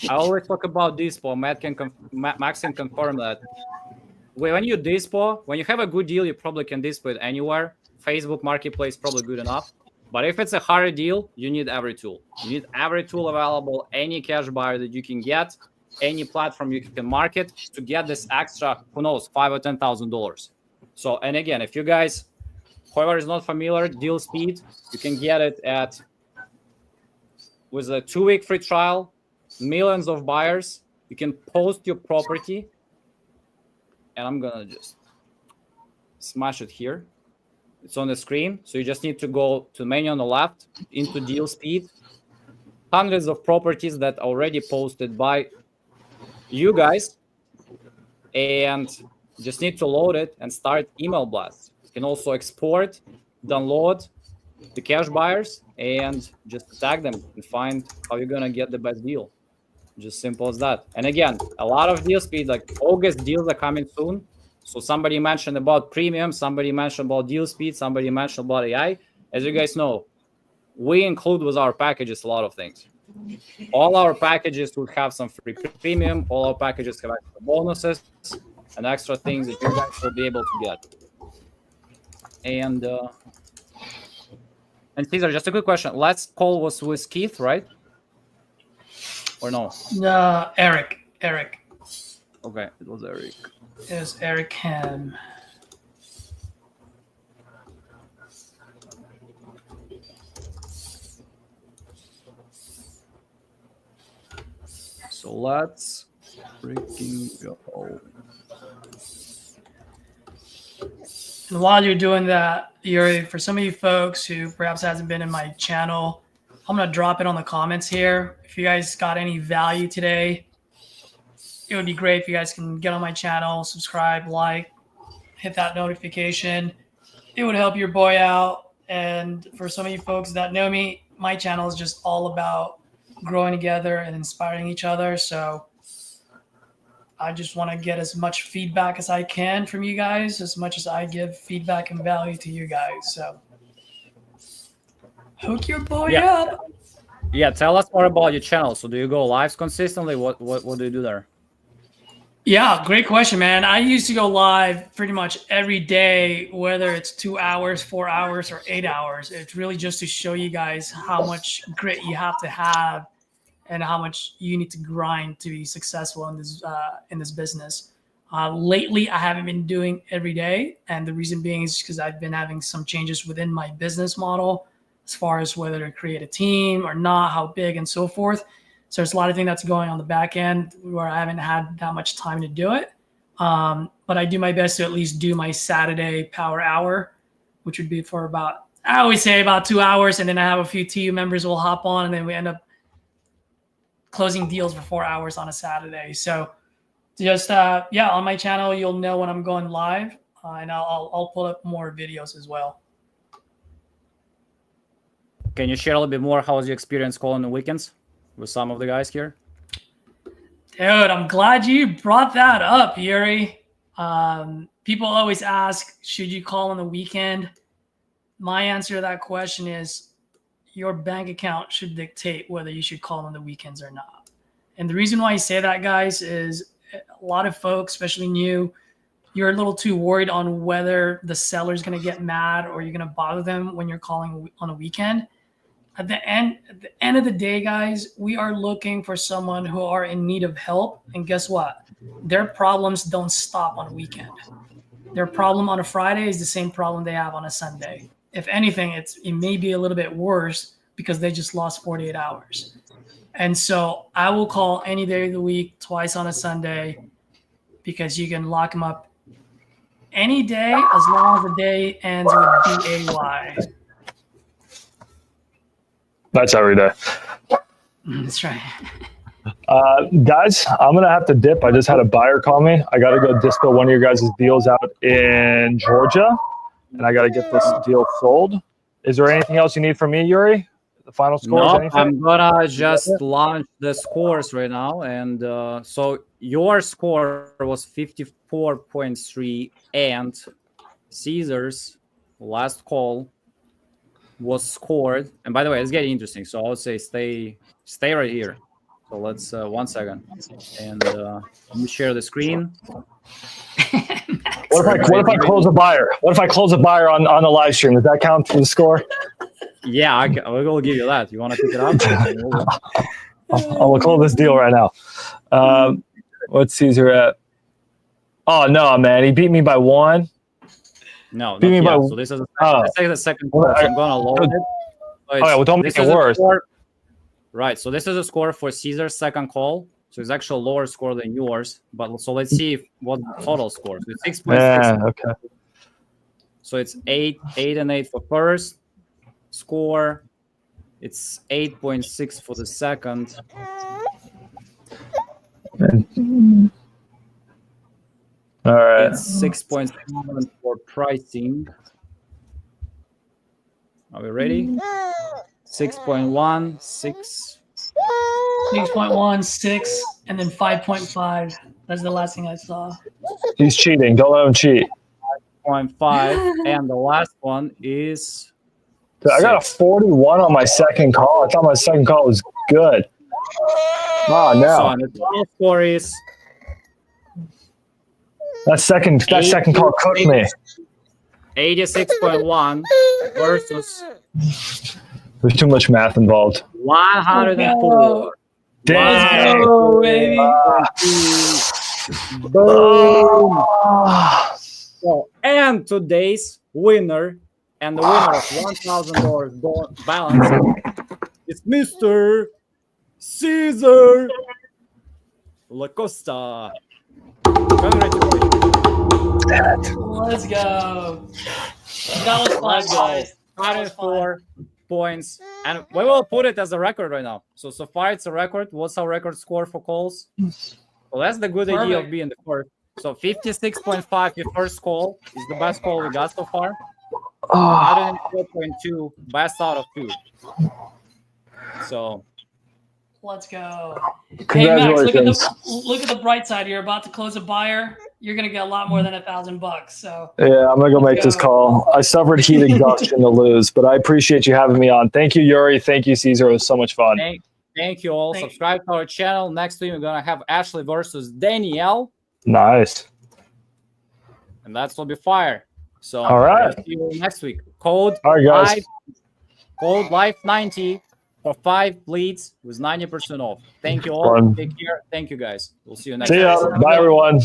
I always talk about Dispo. Max can confirm that. When you Dispo, when you have a good deal, you probably can Dispo it anywhere. Facebook Marketplace is probably good enough. But if it's a harder deal, you need every tool. You need every tool available, any cash buyer that you can get, any platform you can market to get this extra, who knows, $5,000 or $10,000. So, and again, if you guys, whoever is not familiar, deal speed, you can get it with a 2-week free trial, millions of buyers. You can post your property, and I'm gonna just smash it here. It's on the screen, so you just need to go to the menu on the left, into deal speed. Hundreds of properties that are already posted by you guys, and just need to load it and start email blasts. You can also export, download the cash buyers, and just tag them and find how you're gonna get the best deal. Just simple as that. And again, a lot of deal speed, like August deals are coming soon. So somebody mentioned about premium, somebody mentioned about deal speed, somebody mentioned about AI. As you guys know, we include with our packages a lot of things. All our packages will have some free premium. All our packages have extra bonuses and extra things that you guys will be able to get. And Caesar, just a quick question. Last call was with Keith, right? Or no? Eric. Okay, it was Eric. It was Eric Ham. So let's freaking go. And while you're doing that, Yuri, for some of you folks who perhaps hasn't been in my channel, I'm going to drop it on the comments here. If you guys got any value today, it would be great if you guys can get on my channel, subscribe, like, hit that notification. It would help your boy out. And for some of you folks that know me, my channel is just all about growing together and inspiring each other. So I just want to get as much feedback as I can from you guys, as much as I give feedback and value to you guys. So hook your boy up. Yeah, tell us more about your channel. So do you go lives consistently? What do you do there? Yeah, great question, man. I used to go live pretty much every day, whether it's 2 hours, 4 hours, or 8 hours. It's really just to show you guys how much grit you have to have and how much you need to grind to be successful in this business. Lately, I haven't been doing every day, and the reason being is because I've been having some changes within my business model as far as whether to create a team or not, how big, and so forth. So there's a lot of things that's going on the back end where I haven't had that much time to do it. But I do my best to at least do my Saturday power hour, which would be for about, I always say about 2 hours, and then I have a few TU members will hop on, and then we end up closing deals for 4 hours on a Saturday. So just, on my channel, you'll know when I'm going live, and I'll pull up more videos as well. Can you share a little bit more? How was your experience calling the weekends with some of the guys here? Dude, I'm glad you brought that up, Yuri. People always ask, should you call on the weekend? My answer to that question is your bank account should dictate whether you should call on the weekends or not. And the reason why I say that, guys, is a lot of folks, especially new, you're a little too worried on whether the seller's going to get mad or you're going to bother them when you're calling on a weekend. At the end of the day, guys, we are looking for someone who are in need of help. And guess what? Their problems don't stop on a weekend. Their problem on a Friday is the same problem they have on a Sunday. If anything, it may be a little bit worse because they just lost 48 hours. And so I will call any day of the week, twice on a Sunday, because you can lock them up any day as long as the day ends with DAY. That's every day. That's right. Guys, I'm going to have to dip. I just had a buyer call me. I got to go dispo one of your guys' deals out in Georgia, and I got to get this deal sold. Is there anything else you need from me, Yuri? The final scores? No, anything? I'm gonna just launch the scores right now. And so your score was 54.3, and Caesar's last call was scored. And by the way, it's getting interesting. So I would say stay right here. So let's 1 second, and let me share the screen. What if I close a buyer? What if I close a buyer on the live stream? Does that count for the score? Yeah, I will give you that. You want to pick it up? I'll close this deal right now. What's Caesar at? Oh no, man, he beat me by one. No, beat me by. So this is the second call. So I'm gonna load it. So well, don't make it worse. Right. So this is a score for Caesar's second call. So it's actually a lower score than yours. But so let's see what the total score. So it's 6.6. Yeah, okay. So it's 8 and 8 for first score. It's 8.6 for the second. All right. It's 6.7 for pricing. Are we ready? 6.1, 6. 6.1, 6, and then 5.5. That's the last thing I saw. He's cheating. Don't let him cheat. 5.5, and the last one is. Dude, I got a 41 on my second call. I thought my second call was good. Oh no! So the total score is. That second call cooked me. 86.1 versus. There's too much math involved. 104. Damn. Oh, baby. Boom. So, and today's winner, and the winner of $1,000 balance is Mr. Caesar. La Costa. Congratulations. Let's go. That was fun, Let's go. guys. That was fun. 104 points. And we will put it as a record right now. So far it's a record. What's our record score for calls? Well, that's the good idea of Perfect. being the first. So 56.5, your first call is the best call we got so far. 104.2, best out of 2. So Let's go. Hey Max, Congratulations. look at the bright side. You're about to close a buyer. You're gonna get a lot more than $1,000. So Yeah, I'm gonna go make this call. I suffered heat exhaustion to lose, but I appreciate you having me on. Thank you, Yuri. Thank you, Caesar. It was so much fun. thank you all. Subscribe to our channel. Next week we're gonna have Ashley versus Danielle, Nice. and that's will be fire. So All right. see you next week. Code All right, guys. live 90 for 5 leads with 90% off. Thank you all. Fun. Take care. Thank you guys. We'll see you next See week. ya. Bye, everyone.